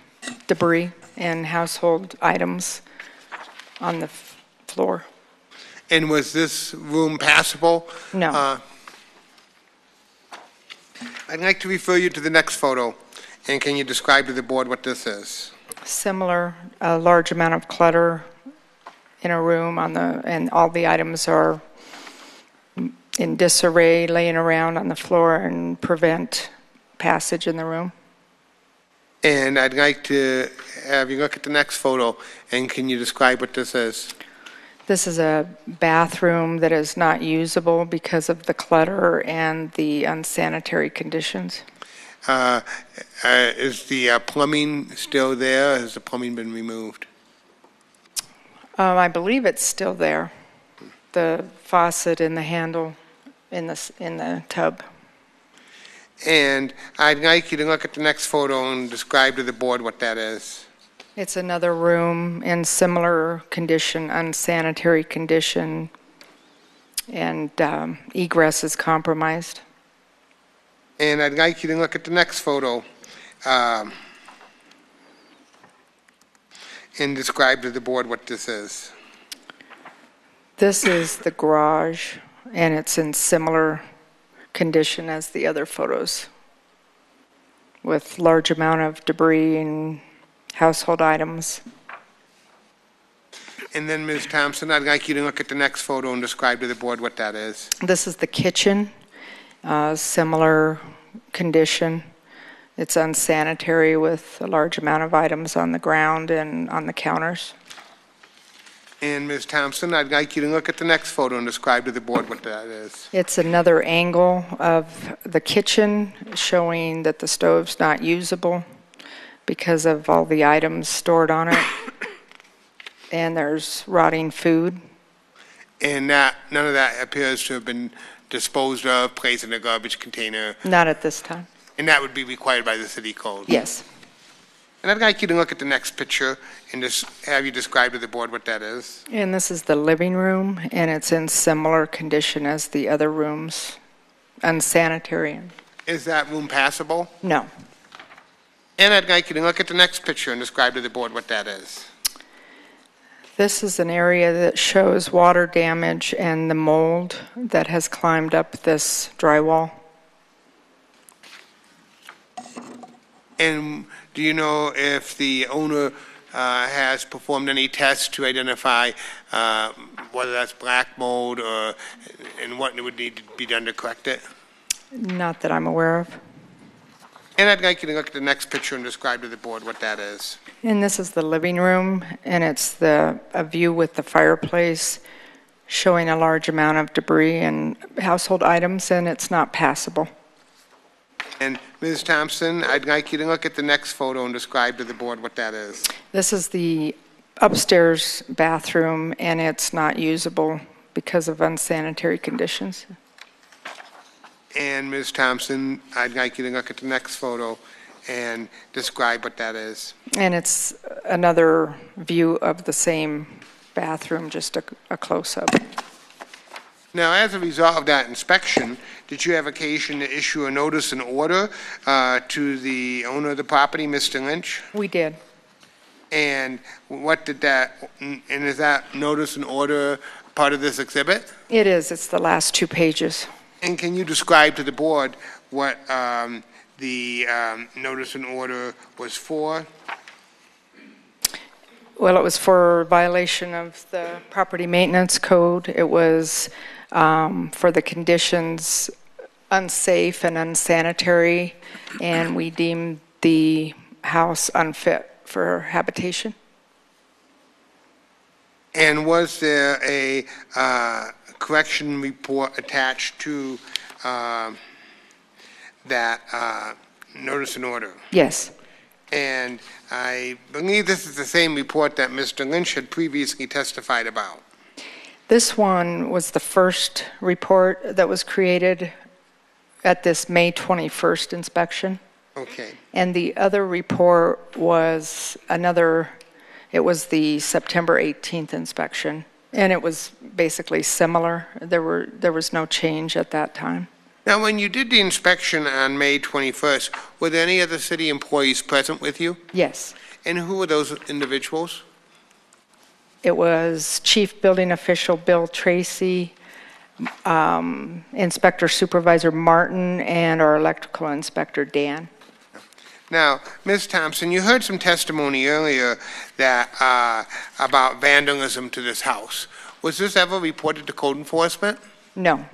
debris and household items on the floor. And was this room passable? No. I'd like to refer you to the next photo, and can you describe to the board what this is? Similar, a large amount of clutter in a room and all the items are in disarray, laying around on the floor and prevent passage in the room. And I'd like to have you look at the next photo, and can you describe what this is? This is a bathroom that is not usable because of the clutter and the unsanitary conditions. Is the plumbing still there? Has the plumbing been removed? I believe it's still there, the faucet and the handle in the tub. And I'd like you to look at the next photo and describe to the board what that is. It's another room in similar condition, unsanitary condition, and egress is compromised. And I'd like you to look at the next photo and describe to the board what this is. This is the garage, and it's in similar condition as the other photos, with large amount of debris and household items. And then, Ms. Thompson, I'd like you to look at the next photo and describe to the board what that is. This is the kitchen, similar condition. It's unsanitary with a large amount of items on the ground and on the counters. And Ms. Thompson, I'd like you to look at the next photo and describe to the board what that is. It's another angle of the kitchen showing that the stove's not usable because of all the items stored on it. And there's rotting food. And none of that appears to have been disposed of, placed in a garbage container. Not at this time. And that would be required by the city code. Yes. And I'd like you to look at the next picture and just have you describe to the board what that is. And this is the living room, and it's in similar condition as the other rooms, unsanitary. Is that room passable? No. And I'd like you to look at the next picture and describe to the board what that is. This is an area that shows water damage and the mold that has climbed up this drywall. And do you know if the owner has performed any tests to identify whether that's black mold or and what would need to be done to correct it? Not that I'm aware of. And I'd like you to look at the next picture and describe to the board what that is. And this is the living room, and it's a view with the fireplace showing a large amount of debris and household items, and it's not passable. And Ms. Thompson, I'd like you to look at the next photo and describe to the board what that is. This is the upstairs bathroom, and it's not usable because of unsanitary conditions. And Ms. Thompson, I'd like you to look at the next photo and describe what that is. And it's another view of the same bathroom, just a close-up. Now, as a result of that inspection, did you have occasion to issue a notice and order to the owner of the property, Mr. Lynch? We did. And what did that, and is that notice and order part of this exhibit? It is. It's the last 2 pages. And can you describe to the board what the notice and order was for? Well, it was for violation of the property maintenance code. It was for the conditions unsafe and unsanitary, and we deemed the house unfit for habitation. And was there a correction report attached to that notice and order? Yes. And I believe this is the same report that Mr. Lynch had previously testified about. This one was the first report that was created at this May 21st inspection. Okay. And the other report was it was the September 18th inspection. And it was basically similar. There was no change at that time. Now, when you did the inspection on May 21st, were there any other city employees present with you? Yes. And who are those individuals? It was Chief Building Official Bill Tracy, Inspector Supervisor Martin, and our Electrical Inspector Dan. Now, Ms. Thompson, you heard some testimony earlier that about vandalism to this house. Was this ever reported to code enforcement? No.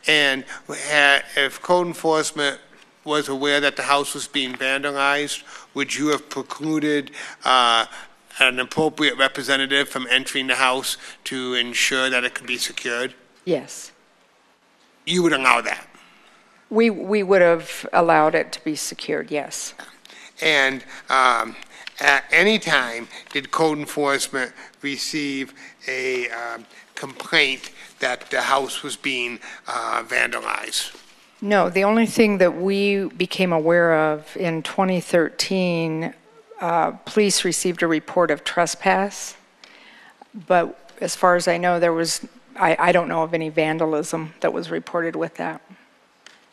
And if code enforcement was aware that the house was being vandalized, would you have precluded an appropriate representative from entering the house to ensure that it could be secured? Yes. You would allow that? We would have allowed it to be secured, yes. And at any time, did code enforcement receive a complaint that the house was being vandalized? No, the only thing that we became aware of in 2013, police received a report of trespass, but as far as I know, I don't know of any vandalism that was reported with that.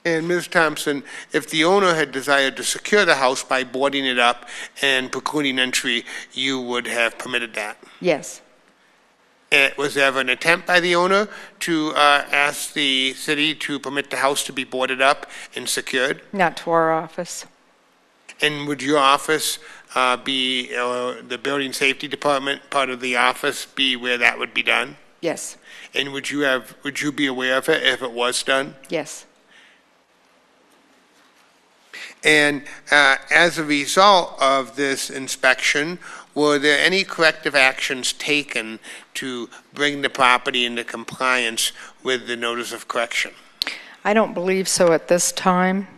And Ms. Thompson, if the owner had desired to secure the house by boarding it up and precluding entry, you would have permitted that? Yes. Was there ever an attempt by the owner to ask the city to permit the house to be boarded up and secured? Not to our office. And would your office be, the building safety department, part of the office, be where that would be done? Yes. And would you be aware of it if it was done? Yes. And as a result of this inspection, were there any corrective actions taken to bring the property into compliance with the notice of correction? I don't believe so at this time.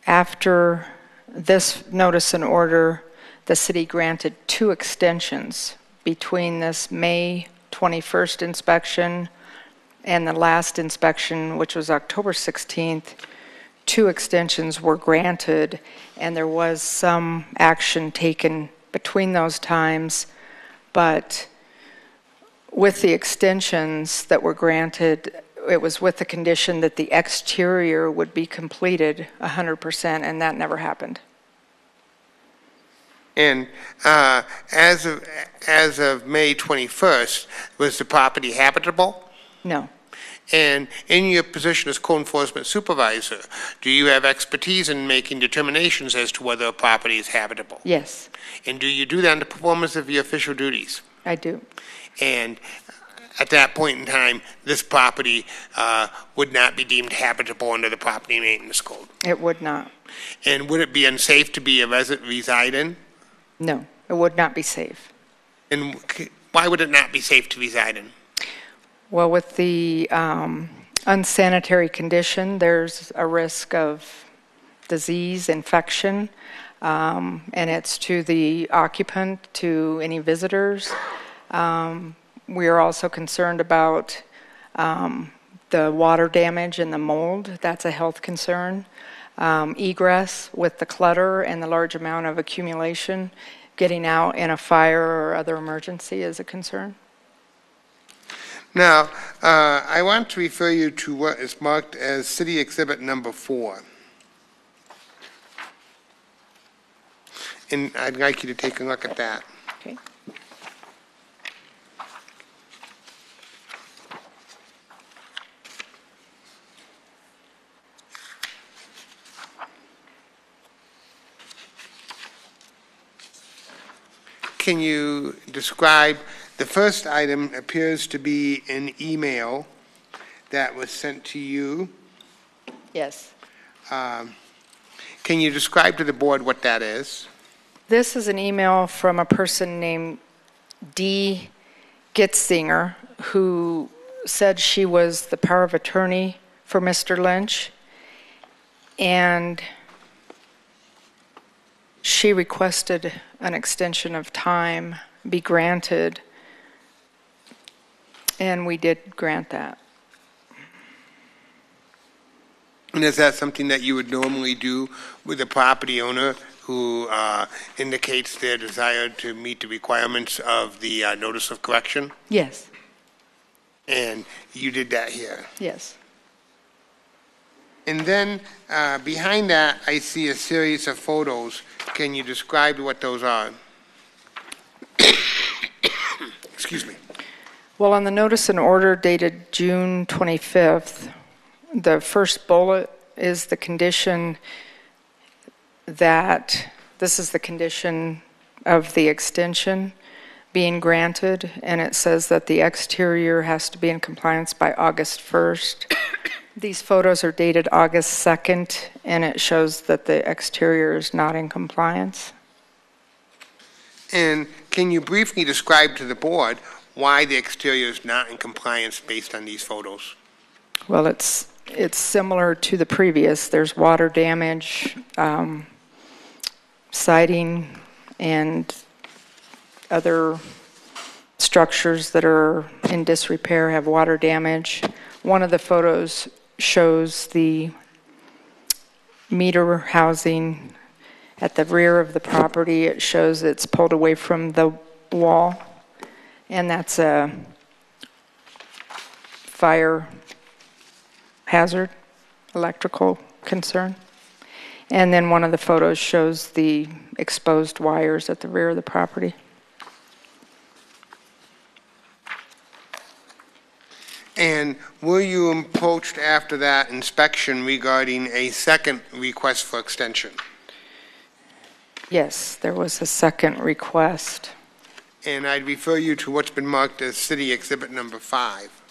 After this notice and order, the city granted 2 extensions between this May 21st inspection and the last inspection, which was October 16th. 2 extensions were granted, and there was some action taken between those times, but with the extensions that were granted, it was with the condition that the exterior would be completed 100%, and that never happened. And as of May 21st, was the property habitable? No. And in your position as code enforcement supervisor, do you have expertise in making determinations as to whether a property is habitable? Yes. And do you do that in the performance of your official duties? I do. And at that point in time, this property would not be deemed habitable under the property maintenance code? It would not. And would it be unsafe to be a resident reside in? No, it would not be safe. And why would it not be safe to reside in? Well, with the unsanitary condition, there's a risk of disease, infection, and it's to the occupant, to any visitors. We are also concerned about the water damage and the mold. That's a health concern. Egress with the clutter and the large amount of accumulation, getting out in a fire or other emergency is a concern. Now, I want to refer you to what is marked as City Exhibit Number 4. And I'd like you to take a look at that. Okay. Can you describe, the first item appears to be an email that was sent to you. Yes. Can you describe to the board what that is? This is an email from a person named Dee Gitzinger, who said she was the power of attorney for Mr. Lynch, and she requested an extension of time be granted, and we did grant that. And is that something that you would normally do with a property owner who indicates their desire to meet the requirements of the notice of correction? Yes. And you did that here? Yes. And then behind that, I see a series of photos. Can you describe what those are? Excuse me. Well, on the notice and order dated June 25th, the first bullet is the condition that, this is the condition of the extension being granted, and it says that the exterior has to be in compliance by August 1st. These photos are dated August 2nd, and it shows that the exterior is not in compliance. And can you briefly describe to the board why the exterior is not in compliance based on these photos? Well, it's similar to the previous. There's water damage, siding, and other structures that are in disrepair have water damage. One of the photos shows the meter housing at the rear of the property. It shows it's pulled away from the wall, and that's a fire hazard, electrical concern. And then one of the photos shows the exposed wires at the rear of the property. And were you approached after that inspection regarding a second request for extension? Yes, there was a second request. And I'd refer you to what's been marked as City Exhibit Number 5.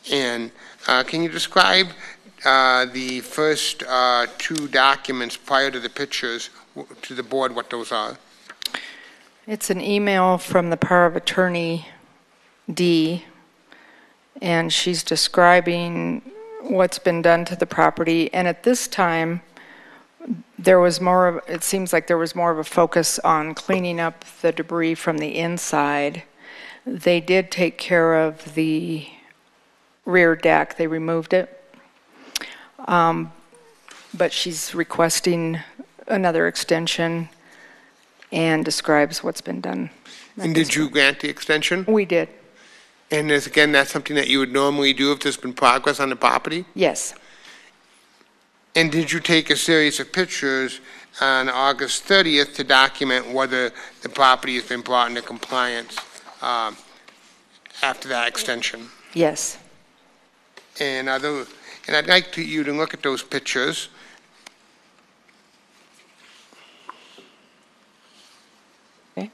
And can you describe the first two documents prior to the pictures to the board, what those are? It's an email from the power of attorney, D, and she's describing what's been done to the property. And at this time, there was more of, it seems like there was more of a focus on cleaning up the debris from the inside. They did take care of the rear deck. They removed it. But she's requesting another extension and describes what's been done. And did you grant the extension? We did. And is, again, that's something that you would normally do if there's been progress on the property? Yes. And did you take a series of pictures on August 30th to document whether the property has been brought into compliance after that extension? Yes. And I'd like you to look at those pictures. Okay.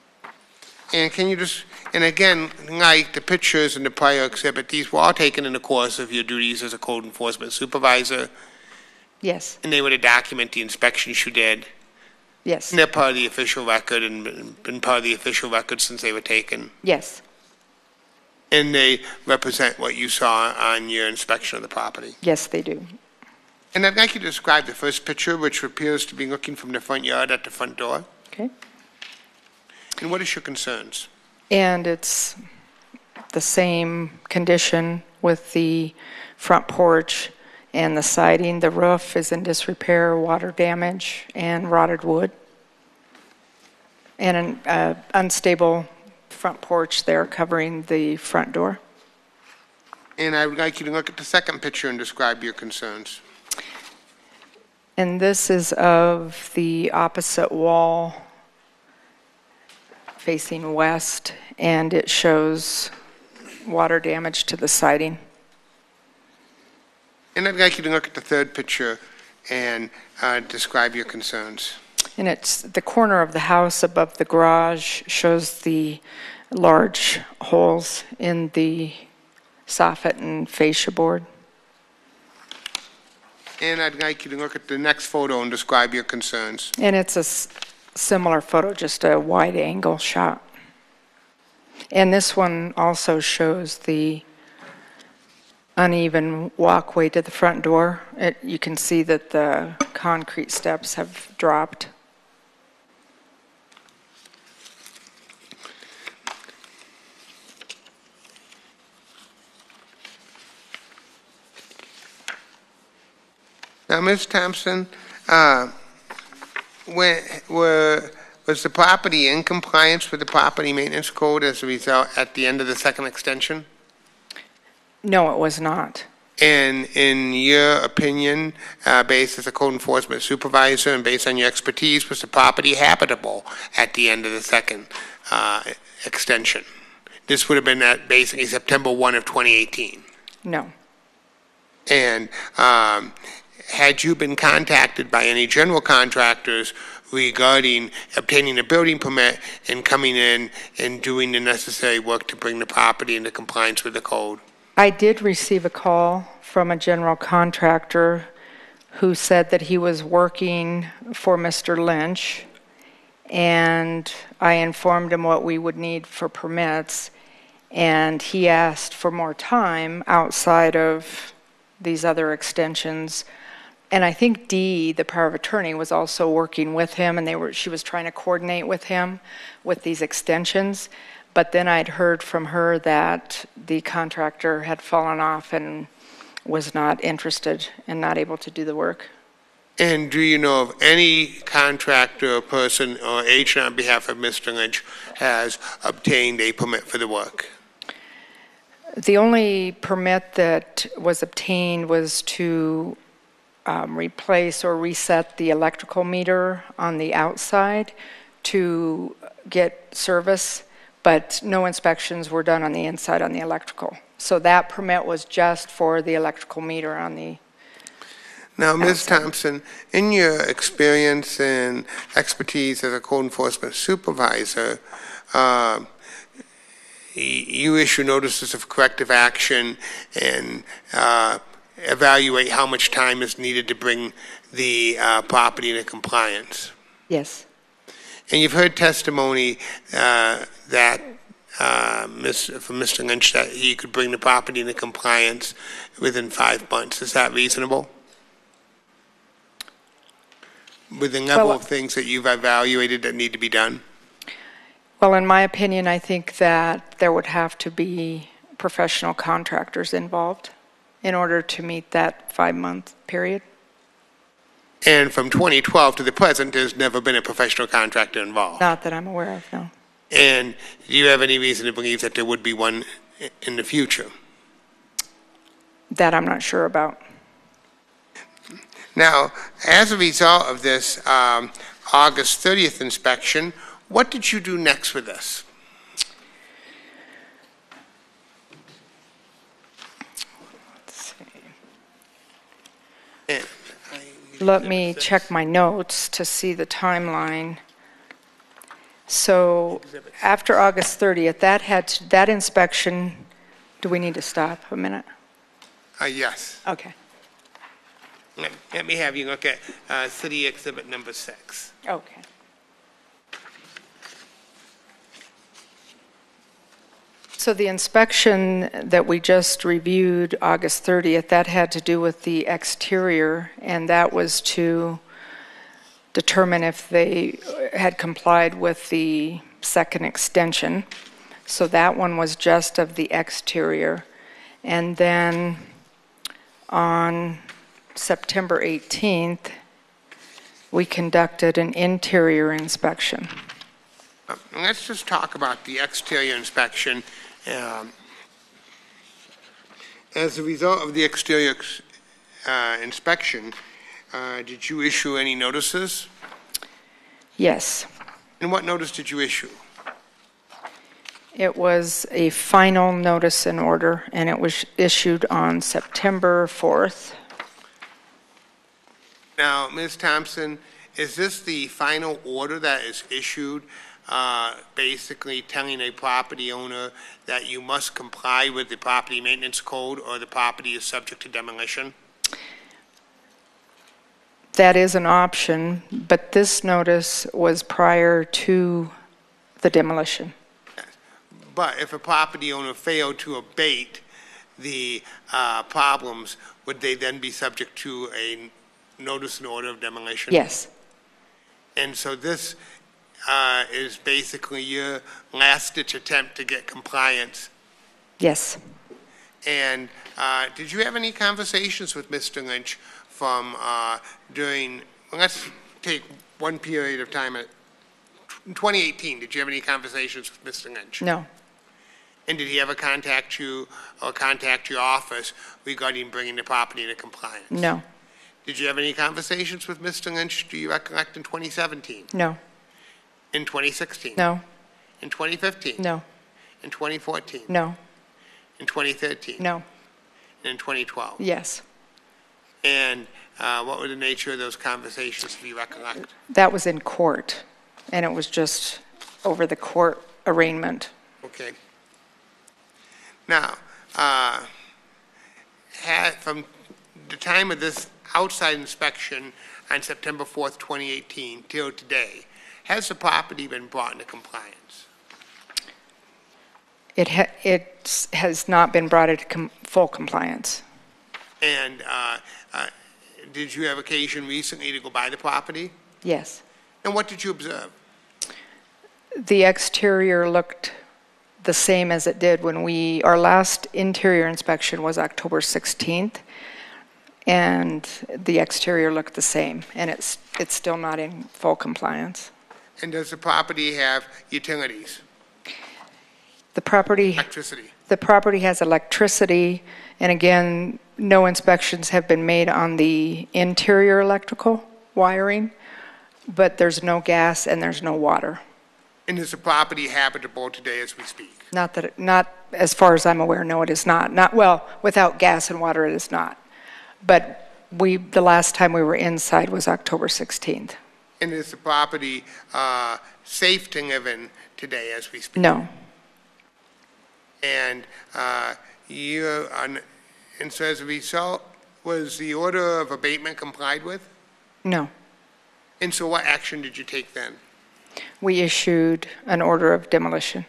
And can you just, and again, like the pictures in the prior exhibit, these were all taken in the course of your duties as a code enforcement supervisor. Yes. And they were to document the inspections you did. Yes. And they're part of the official record and been part of the official record since they were taken. Yes. And they represent what you saw on your inspection of the property. Yes, they do. And I'd like you to describe the first picture, which appears to be looking from the front yard at the front door. Okay. And what is your concerns? And it's the same condition with the front porch and the siding. The roof is in disrepair, water damage, and rotted wood. And an unstable front porch there covering the front door. And I would like you to look at the second picture and describe your concerns. And this is of the opposite wall facing west, and it shows water damage to the siding. And I'd like you to look at the third picture and describe your concerns. And it's the corner of the house above the garage shows the large holes in the soffit and fascia board. And I'd like you to look at the next photo and describe your concerns. And it's a similar photo, just a wide angle shot. And this one also shows the uneven walkway to the front door. You can see that the concrete steps have dropped. Now, Ms. Thompson, was the property in compliance with the property maintenance code as a result at the end of the second extension? No, it was not. And in your opinion, based as a code enforcement supervisor and based on your expertise, was the property habitable at the end of the second extension? This would have been at basically September 1 of 2018. No. And had you been contacted by any general contractors regarding obtaining a building permit and coming in and doing the necessary work to bring the property into compliance with the code? I did receive a call from a general contractor who said that he was working for Mr. Lynch, and I informed him what we would need for permits, and he asked for more time outside of these other extensions. And I think Dee, the power of attorney, was also working with him, and she was trying to coordinate with him with these extensions. But then I'd heard from her that the contractor had fallen off and was not interested and not able to do the work. And do you know of any contractor or person or agent on behalf of Mr. Lynch has obtained a permit for the work? The only permit that was obtained was to replace or reset the electrical meter on the outside to get service, but no inspections were done on the inside on the electrical. So that permit was just for the electrical meter on the Now, Ms. Thompson, in your experience and expertise as a code enforcement supervisor, you issue notices of corrective action and evaluate how much time is needed to bring the property into compliance. Yes. And you've heard testimony that from Mr. Lynch that he could bring the property into compliance within 5 months. Is that reasonable? With the level of things that you've evaluated that need to be done? Well, in my opinion, I think that there would have to be professional contractors involved in order to meet that 5-month period. And from 2012 to the present, there's never been a professional contractor involved? Not that I'm aware of, no. And do you have any reason to believe that there would be one in the future? That I'm not sure about. Now, as a result of this August 30th inspection, what did you do next with this? Let's see. Let me check my notes to see the timeline. So after August 30th, that inspection, do we need to stop a minute? Yes. Okay. Let me have you look at City Exhibit number 6. Okay. So the inspection that we just reviewed, August 30th, that had to do with the exterior, and that was to determine if they had complied with the second extension. So that one was just of the exterior. And then on September 18th, we conducted an interior inspection. Let's just talk about the exterior inspection. As a result of the exterior inspection, did you issue any notices? Yes. And what notice did you issue? It was a final notice and order, and it was issued on September 4th. Now, Ms. Thompson, is this the final order that is issued, basically telling a property owner that you must comply with the property maintenance code or the property is subject to demolition? That is an option, but this notice was prior to the demolition. But if a property owner failed to abate the problems, would they then be subject to a notice and order of demolition? Yes. And so this is basically your last-ditch attempt to get compliance. Yes. And did you have any conversations with Mr. Lynch from during, let's take one period of time, in 2018, did you have any conversations with Mr. Lynch? No, And did he ever contact you or contact your office regarding bringing the property into compliance? no, Did you have any conversations with Mr. Lynch, do you recollect, in 2017? no, In 2016? no, In 2015? no, In 2014? no, In 2013? no, And in 2012? yes. And what were the nature of those conversations, if you recollect? That was in court, and it was just over the court arraignment. Okay. Now, from the time of this outside inspection on September 4th, 2018, till today, has the property been brought into compliance? It has not been brought into full compliance. And did you have occasion recently to go by the property? Yes. And what did you observe? The exterior looked the same as it did when our last interior inspection was October 16th, and the exterior looked the same, and it's still not in full compliance. And does the property have utilities? The property has electricity, and again, no inspections have been made on the interior electrical wiring, but there's no gas and there's no water. And is the property habitable today as we speak? Not as far as I'm aware, no, it is not. Well, without gas and water, it is not. But the last time we were inside was October 16th. And is the property safe to live in today as we speak? No. And and so as a result, was the order of abatement complied with? No. And so what action did you take then? We issued an order of demolition.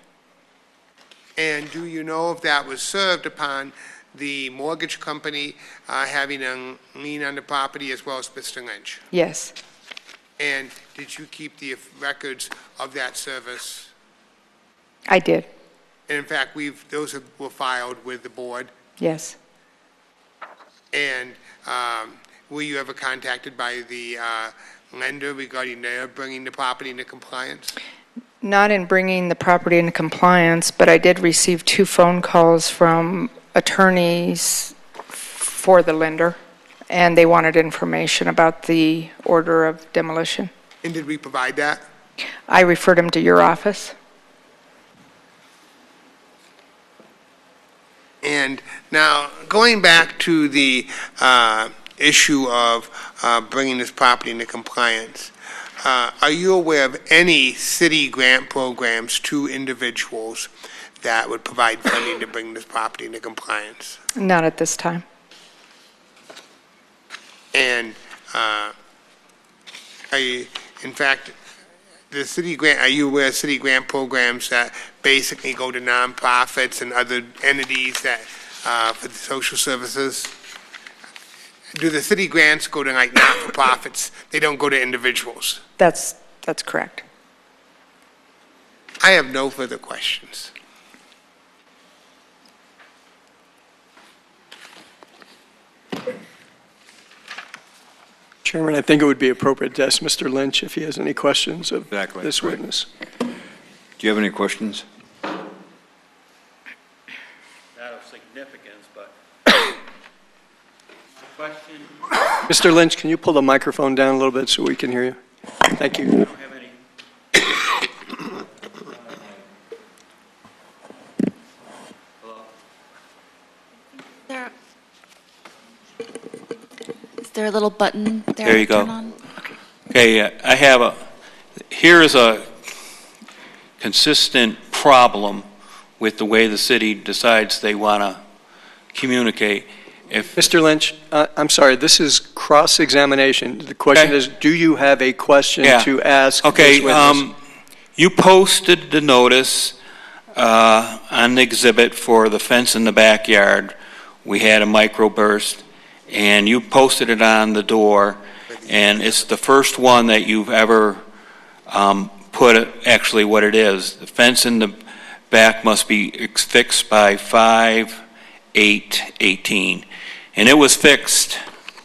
And do you know if that was served upon the mortgage company having a lien on the property as well as Mr. Lynch? Yes. And did you keep the records of that service? I did. And in fact, those were filed with the board. Yes. And were you ever contacted by the lender regarding their bringing the property into compliance? Not in bringing the property into compliance, but I did receive 2 phone calls from attorneys for the lender, and they wanted information about the order of demolition. And did we provide that? I referred them to your office. And now, going back to the issue of bringing this property into compliance, are you aware of any city grant programs to individuals that would provide funding to bring this property into compliance? Not at this time. And are you, in fact, the city grant, are you aware of city grant programs that basically go to nonprofits and other entities that, for the social services? Do the city grants go to like not-for-profits? They don't go to individuals? That's correct. I have no further questions. Chairman, I think it would be appropriate to ask Mr. Lynch if he has any questions of this witness. Do you have any questions? Not of significance, but question. Mr. Lynch, can you pull the microphone down a little bit so we can hear you? Thank you. I don't have any. Is there a little button there? There you to go. turn on? Okay, I have here is a consistent problem with the way the city decides they want to communicate. If Mr. Lynch, I'm sorry, this is cross-examination. The question is, do you have a question to ask this witness? You posted the notice on the exhibit for the fence in the backyard. We had a microburst, and you posted it on the door, and it's the first one that you've ever put actually what it is. The fence in the back must be fixed by 5/8/18, and it was fixed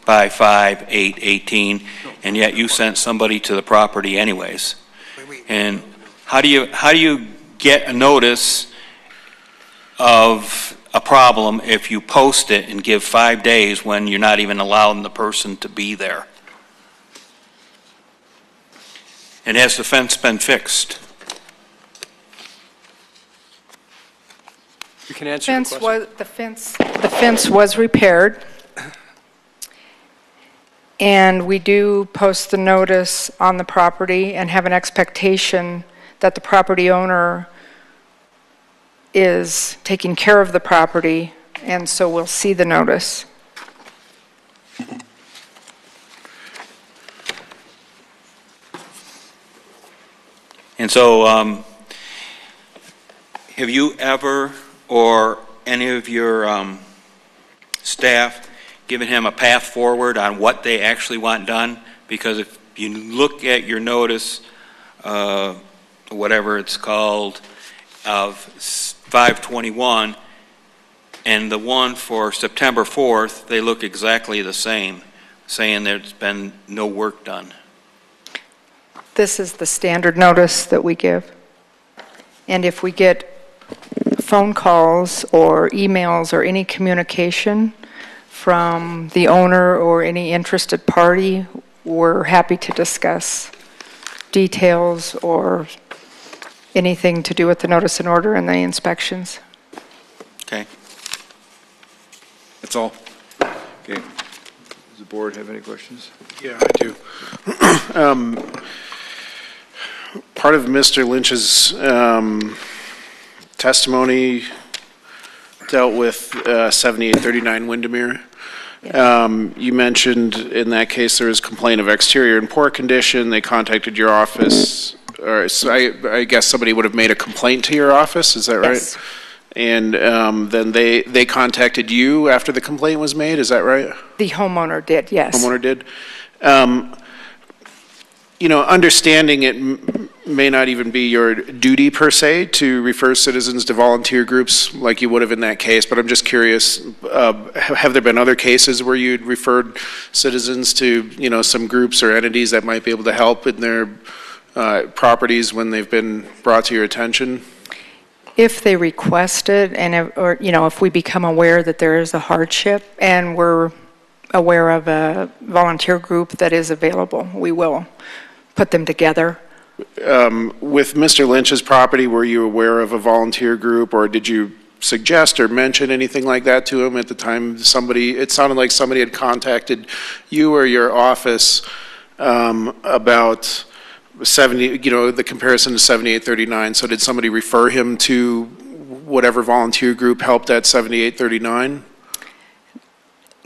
by 5/8/18, and yet you sent somebody to the property anyways. And how do you get a notice of a problem if you post it and give 5 days when you're not even allowing the person to be there? And has the fence been fixed? You can answer the question. The fence was repaired. And we do post the notice on the property and have an expectation that the property owner is taking care of the property, and so we'll see the notice. And so, have you ever, or any of your staff, given him a path forward on what they actually want done? Because if you look at your notice, whatever it's called, of 5/21, and the one for September 4th, they look exactly the same, saying there's been no work done. This is the standard notice that we give. And if we get phone calls or emails or any communication from the owner or any interested party, we're happy to discuss details or anything to do with the notice and order and the inspections. Okay. That's all. Okay. Does the board have any questions? Yeah, I do. Part of Mr. Lynch's testimony dealt with 7839 Windermere. You mentioned in that case there was a complaint of exterior and poor condition. They contacted your office. Or, so I guess somebody would have made a complaint to your office, is that right? Yes. And then they contacted you after the complaint was made, is that right? The homeowner did, yes. Homeowner did. You know, understanding it may not even be your duty per se to refer citizens to volunteer groups like you would have in that case, but I'm just curious, have there been other cases where you'd referred citizens to, you know, some groups or entities that might be able to help in their properties when they've been brought to your attention? If they request it, and or you know, if we become aware that there is a hardship and we're aware of a volunteer group that is available, we will put them together. With Mr. Lynch's property, were you aware of a volunteer group, or did you suggest or mention anything like that to him at the time? It sounded like somebody had contacted you or your office about 70, you know, the comparison to 7839. So did somebody refer him to whatever volunteer group helped at 7839?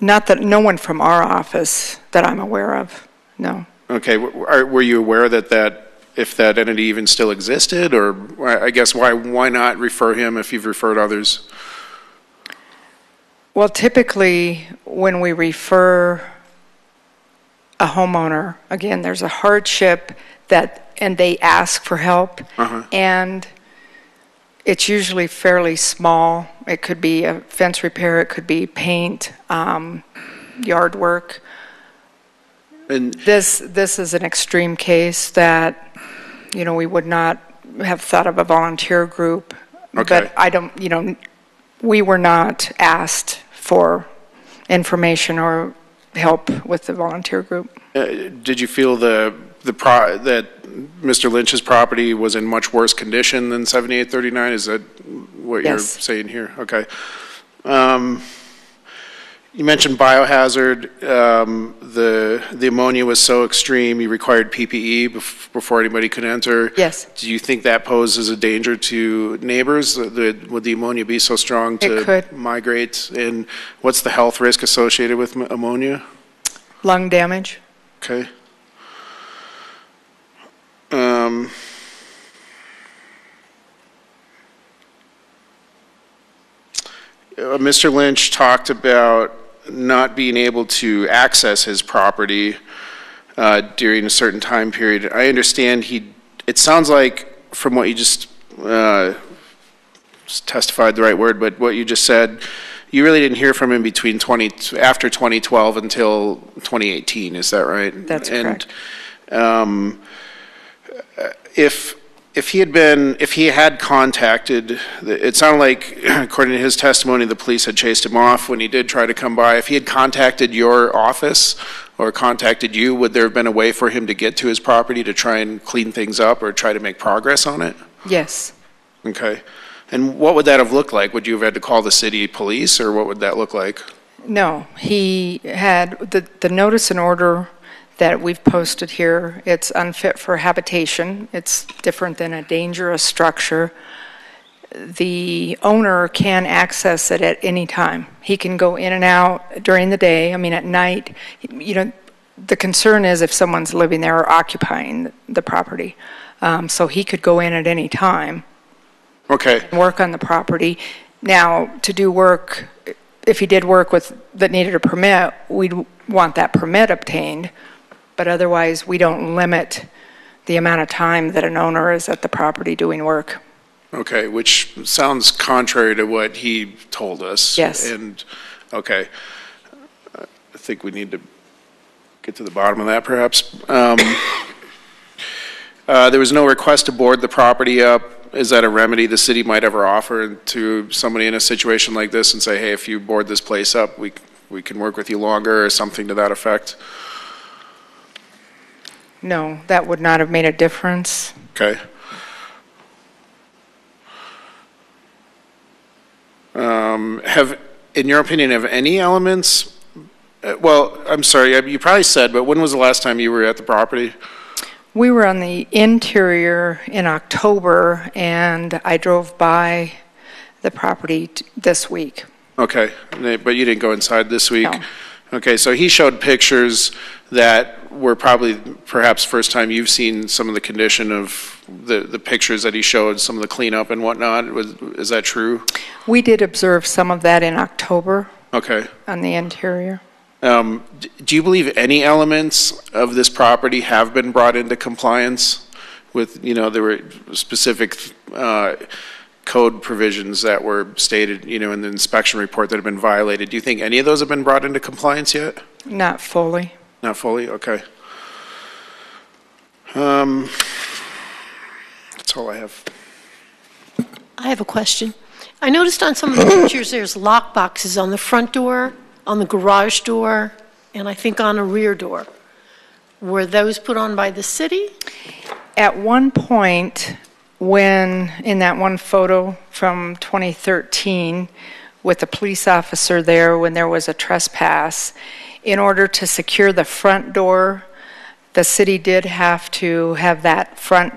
Not that, no one from our office that I'm aware of, no. Okay, were you aware that if that entity even still existed, or I guess why not refer him if you've referred others? Well, typically when we refer a homeowner, again, there's a hardship and they ask for help, and it's usually fairly small. It could be a fence repair, it could be paint, yard work. And this is an extreme case that, you know, we would not have thought of a volunteer group. Okay. But I don't, you know, we were not asked for information or help with the volunteer group. Did you feel that Mr. Lynch's property was in much worse condition than 7839? Is that what you're saying here? Okay. You mentioned biohazard. The ammonia was so extreme you required PPE before anybody could enter. Yes. Do you think that poses a danger to neighbors? Would the ammonia be so strong to migrate? And what's the health risk associated with ammonia? Lung damage. Okay. Mr. Lynch talked about not being able to access his property during a certain time period. I understand it sounds like from what you just testified the right word, but what you just said, you really didn't hear from him after 2012 until 2018, is that right? That's correct. If he had contacted, it sounded like, according to his testimony, the police had chased him off when he did try to come by. If he had contacted your office or contacted you, would there have been a way for him to get to his property to try and clean things up or try to make progress on it? Yes. Okay. And what would that have looked like? Would you have had to call the city police, or what would that look like? No, he had the notice and order that we've posted here. It's unfit for habitation. It's different than a dangerous structure. The owner can access it at any time. He can go in and out during the day. I mean, at night, the concern is if someone's living there or occupying the property. So he could go in at any time. Okay. And work on the property. Now, to do work, if he did work that needed a permit, we'd want that permit obtained. But otherwise, we don't limit the amount of time that an owner is at the property doing work. Okay, which sounds contrary to what he told us. Yes. And, okay, I think we need to get to the bottom of that, perhaps. There was no request to board the property up. Is that a remedy the city might ever offer to somebody in a situation like this and say, hey, if you board this place up, we can work with you longer, or something to that effect? No, that would not have made a difference. Okay. In your opinion, have any elements, well, I'm sorry, you probably said, but when was the last time you were at the property? We were on the interior in October, and I drove by the property this week. Okay, but you didn't go inside this week? No. Okay, so he showed pictures that were probably perhaps first time you've seen some of the condition of the pictures that he showed, some of the cleanup and whatnot. Is that true? We did observe some of that in October. Okay. On the interior. Do you believe any elements of this property have been brought into compliance with, there were specific code provisions that were stated, in the inspection report that have been violated? Do you think any of those have been brought into compliance yet? Not fully. Not fully? Okay. That's all I have. I have a question. I noticed on some of the pictures there's lock boxes on the front door, on the garage door, and I think on a rear door. Were those put on by the city? At one point, when in that one photo from 2013 with a police officer there when there was a trespass, in order to secure the front door, the city did have to have that front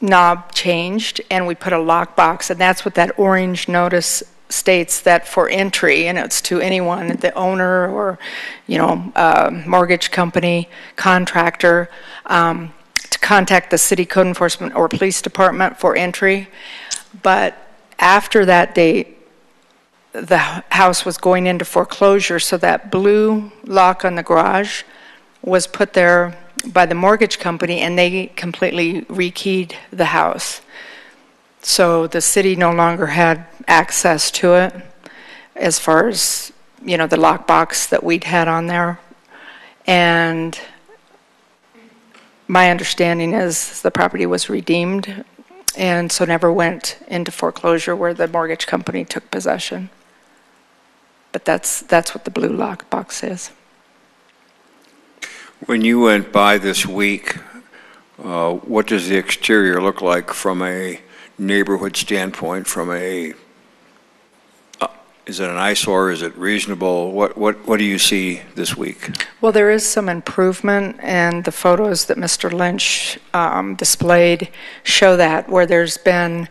knob changed, and we put a lock box, and that's what that orange notice states, that for entry, and it's to anyone, the owner or mortgage company, contractor, to contact the city code enforcement or police department for entry. But after that date, the house was going into foreclosure, so that blue lock on the garage was put there by the mortgage company, and they completely rekeyed the house. So the city no longer had access to it as far as, the lockbox that we'd had on there. And my understanding is the property was redeemed, and so never went into foreclosure where the mortgage company took possession. But that's what the blue lockbox is. When you went by this week, what does the exterior look like from a neighborhood standpoint? Is it an eyesore? Is it reasonable? What do you see this week? Well, there is some improvement, and the photos that Mr. Lynch displayed show that, where there's been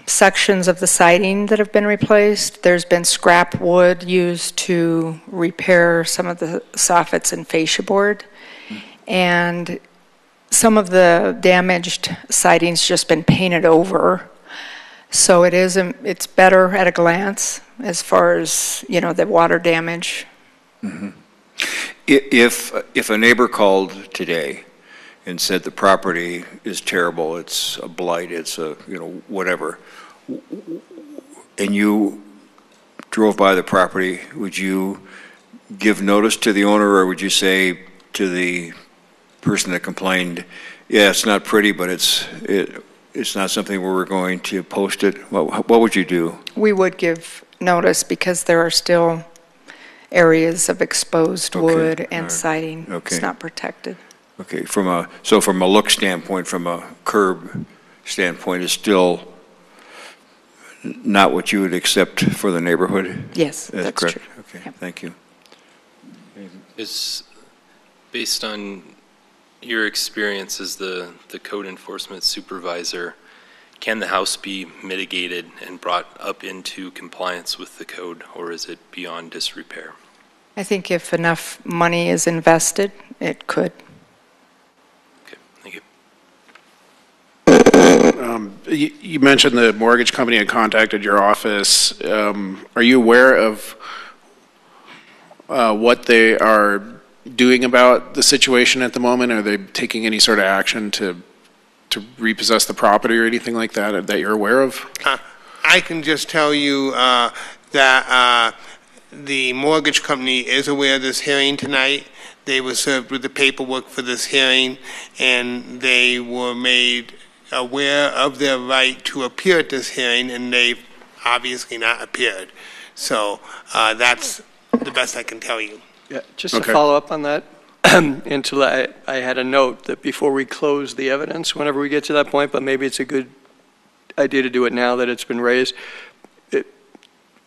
sections of the siding that have been replaced. There's been scrap wood used to repair some of the soffits and fascia board. And some of the damaged siding's just been painted over. So it's better at a glance as far as, the water damage. Mm-hmm. If a neighbor called today and said the property is terrible, it's a blight, it's a, whatever, and you drove by the property, would you give notice to the owner, or would you say to the person that complained, yeah, it's not pretty, but it's not something where we're going to post it? What would you do? We would give notice because there are still areas of exposed wood and siding. Okay. It's not protected. Okay, from a look standpoint, from a curb standpoint, it's still not what you would accept for the neighborhood? Yes, that's correct. true. Okay, Yep. thank you. Is, based on your experience as the code enforcement supervisor, can the house be mitigated and brought up into compliance with the code, or is it beyond disrepair? I think if enough money is invested, it could. Okay, thank you. You mentioned the mortgage company had contacted your office. Are you aware of what they are doing about the situation at the moment? Are they taking any sort of action to repossess the property or anything like that that you're aware of? I can just tell you that the mortgage company is aware of this hearing tonight. They were served with the paperwork for this hearing, and they were made aware of their right to appear at this hearing, and they've obviously not appeared. So that's the best I can tell you. Yeah, just to follow up on that, until I had a note that before we close the evidence, whenever we get to that point, but maybe it's a good idea to do it now that it's been raised.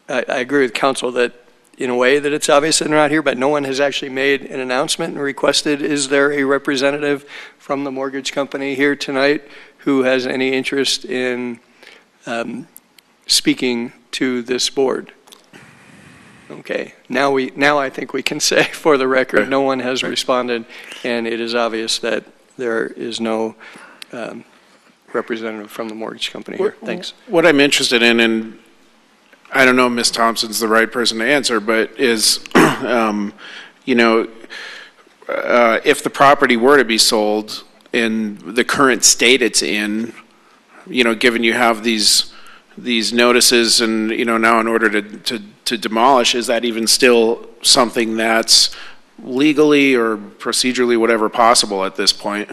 I agree with counsel that in a way that it's obvious that they're not here, but no one has actually made an announcement and requested, is there a representative from the mortgage company here tonight who has any interest in speaking to this board? Okay, now I think we can say for the record, no one has responded, and it is obvious that there is no representative from the mortgage company here. Thanks. What I'm interested in, and I don't know if Ms. Thompson's the right person to answer, but is, you know, if the property were to be sold in the current state it's in, you know, given you have these notices and, you know, now in order to demolish, is that even still something that's legally or procedurally whatever possible at this point?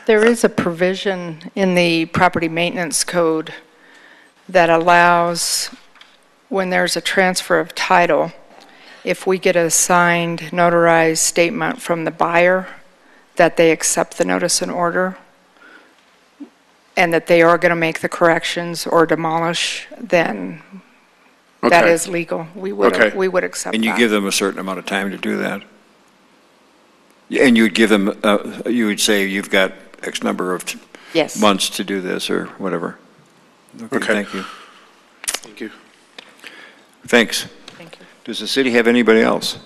There is a provision in the property maintenance code that allows, when there's a transfer of title, if we get a signed notarized statement from the buyer that they accept the notice and order and that they are going to make the corrections or demolish, then that is legal. We would accept that. And you give them a certain amount of time to do that? And you'd give them, you would say you've got X number of months to do this or whatever? Okay. Thank you. Thank you. Thanks. Thank you. Does the city have anybody else?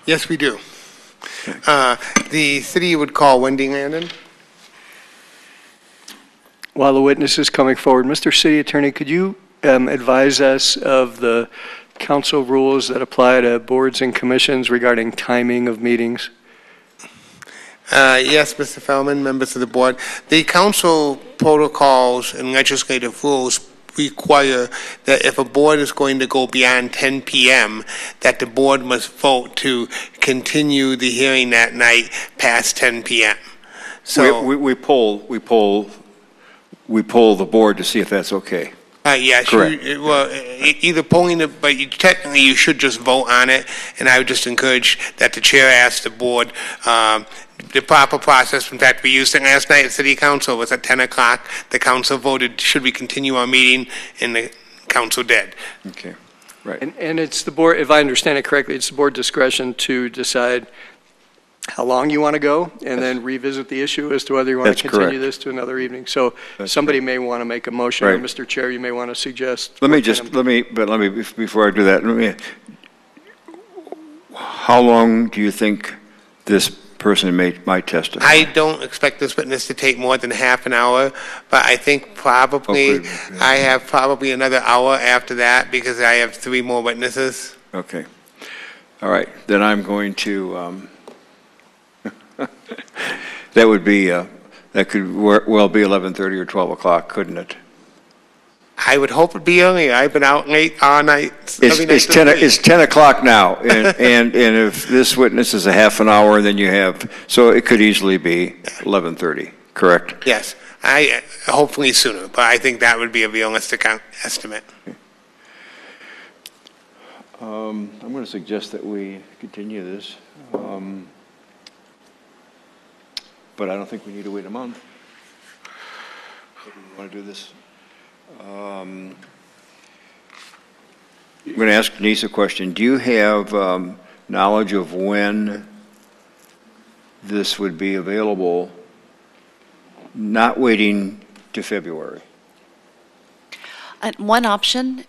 Yes, we do. The city would call Wendy Landon. While the witness is coming forward, Mr. City Attorney, could you advise us of the council rules that apply to boards and commissions regarding timing of meetings? Yes, Mr. Feldman, members of the board. The council protocols and legislative rules require that if a board is going to go beyond 10 p.m., that the board must vote to continue the hearing that night past 10 p.m. So we poll the board to see if that's okay. Yes, either polling it, but technically you should just vote on it, and I would just encourage that the chair ask the board the proper process. In fact, we used it last night at City Council. It was at 10 o'clock. The council voted, should we continue our meeting, and the council did. Okay, right. And it's the board, if I understand it correctly, it's the board discretion to decide how long you want to go, and then revisit the issue as to whether you want to continue this to another evening. So somebody may want to make a motion, or Mr. Chair, you may want to suggest. Let me before I do that, how long do you think this person might testify? I don't expect this witness to take more than half an hour, but I think probably I have probably another hour after that because I have 3 more witnesses. Okay. All right. Then I'm going to. That would be that could well be 11:30 or 12 o'clock, couldn't it? I would hope it'd be earlier. I've been out late all night. every night It's this 10, week. it's 10 o'clock now, and if this witness is a half an hour, then you have, so it could easily be 11:30, correct? Yes, hopefully sooner, but I think that would be a realistic estimate. I'm going to suggest that we continue this, but I don't think we need to wait a month. We want to do this. I'm going to ask Denise a question. Do you have knowledge of when this would be available, not waiting to February? One option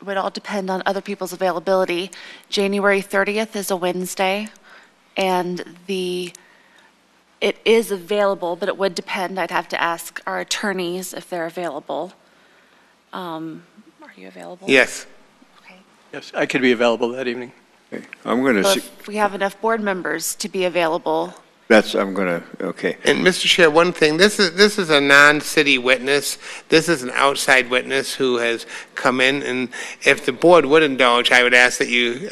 would all depend on other people's availability. January 30th is a Wednesday, and it is available, but it would depend. I'd have to ask our attorneys if they're available. Are you available? Yes. Yes, I could be available that evening. Okay. I'm going to, If we have enough board members to be available. I'm going to, okay. And Mr. Chair, one thing, this is a non-city witness. This is an outside witness who has come in, and if the board would indulge, I would ask that you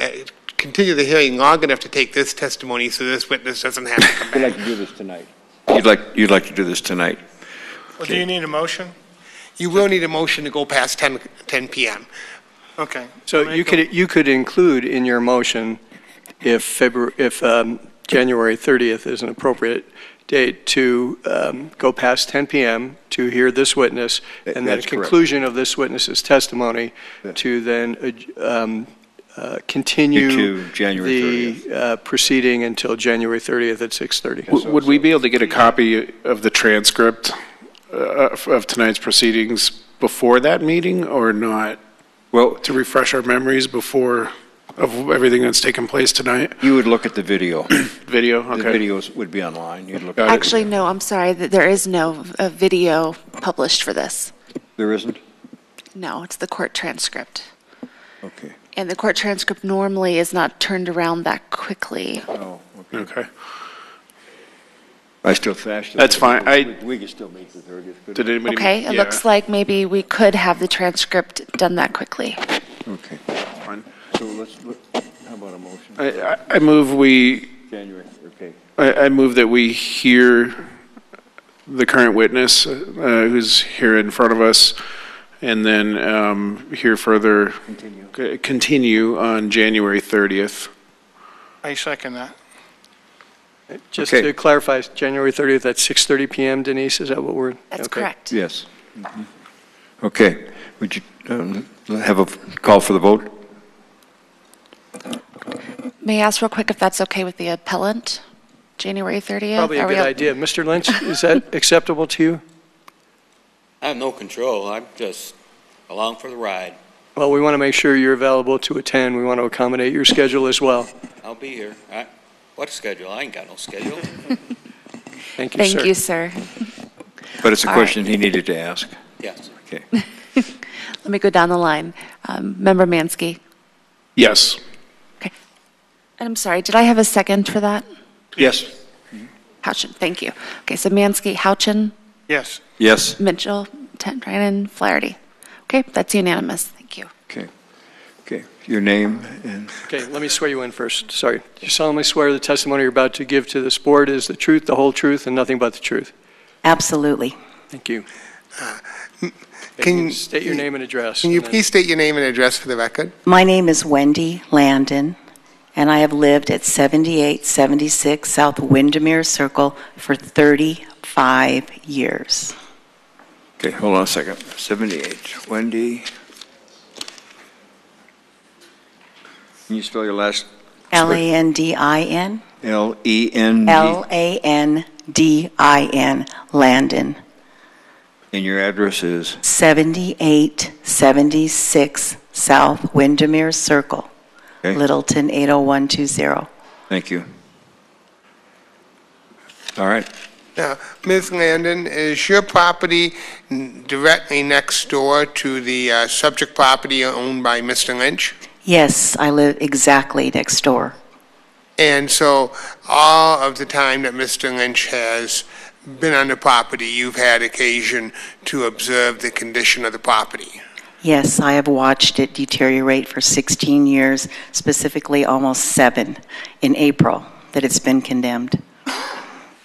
continue the hearing long enough to take this testimony so this witness doesn't have to come back. You'd like to do this tonight? You'd like to do this tonight? Well, do you need a motion? You will need a motion to go past 10 p.m. Okay. So you could include in your motion if January 30th is an appropriate date to go past 10 p.m. to hear this witness, and then That's at conclusion of this witness's testimony to then continue To January the proceeding until January 30th at 6:30. Would we be able to get a copy of the transcript of tonight's proceedings before that meeting or not? Well, to refresh our memories of everything that's taken place tonight? You would look at the video. Video, okay. The videos would be online. You'd look at Actually, no, I'm sorry, there is no video published for this. There isn't? No, it's the court transcript. Okay. And the court transcript normally is not turned around that quickly. Oh, Okay. I still fashed it. That's fine. We could still meet the 30th. Did anybody? Okay, it looks like maybe we could have the transcript done that quickly. Okay. Fine. So how about a motion? I move we. January, okay. I move that we hear the current witness who's here in front of us, and then hear further. Continue on January 30th. I second that. Just to clarify, January 30th at 6:30 p.m., Denise, is that what we're? That's okay. correct. Yes. Okay. Would you have a call for the vote? May I ask real quick if that's okay with the appellant? January 30th? Probably a good idea. Mr. Lynch, is that acceptable to you? I have no control. I'm just along for the ride. Well, we want to make sure you're available to attend. We want to accommodate your schedule as well. I'll be here. What schedule? I ain't got no schedule. Thank you, sir. Thank you, sir. But it's a All question he needed to ask. Yes. Okay. Let me go down the line. Member Mansky. Yes. Okay. And I'm sorry, did I have a second for that? Yes. Houchin, thank you. Okay, so Mansky, Houchin, Yes. Yes. Mitchell, Trinan, Flaherty. Okay, that's unanimous. Thank you. Okay. Okay. Your name and. Okay, let me swear you in first. Sorry. You solemnly swear the testimony you're about to give to this board is the truth, the whole truth, and nothing but the truth? Absolutely. Thank you. Can you state your name and address? Can you please state your name and address for the record? My name is Wendy Landon, and I have lived at 7876 South Windermere Circle for 35 years. Okay, hold on a second. 78. Wendy. Can you spell your last? Landin. L-E-N-D. Landin. Landon. And your address is? 7876 South Windermere Circle, Okay. Littleton 80120. Thank you. All right. Now, Ms. Landon, is your property directly next door to the subject property owned by Mr. Lynch? Yes, I live exactly next door. And so all of the time that Mr. Lynch has been on the property, you've had occasion to observe the condition of the property? Yes, I have watched it deteriorate for 16 years, specifically almost 7 in April, that it's been condemned.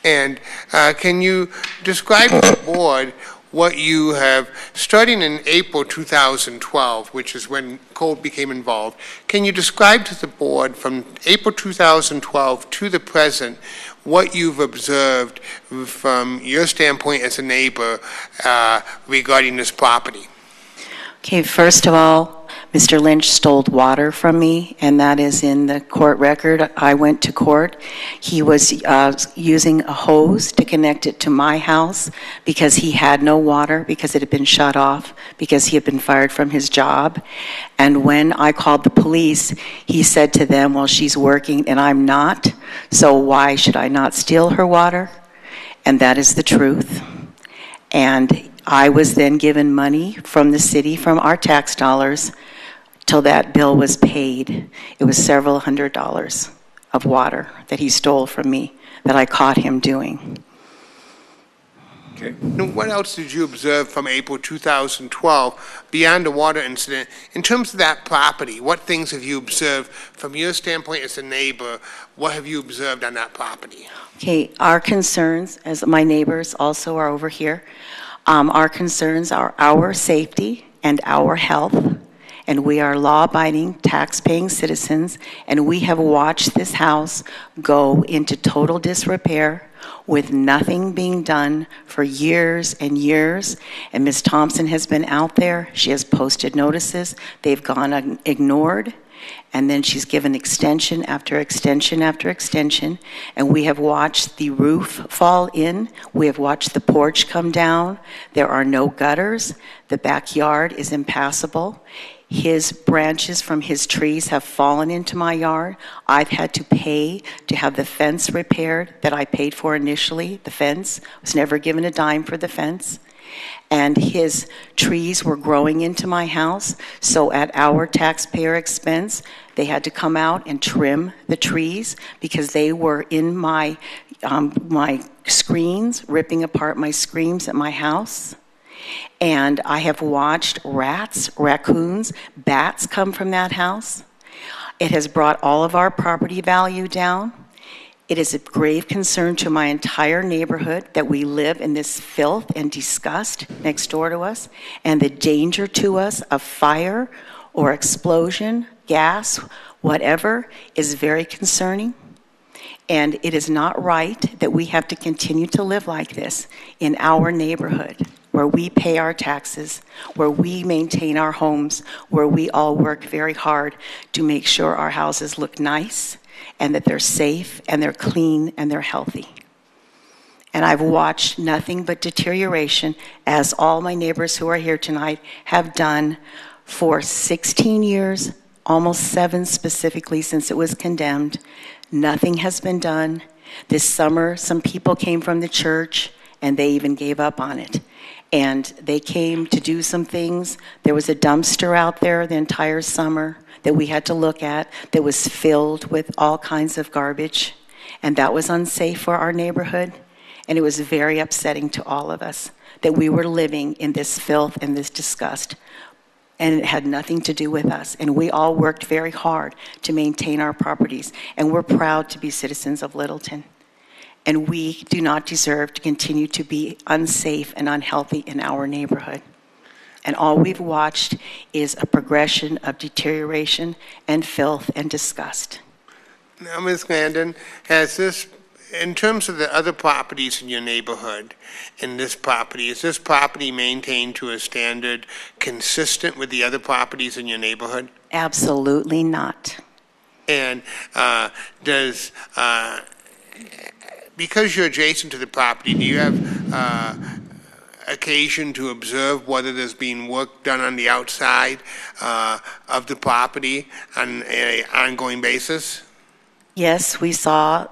And can you describe to the board what you have, starting in April 2012, which is when Code became involved, can you describe to the board from April 2012 to the present what you've observed from your standpoint as a neighbor regarding this property? Okay, first of all, Mr. Lynch stole water from me, and that is in the court record. I went to court. He was using a hose to connect it to my house because he had no water, because it had been shut off, because he had been fired from his job. And when I called the police, he said to them, well, she's working and I'm not, so why should I not steal her water? And that is the truth. And I was then given money from the city, from our tax dollars, till that bill was paid. It was several $100s of water that he stole from me, that I caught him doing. Okay. Now, what else did you observe from April 2012 beyond the water incident? In terms of that property, what things have you observed from your standpoint as a neighbor? What have you observed on that property? Okay, our concerns, as my neighbors also are over here, our concerns are our safety and our health. And we are law-abiding, tax-paying citizens, and we have watched this house go into total disrepair with nothing being done for years and years. And Ms. Thompson has been out there. She has posted notices. They've gone ignored. And then she's given extension after extension after extension. And we have watched the roof fall in. We have watched the porch come down. There are no gutters. The backyard is impassable. His branches from his trees have fallen into my yard. I've had to pay to have the fence repaired that I paid for initially. The fence was never given a dime for the fence. And his trees were growing into my house, so at our taxpayer expense, they had to come out and trim the trees because they were in my screens, ripping apart my screens at my house. And I have watched rats, raccoons, bats come from that house. It has brought all of our property value down. It is a grave concern to my entire neighborhood that we live in this filth and disgust next door to us, and the danger to us of fire or explosion, gas, whatever, is very concerning. And it is not right that we have to continue to live like this in our neighborhood, where we pay our taxes, where we maintain our homes, where we all work very hard to make sure our houses look nice and that they're safe and they're clean and they're healthy. And I've watched nothing but deterioration, as all my neighbors who are here tonight have done for 16 years, almost 7 specifically since it was condemned. Nothing has been done. This summer, some people came from the church and they even gave up on it. And they came to do some things. There was a dumpster out there the entire summer that we had to look at that was filled with all kinds of garbage. And that was unsafe for our neighborhood. And it was very upsetting to all of us that we were living in this filth and this disgust. And it had nothing to do with us. And we all worked very hard to maintain our properties. And we're proud to be citizens of Littleton. And we do not deserve to continue to be unsafe and unhealthy in our neighborhood. And all we've watched is a progression of deterioration and filth and disgust. Now, Ms. Landon, has this, in terms of the other properties in your neighborhood, in this property, is this property maintained to a standard consistent with the other properties in your neighborhood? Absolutely not. And because you're adjacent to the property, do you have occasion to observe whether there's been work done on the outside of the property on an ongoing basis? Yes, we saw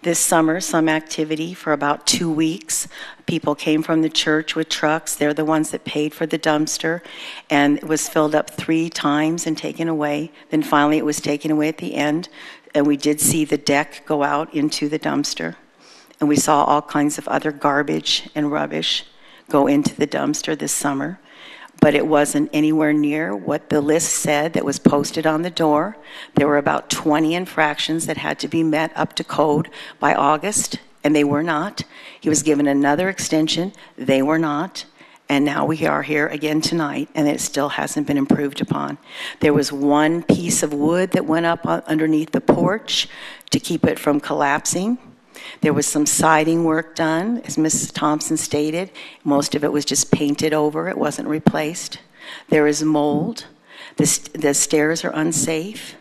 this summer some activity for about 2 weeks. People came from the church with trucks. They're the ones that paid for the dumpster. And it was filled up 3 times and taken away. Then finally it was taken away at the end. And we did see the deck go out into the dumpster. and we saw all kinds of other garbage and rubbish go into the dumpster this summer, but it wasn't anywhere near what the list said that was posted on the door. There were about 20 infractions that had to be met up to code by August, and they were not. He was given another extension, they were not. And now we are here again tonight, and it still hasn't been improved upon. There was one piece of wood that went up underneath the porch to keep it from collapsing. There was some siding work done, as Mrs. Thompson stated. Most of it was just painted over, it wasn't replaced. There is mold. The stairs are unsafe,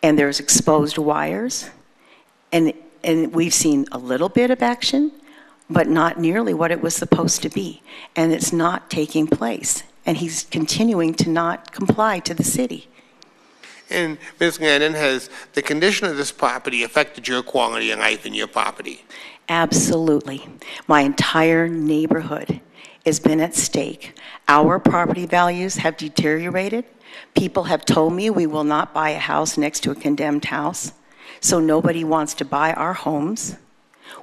and there's exposed wires. And we've seen a little bit of action, but not nearly what it was supposed to be. And it's not taking place. And he's continuing to not comply to the city. And Ms. Landon, has the condition of this property affected your quality of life in your property? Absolutely. My entire neighborhood has been at stake. Our property values have deteriorated. People have told me we will not buy a house next to a condemned house. So nobody wants to buy our homes.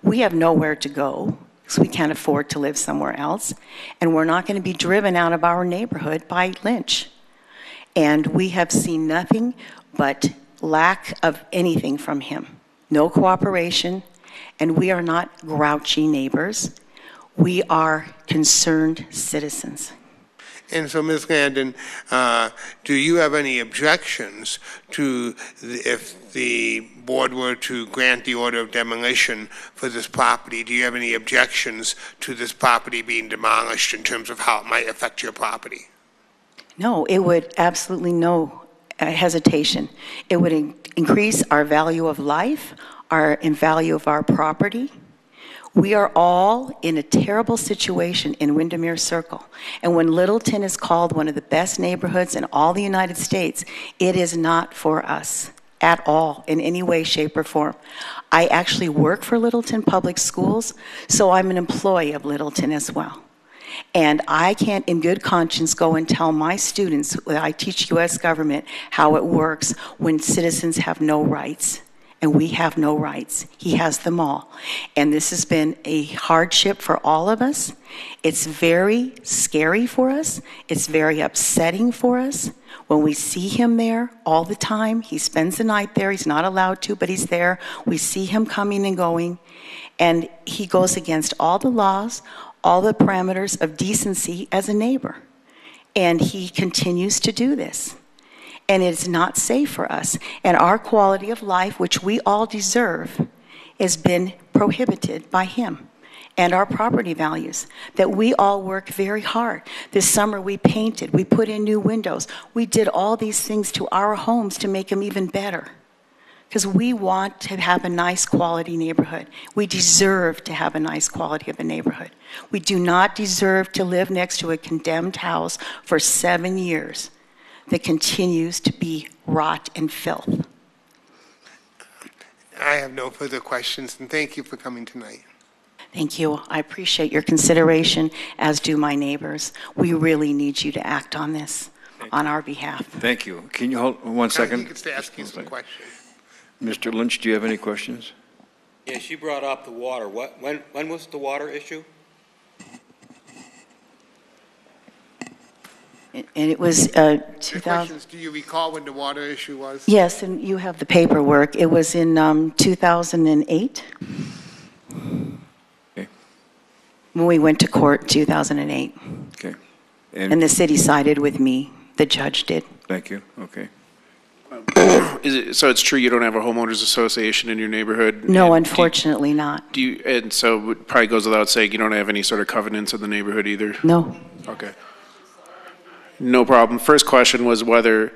We have nowhere to go because we can't afford to live somewhere else. And we're not going to be driven out of our neighborhood by Lynch. And we have seen nothing but lack of anything from him. No cooperation, and we are not grouchy neighbors. We are concerned citizens. And so, Ms. Landon, do you have any objections to if the board were to grant the order of demolition for this property? Do you have any objections to this property being demolished in terms of how it might affect your property? No, it would absolutely no hesitation. It would increase our value of life, in value of our property. We are all in a terrible situation in Windermere Circle. And when Littleton is called one of the best neighborhoods in all the United States, it is not for us at all in any way, shape, or form. I actually work for Littleton Public Schools, so I'm an employee of Littleton as well. And I can't in good conscience go and tell my students, when I teach U.S. government, how it works when citizens have no rights. And we have no rights. He has them all. And this has been a hardship for all of us. It's very scary for us. It's very upsetting for us. When we see him there all the time, he spends the night there. He's not allowed to, but he's there. We see him coming and going. And he goes against all the laws, all the parameters of decency as a neighbor. And he continues to do this. And it's not safe for us. And our quality of life, which we all deserve, has been prohibited by him. And our property values, that we all work very hard. This summer we painted, we put in new windows. We did all these things to our homes to make them even better. Because we want to have a nice quality neighborhood. We deserve to have a nice quality of a neighborhood. We do not deserve to live next to a condemned house for 7 years that continues to be rot and filth. I have no further questions, and thank you for coming tonight. Thank you. I appreciate your consideration, as do my neighbors. We really need you to act on this on our behalf. Thank you. Can you hold 1 second? He gets to ask you some questions. Mr. Lynch, do you have any questions? Yeah, she brought up the water. When was the water issue? And it was The 2000. questions, do you recall when the water issue was? Yes, and you have the paperwork. It was in 2008. Okay. When we went to court in 2008. Okay. And the city sided with me. The judge did. Thank you. Okay. So it's true you don't have a homeowners association in your neighborhood? No, unfortunately not. And so it probably goes without saying, you don't have any sort of covenants in the neighborhood either? No. Okay. No problem. First question was whether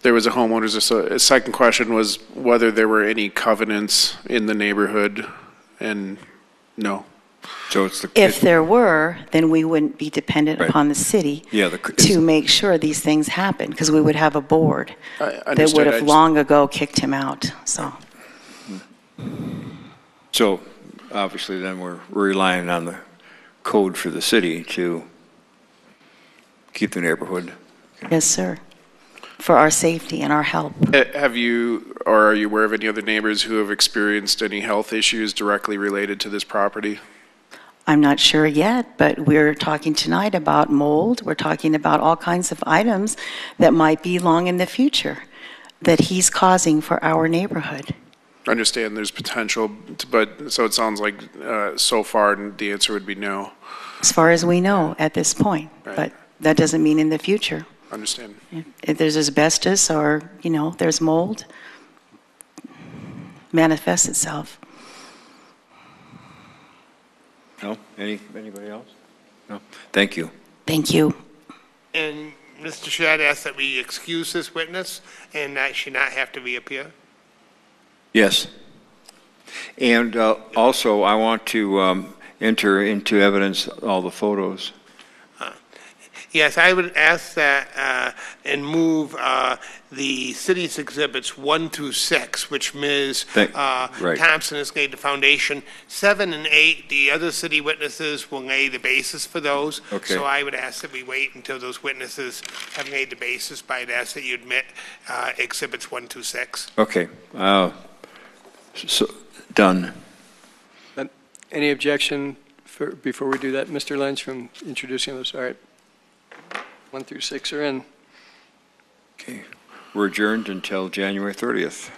there was a homeowners association. Second question was whether there were any covenants in the neighborhood, and no. So it's If there were, then we wouldn't be dependent upon the city to make sure these things happen, because we would have a board that would have long ago kicked him out. So obviously then we're relying on the code for the city to keep the neighborhood. Yes, sir. for our safety and our help. Have you, or are you aware of any other neighbors who have experienced any health issues directly related to this property? I'm not sure yet, but we're talking tonight about mold. We're talking about all kinds of items that might be long in the future that he's causing for our neighborhood. I understand there's potential, but, so it sounds like so far the answer would be no. As far as we know at this point, Right. but that doesn't mean in the future. Understand. If there's asbestos or, there's mold, manifests itself. No? Anybody else? No? Thank you. Thank you. And Mr. Shad asked that we excuse this witness and that she not have to reappear. Yes. And also, I want to enter into evidence all the photos. Yes, I would ask that and move the city's exhibits 1 through 6, which Ms. Right. Thompson has laid the foundation. 7 and 8, the other city witnesses will lay the basis for those. Okay. So I would ask that we wait until those witnesses have laid the basis. But I'd ask that you admit exhibits 1 through 6. Okay. So, done. Any objection before we do that? Mr. Lynch from introducing those. All right. 1 through 6 are in. Okay. We're adjourned until January 30th.